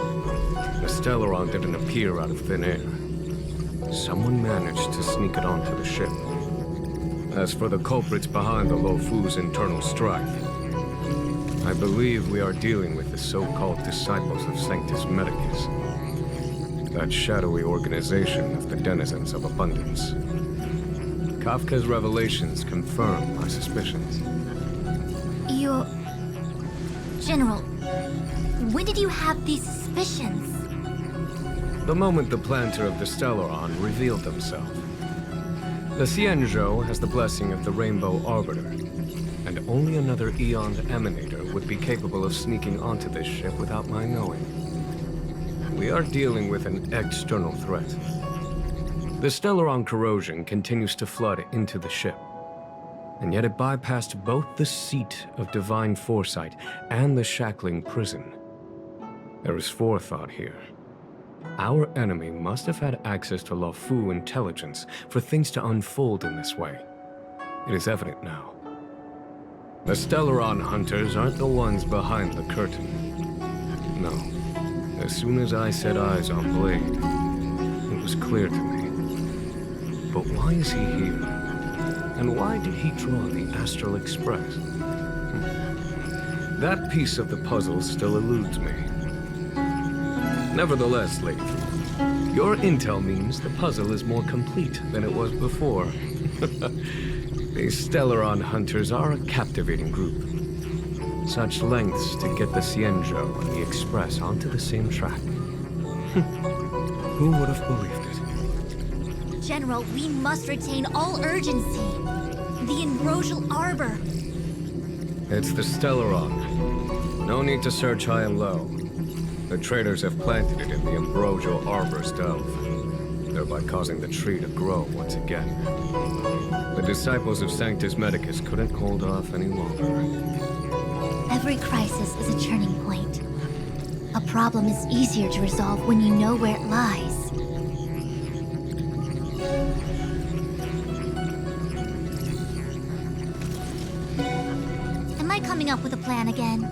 The Stellaron didn't appear out of thin air. Someone managed to sneak it onto the ship. As for the culprits behind the Luofu's internal strife, I believe we are dealing with the so-called disciples of Sanctus Medicus. That shadowy organization of the denizens of abundance. Kafka's revelations confirm my suspicions. General, when did you have these suspicions? The moment the planter of the Stellaron revealed himself. The Xianzhou has the blessing of the Rainbow Arbiter, and only another Eon Emanator would be capable of sneaking onto this ship without my knowing. We are dealing with an external threat. The Stellaron corrosion continues to flood into the ship, and yet it bypassed both the seat of divine foresight and the shackling prison. There is forethought here. Our enemy must have had access to Luofu intelligence for things to unfold in this way. It is evident now. The Stellaron hunters aren't the ones behind the curtain. No. As soon as I set eyes on Blade, it was clear to me. But why is he here? And why did he draw the Astral Express? That piece of the puzzle still eludes me. Nevertheless, Lady, your intel means the puzzle is more complete than it was before. These Stellaron hunters are a captivating group. Such lengths to get the Xianzhou and the Express onto the same track. Who would have believed it? General, we must retain all urgency. The ambrosial arbor. It's the Stellaron. No need to search high and low. The traders have planted it in the ambrosial arbor's delve, thereby causing the tree to grow once again. The disciples of Sanctus Medicus couldn't hold off any longer. Every crisis is a turning point. A problem is easier to resolve when you know where it lies. Am I coming up with a plan again?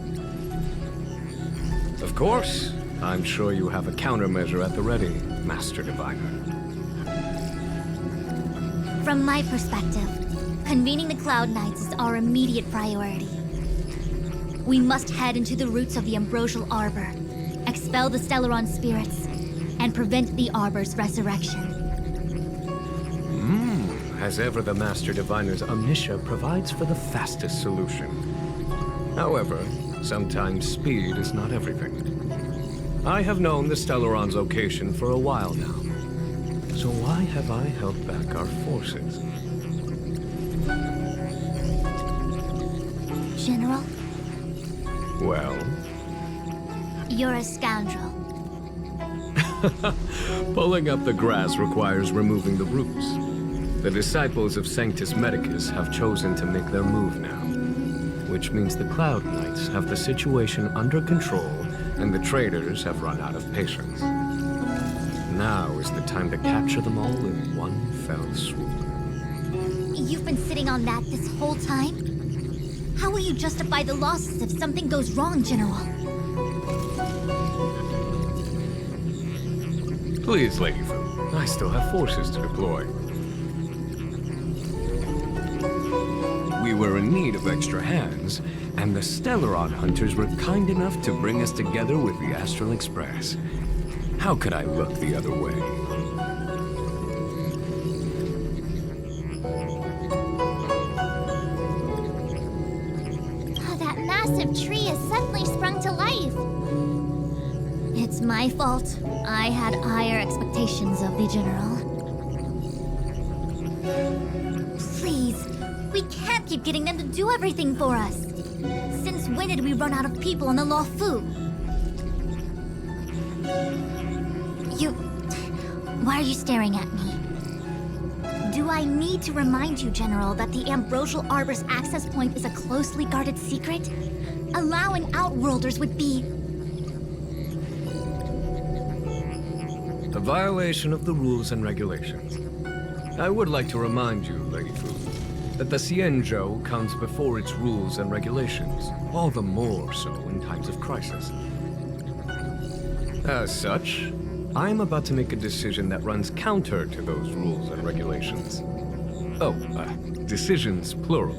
Of course. I'm sure you have a countermeasure at the ready, Master Diviner. From my perspective, convening the Cloud Knights is our immediate priority. We must head into the roots of the ambrosial arbor, expel the Stellaron spirits, and prevent the arbor's resurrection. As ever, the Master Diviner's omniscia provides for the fastest solution. However, sometimes speed is not everything. I have known the Stellaron's location for a while now. So why have I held back our forces? General? Well? You're a scoundrel. Pulling up the grass requires removing the roots. The disciples of Sanctus Medicus have chosen to make their move now, which means the Cloud Knights have the situation under control and the traitors have run out of patience. Now is the time to capture them all in one fell swoop. You've been sitting on that this whole time? How will you justify the losses if something goes wrong, General? Please, Lady Fu, I still have forces to deploy. We were in need of extra hands, and the Stellaron hunters were kind enough to bring us together with the Astral Express. How could I look the other way? Oh, that massive tree has suddenly sprung to life. It's my fault. I had higher expectations of the General. Please, we can't keep getting them to do everything for us. Since when did we run out of people on the Luofu? Why are you staring at me? Do I need to remind you, General, that the Ambrosial Arbor's access point is a closely guarded secret? Allowing Outworlders would be... A violation of the rules and regulations. I would like to remind you, Lady Fu, that the Xianzhou comes before its rules and regulations, all the more so in times of crisis. As such, I am about to make a decision that runs counter to those rules and regulations. Oh, decisions plural.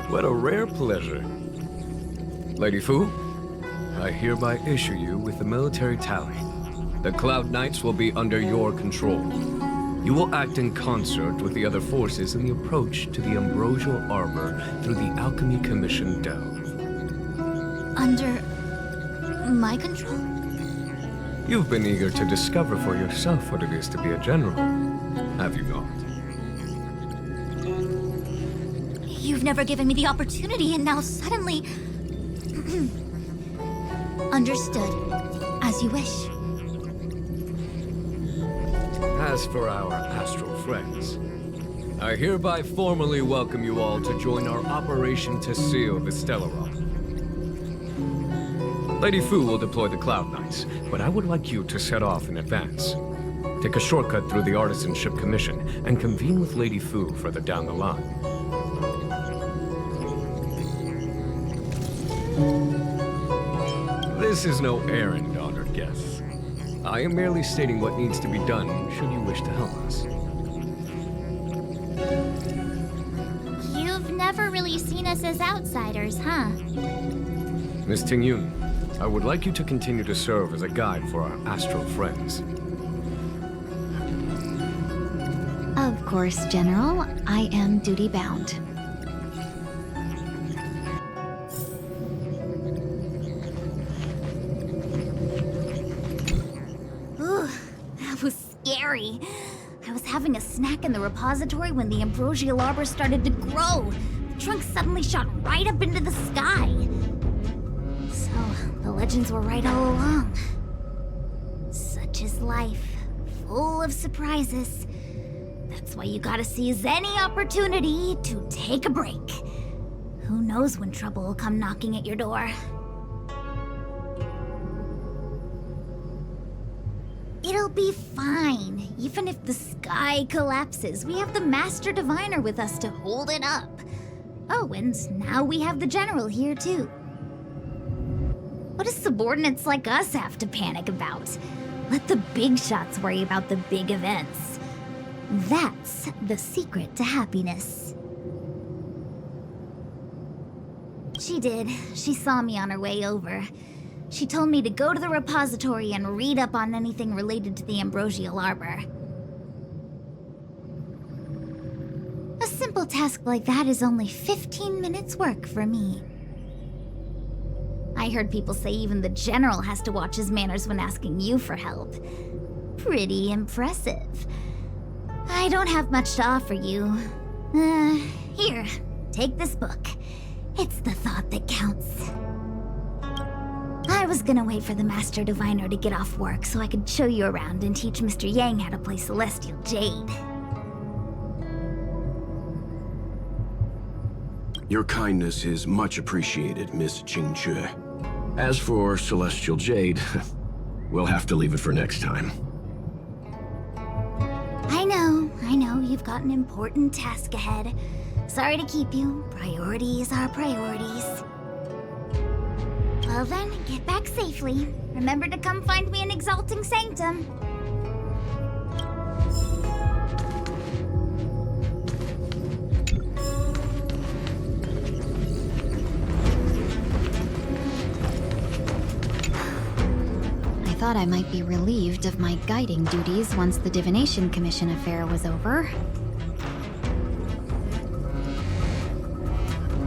What a rare pleasure. Lady Fu, I hereby issue you with the military tally. The Cloud Knights will be under your control. You will act in concert with the other forces in the approach to the Ambrosial Arbor through the Alchemy Commission delve. Under... my control? You've been eager to discover for yourself what it is to be a general, have you not? You've never given me the opportunity, and now suddenly... Understood. As you wish. As for our astral friends, I hereby formally welcome you all to join our operation to seal the Stellaron. Lady Fu will deploy the Cloud Knights, but I would like you to set off in advance. Take a shortcut through the Artisanship Commission and convene with Lady Fu further down the line. This is no errand, honored guests. I am merely stating what needs to be done should you wish to help us. You've never really seen us as outsiders, huh? Miss Tingyun, I would like you to continue to serve as a guide for our astral friends. Of course, General. I am duty-bound. Ooh, that was scary. I was having a snack in the repository when the Ambrosial Arbor started to grow. The trunk suddenly shot right up into the sky. So, the legends were right all along. Such is life, full of surprises. That's why you gotta seize any opportunity to take a break. Who knows when trouble will come knocking at your door. It'll be fine. Even if the sky collapses, we have the Master Diviner with us to hold it up. Oh, and now we have the General here too. What do subordinates like us have to panic about? Let the big shots worry about the big events. That's the secret to happiness. She did. She saw me on her way over. She told me to go to the repository and read up on anything related to the Ambrosial Arbor. A simple task like that is only 15 minutes work for me. I heard people say even the General has to watch his manners when asking you for help. Pretty impressive. I don't have much to offer you. Here, take this book. It's the thought that counts. I was gonna wait for the Master Diviner to get off work so I could show you around and teach Mr. Yang how to play Celestial Jade. Your kindness is much appreciated, Miss Qingque. As for Celestial Jade, we'll have to leave it for next time. I know, you've got an important task ahead. Sorry to keep you. Priorities are priorities. Well then, get back safely. Remember to come find me in Exalting Sanctum. I thought I might be relieved of my guiding duties once the Divination Commission affair was over.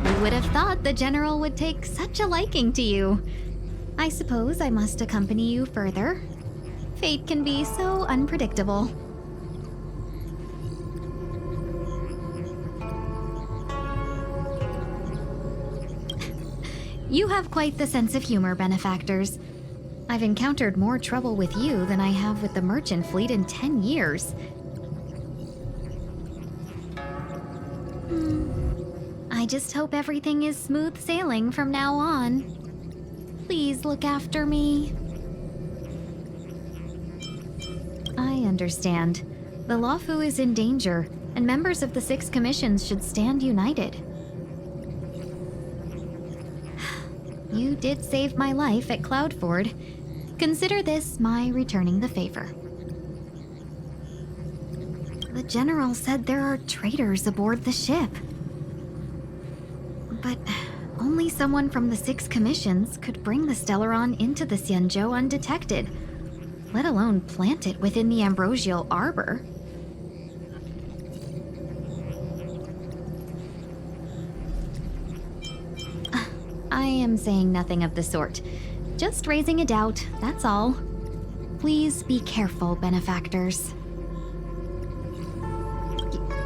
Who would have thought the General would take such a liking to you? I suppose I must accompany you further. Fate can be so unpredictable. You have quite the sense of humor, benefactors. I've encountered more trouble with you than I have with the merchant fleet in 10 years. I just hope everything is smooth sailing from now on. Please look after me. I understand. The Luofu is in danger, and members of the 6 commissions should stand united. You did save my life at Cloudford. Consider this my returning the favor. The General said there are traitors aboard the ship. But only someone from the 6 commissions could bring the Stellaron into the Xianzhou undetected, let alone plant it within the Ambrosial Arbor. I am saying nothing of the sort. Just raising a doubt, that's all. Please be careful, benefactors.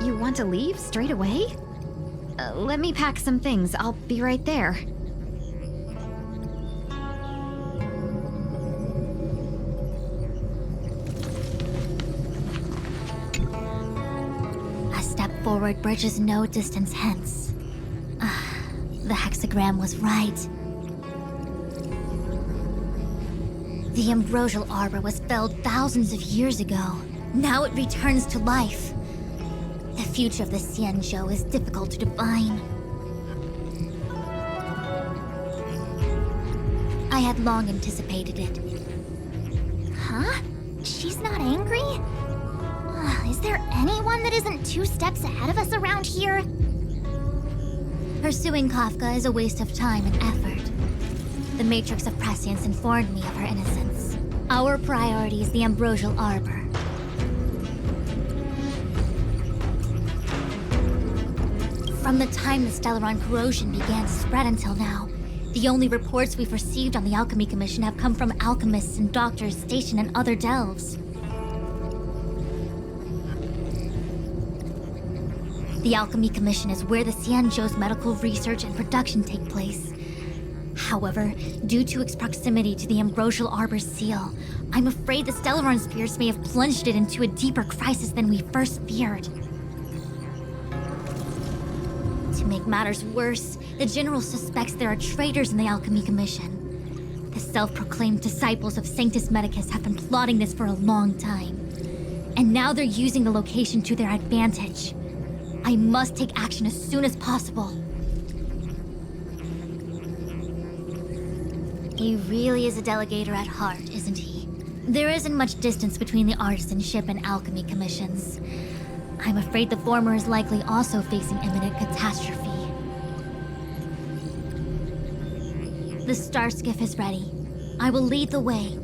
You want to leave straight away? Let me pack some things. I'll be right there. A step forward bridges no distance hence. The hexagram was right. The Ambrosial Arbor was felled thousands of years ago. Now it returns to life. The future of the Xianzhou is difficult to define. I had long anticipated it. Huh? She's not angry? Is there anyone that isn't 2 steps ahead of us around here? Pursuing Kafka is a waste of time and effort. The Matrix of Prescience informed me of her innocence. Our priority is the Ambrosial Arbor. From the time the Stellaron corrosion began to spread until now, the only reports we've received on the Alchemy Commission have come from alchemists and doctors stationed in other delves. The Alchemy Commission is where the Xianzhou's medical research and production take place. However, due to its proximity to the Ambrosial Arbor's seal, I'm afraid the Stellaron spirits may have plunged it into a deeper crisis than we first feared. To make matters worse, the General suspects there are traitors in the Alchemy Commission. The self-proclaimed disciples of Sanctus Medicus have been plotting this for a long time. And now they're using the location to their advantage. I must take action as soon as possible. He really is a delegator at heart, isn't he? There isn't much distance between the Artisanship and Alchemy Commissions. I'm afraid the former is likely also facing imminent catastrophe. The star skiff is ready. I will lead the way.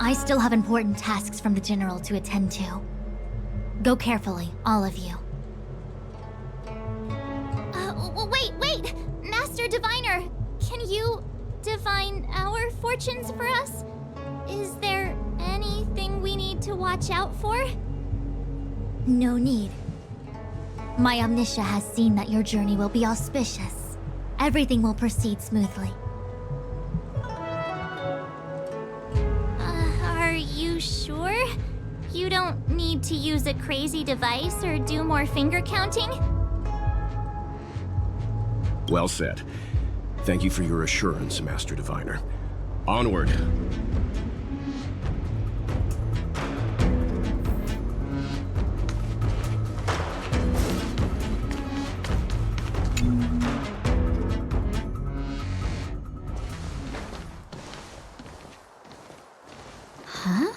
I still have important tasks from the General to attend to. Go carefully, all of you. Wait! Diviner, can you divine our fortunes for us? Is there anything we need to watch out for? No need. My Omniscia has seen that your journey will be auspicious. Everything will proceed smoothly. Are you sure? You don't need to use a crazy device or do more finger counting? Well said. Thank you for your assurance, Master Diviner. Onward. Huh?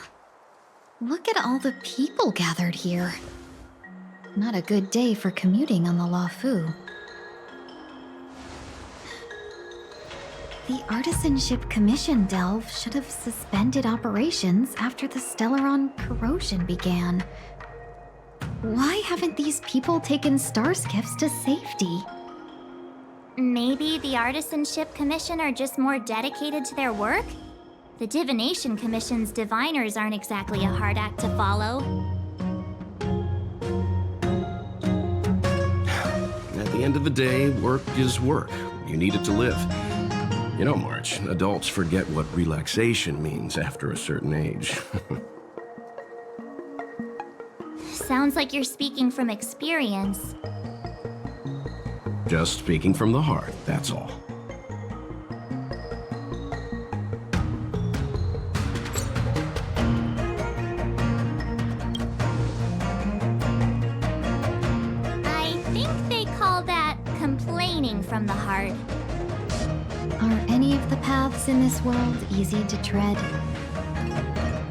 Look at all the people gathered here. Not a good day for commuting on the Luofu. The Artisanship Commission delve should have suspended operations after the Stellaron corrosion began. Why haven't these people taken star skiffs to safety? Maybe the Artisanship Commission are just more dedicated to their work? The Divination Commission's diviners aren't exactly a hard act to follow. At the end of the day, work is work. You need it to live. You know, March, adults forget what relaxation means after a certain age. Sounds like you're speaking from experience. Just speaking from the heart, that's all. I think they call that complaining from the heart. Are any of the paths in this world easy to tread?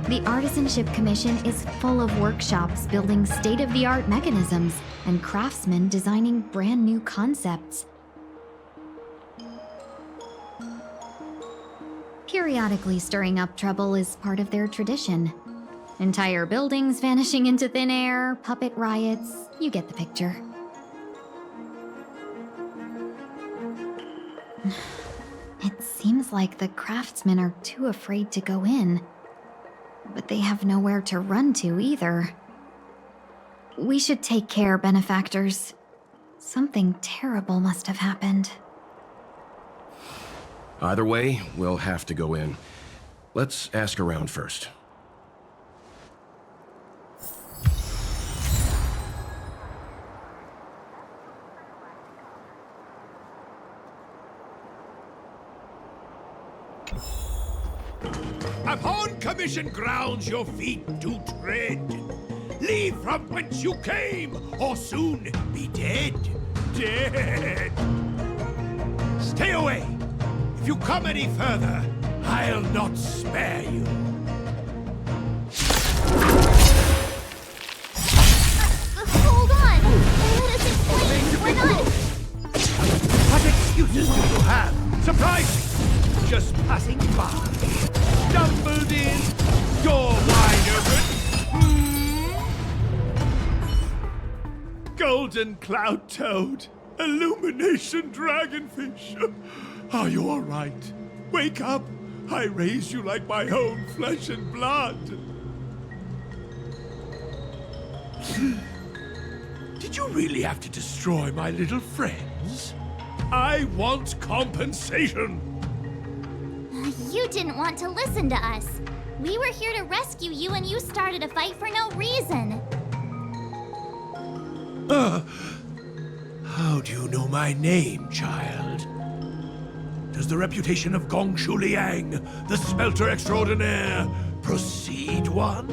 The Artisanship Commission is full of workshops building state-of-the-art mechanisms and craftsmen designing brand new concepts. Periodically stirring up trouble is part of their tradition. Entire buildings vanishing into thin air, puppet riots, you get the picture. It seems like the craftsmen are too afraid to go in. But they have nowhere to run to either. We should take care, benefactors. Something terrible must have happened. Either way, we'll have to go in. Let's ask around first. Upon commission grounds your feet do tread. Leave from whence you came, or soon be dead. Dead. Stay away. If you come any further, I'll not spare you. Hold on! Let us explain. We're not... What excuses do you have? Surprising. Just passing by. Stumbled in, door wide open. Golden cloud toad, illumination dragonfish. Are you all right? Wake up. I raised you like my own flesh and blood. Did you really have to destroy my little friends? I want compensation. You didn't want to listen to us. We were here to rescue you and you started a fight for no reason. How do you know my name, child? Does the reputation of Gongshu Liang, the smelter extraordinaire, precede one?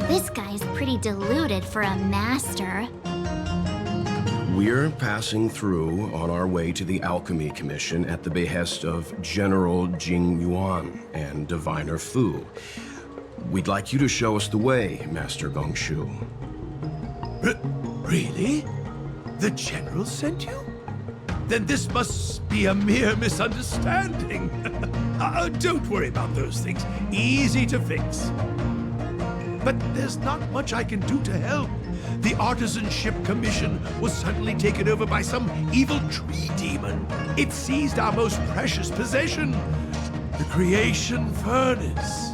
This guy's pretty deluded for a master. We're passing through on our way to the Alchemy Commission at the behest of General Jing Yuan and Diviner Fu. We'd like you to show us the way, Master Gongshu. Really? The General sent you? Then this must be a mere misunderstanding. Don't worry about those things. Easy to fix. But there's not much I can do to help. The Artisanship Commission was suddenly taken over by some evil tree demon. It seized our most precious possession, the creation furnace.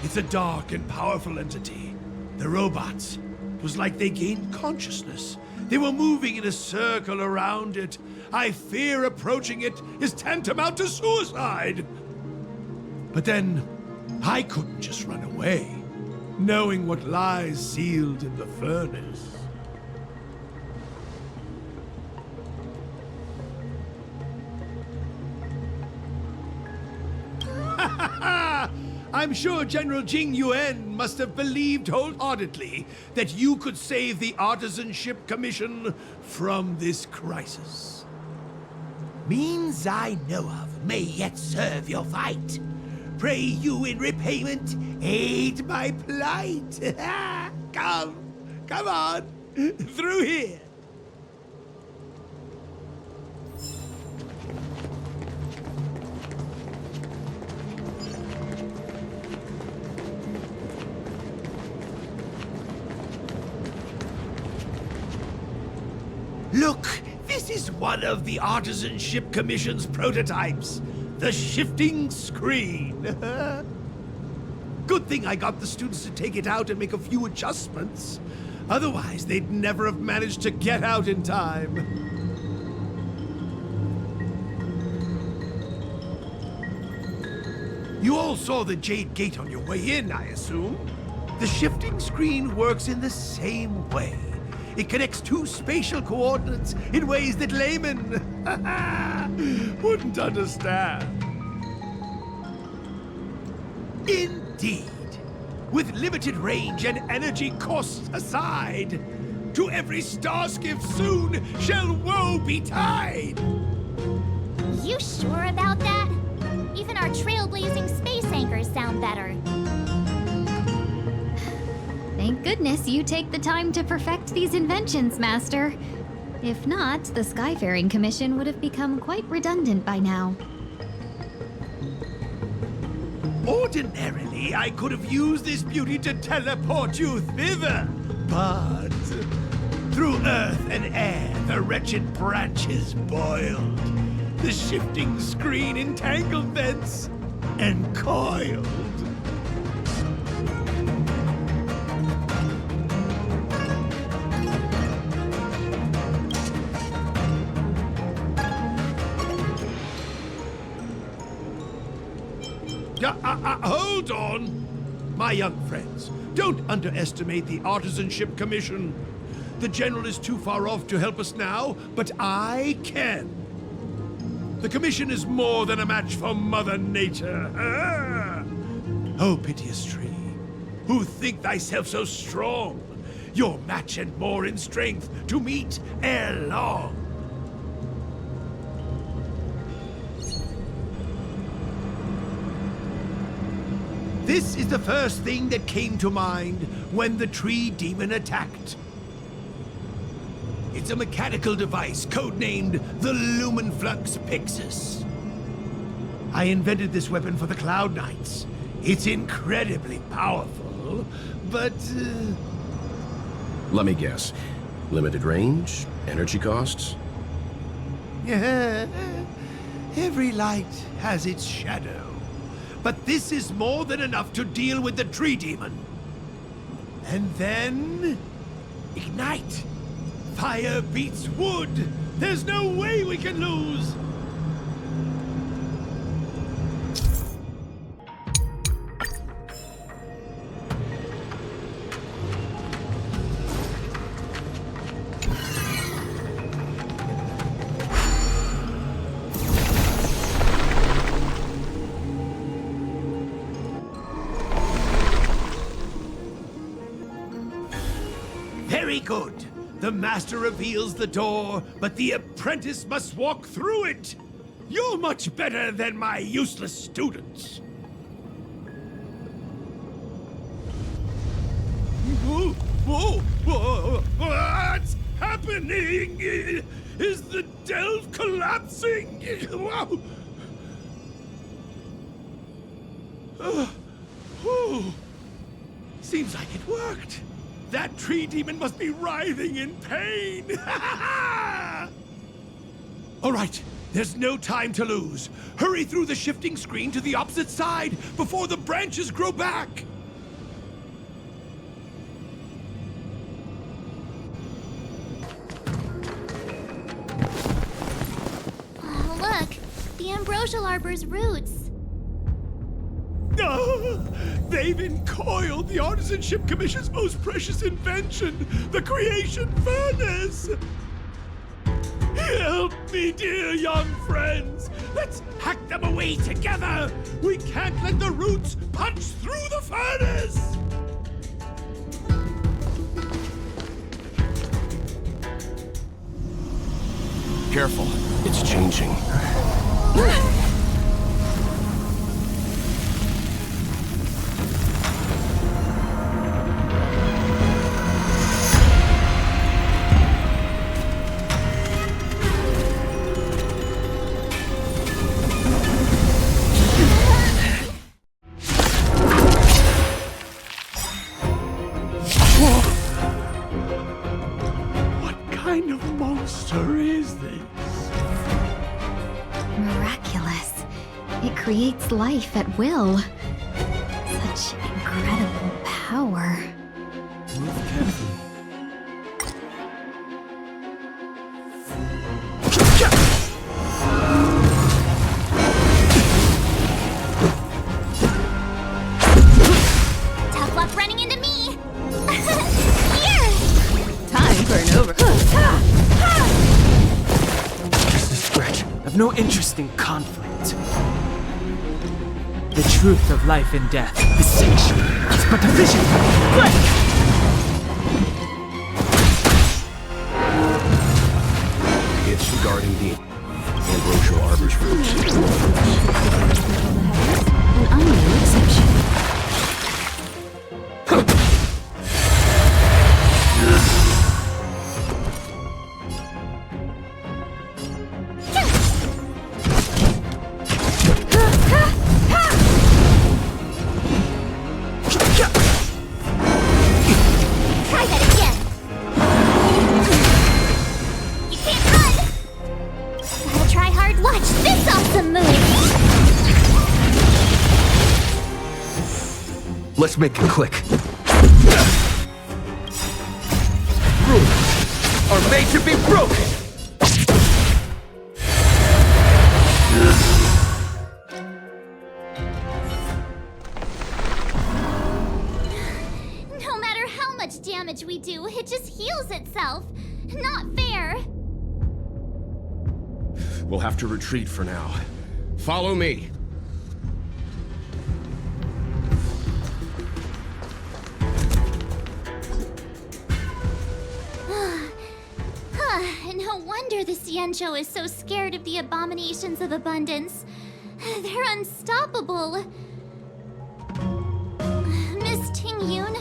It's a dark and powerful entity. The robots, it was like they gained consciousness. They were moving in a circle around it. I fear approaching it is tantamount to suicide. But then, I couldn't just run away, knowing what lies sealed in the furnace. I'm sure General Jing Yuan must have believed wholeheartedly that you could save the Artisanship Commission from this crisis. Means I know of may yet serve your fight. Pray you in repayment aid my plight. Come on, through here. Look, this is one of the Artisanship Commission's prototypes. The shifting screen. Good thing I got the students to take it out and make a few adjustments. Otherwise, they'd never have managed to get out in time. You all saw the Jade Gate on your way in, I assume? The shifting screen works in the same way. It connects two spatial coordinates in ways that laymen wouldn't understand. Indeed. With limited range and energy costs aside, to every star skiff soon shall woe betide. You sure about that? Even our trailblazing space anchors sound better. Thank goodness you take the time to perfect these inventions, Master. If not, the Skyfaring Commission would have become quite redundant by now. Ordinarily, I could have used this beauty to teleport you thither, but through earth and air, the wretched branches boiled. The shifting screen entangled thence and coiled. Hold on! My young friends, don't underestimate the Artisanship Commission. The General is too far off to help us now, but I can. The Commission is more than a match for Mother Nature. Oh, piteous tree, who think thyself so strong, your match and more in strength to meet ere long. This is the first thing that came to mind when the tree demon attacked. It's a mechanical device codenamed the Lumenflux Pixis. I invented this weapon for the Cloud Knights. It's incredibly powerful, but... Let me guess. Limited range? Energy costs? Every light has its shadow. But this is more than enough to deal with the tree demon. And then... ignite! Fire beats wood! There's no way we can lose! Very good. The master reveals the door, but the apprentice must walk through it. You're much better than my useless students. Whoa! What's happening? Is the delve collapsing? Wow! Seems like it worked. That tree demon must be writhing in pain! All right, there's no time to lose. Hurry through the shifting screen to the opposite side before the branches grow back! Oh, look! The ambrosial arbor's roots. They've encoiled the Artisanship Commission's most precious invention, the Creation Furnace! Help me, dear young friends! Let's hack them away together! We can't let the roots punch through the furnace! Careful, it's changing. Creates life at will. Such incredible power. Move carefully. Tough luck running into me! Here! Time for an over. Just a scratch. I've no interest in conflict. The truth of life and death, distinction, is but a vision. Quick! It's regarding the ambrosial arbor's roots. An unknown exception. Let's make it quick. Rules are made to be broken! No matter how much damage we do, it just heals itself. Not fair. We'll have to retreat for now. Follow me. No wonder the Xianzhou is so scared of the abominations of abundance. They're unstoppable. Miss Tingyun,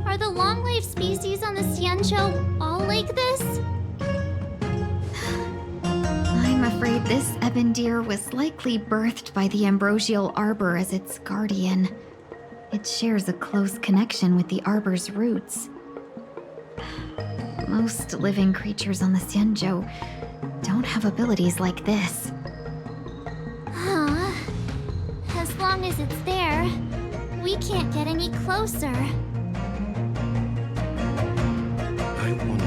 are the long-lived species on the Xianzhou all like this? I'm afraid this ebon deer was likely birthed by the ambrosial arbor as its guardian. It shares a close connection with the arbor's roots. Most living creatures on the Xianzhou don't have abilities like this. Huh. As long as it's there, we can't get any closer. I wonder...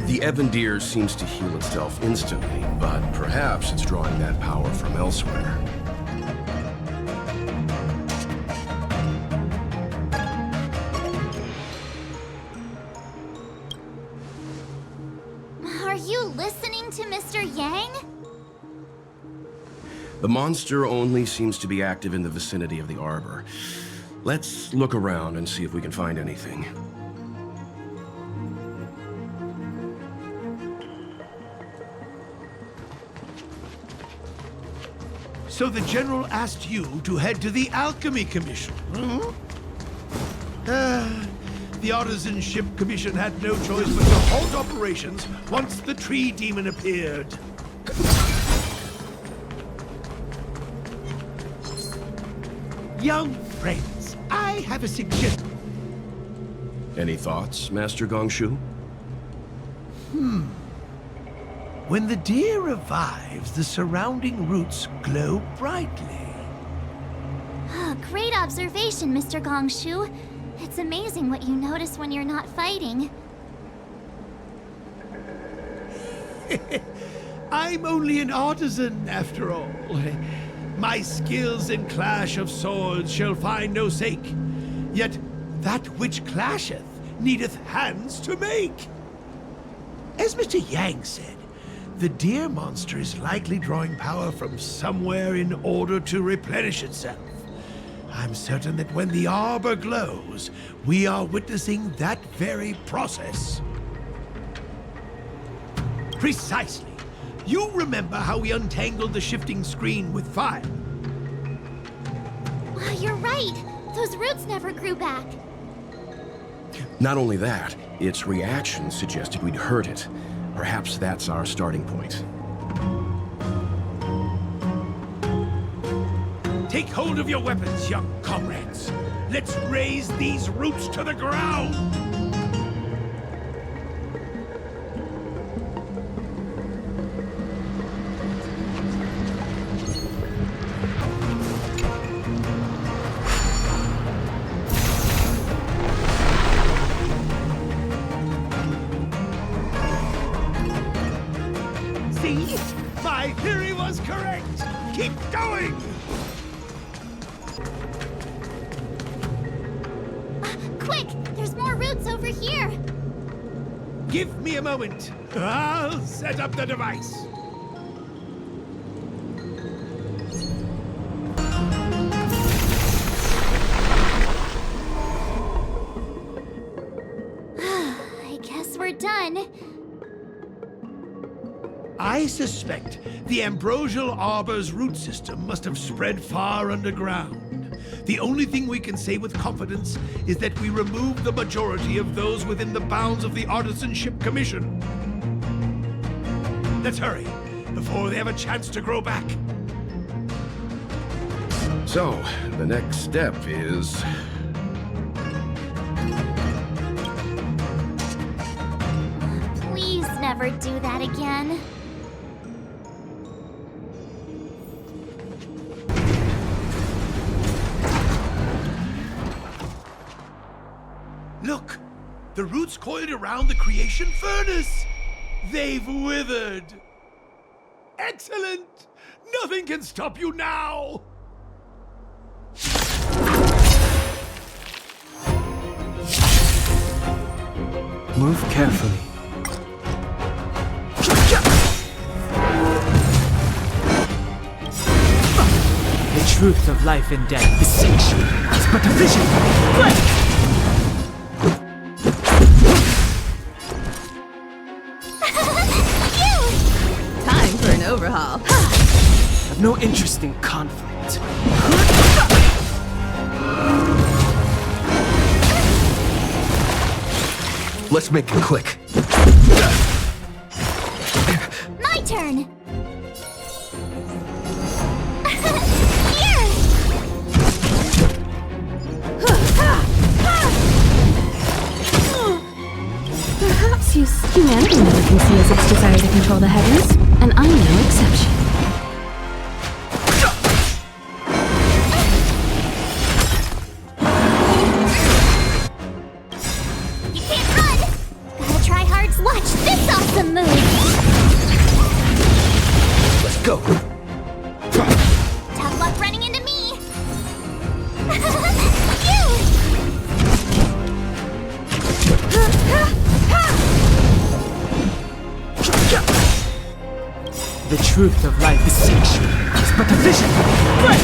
The ebon deer seems to heal itself instantly, but perhaps it's drawing that power from elsewhere. Are you listening to Mr. Yang? The monster only seems to be active in the vicinity of the arbor. Let's look around and see if we can find anything. So the General asked you to head to the Alchemy Commission, hmm? The Artisanship Commission had no choice but to halt operations once the tree demon appeared. Young friends, I have a suggestion. Any thoughts, Master Gongshu? When the deer revives, the surrounding roots glow brightly. Great observation, Mr. Gongshu. It's amazing what you notice when you're not fighting. I'm only an artisan, after all. My skills in clash of swords shall find no sake. Yet that which clasheth needeth hands to make. As Mr. Yang said, the deer monster is likely drawing power from somewhere in order to replenish itself. I'm certain that when the arbor glows, we are witnessing that very process. Precisely. You remember how we untangled the shifting screen with fire? Wow, you're right. Those roots never grew back. Not only that, its reaction suggested we'd hurt it. Perhaps that's our starting point. Take hold of your weapons, young comrades. Let's raise these roots to the ground. See? My theory was correct. Keep going. Quick! There's more roots over here! Give me a moment. I'll set up the device. I guess we're done. I suspect the ambrosial arbor's root system must have spread far underground. The only thing we can say with confidence is that we removed the majority of those within the bounds of the Artisanship Commission. Let's hurry, before they have a chance to grow back. So, the next step is... Please never do that again. Look! The roots coiled around the creation furnace! They've withered! Excellent! Nothing can stop you now! Move carefully. The truth of life and death beseech you. It's but a vision! Quick! Time for an overhaul. I've no interest in conflict. Let's make it quick. My turn! Perhaps humanity never can see as its desire to control the heavens, and I'm no exception. You can't run! Gotta try hard to watch this awesome move! Let's go. Tough luck running into me! The truth of life beseech you. It's but a vision! Quick!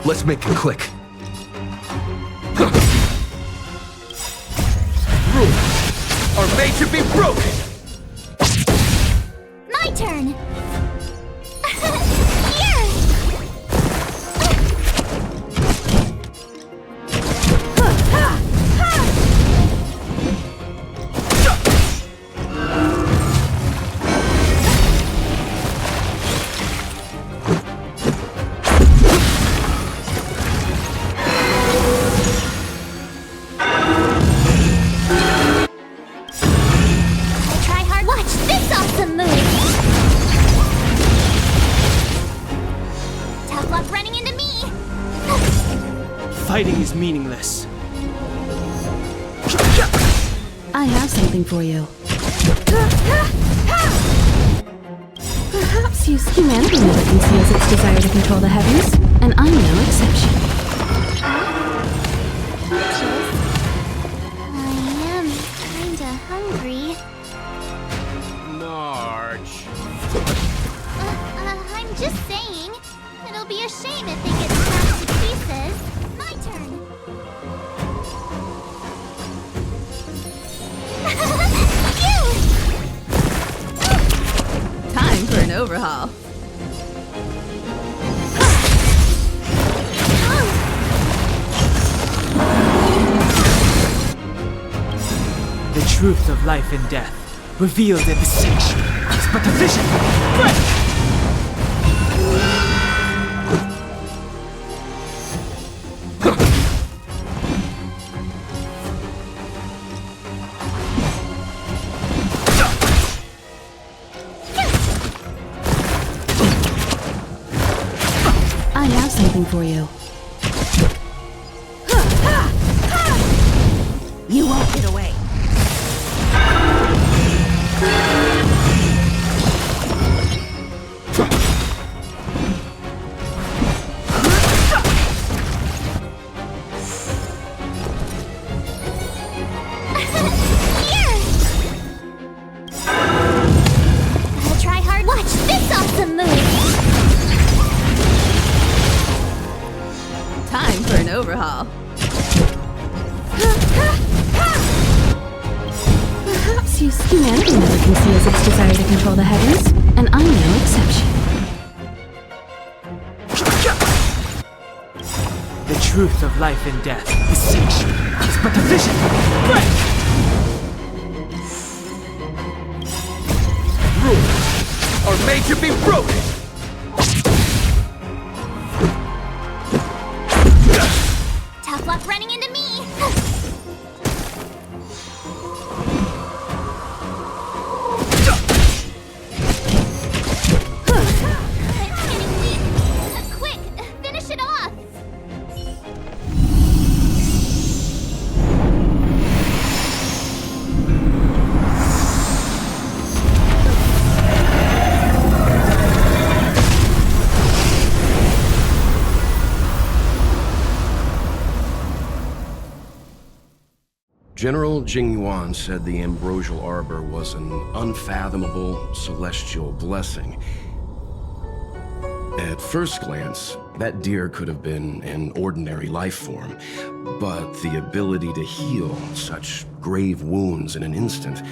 Let's make it quick. Rules are made to be broken! My turn! Fighting is meaningless. I have something for you. Perhaps humanity never conceals its desire to control the heavens, and I'm no exception. I am kinda hungry. March. I'm just saying. It'll be a shame if they get smashed to pieces. My turn. Time for an overhaul. The truth of life and death, revealed in the sanctuary, is but a vision. Break! I have something for you. You won't get away. Gotta try hard. Watch this awesome move. Time for an overhaul. Perhaps humanity never conceals its desire to control the heavens, and I'm no exception. The truth of life and death, the sanctuary, is but a vision. Break! Rules are made to be broken. Tough luck running into me. It's getting weak. Quick, finish it off. General Jingyuan said the ambrosial arbor was an unfathomable celestial blessing. At first glance, that deer could have been an ordinary life form, but the ability to heal such grave wounds in an instant,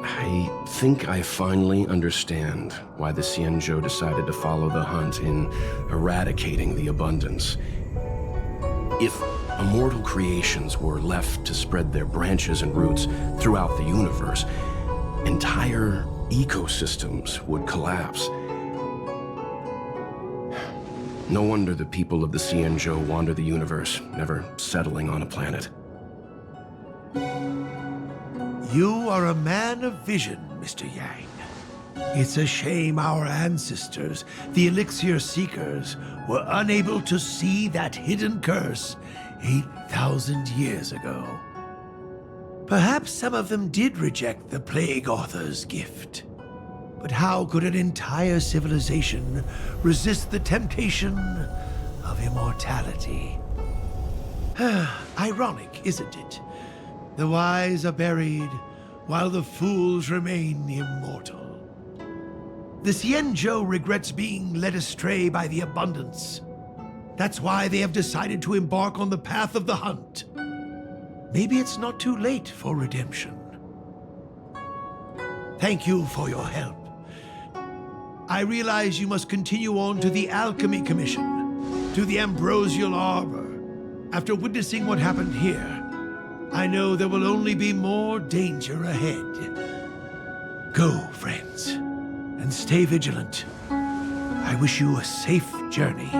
I think I finally understand why the Xianzhou decided to follow the hunt in eradicating the abundance. If immortal creations were left to spread their branches and roots throughout the universe, entire ecosystems would collapse. No wonder the people of the Xianzhou wander the universe, never settling on a planet. You are a man of vision, Mr. Yang. It's a shame our ancestors, the Elixir Seekers, were unable to see that hidden curse 8,000 years ago. Perhaps some of them did reject the Plague Author's gift. But how could an entire civilization resist the temptation of immortality? Ironic, isn't it? The wise are buried, while the fools remain immortal. The Xianzhou regrets being led astray by the abundance. That's why they have decided to embark on the path of the hunt. Maybe it's not too late for redemption. Thank you for your help. I realize you must continue on to the Alchemy Commission, to the Ambrosial Arbor. After witnessing what happened here, I know there will only be more danger ahead. Go, friends, and stay vigilant. I wish you a safe journey.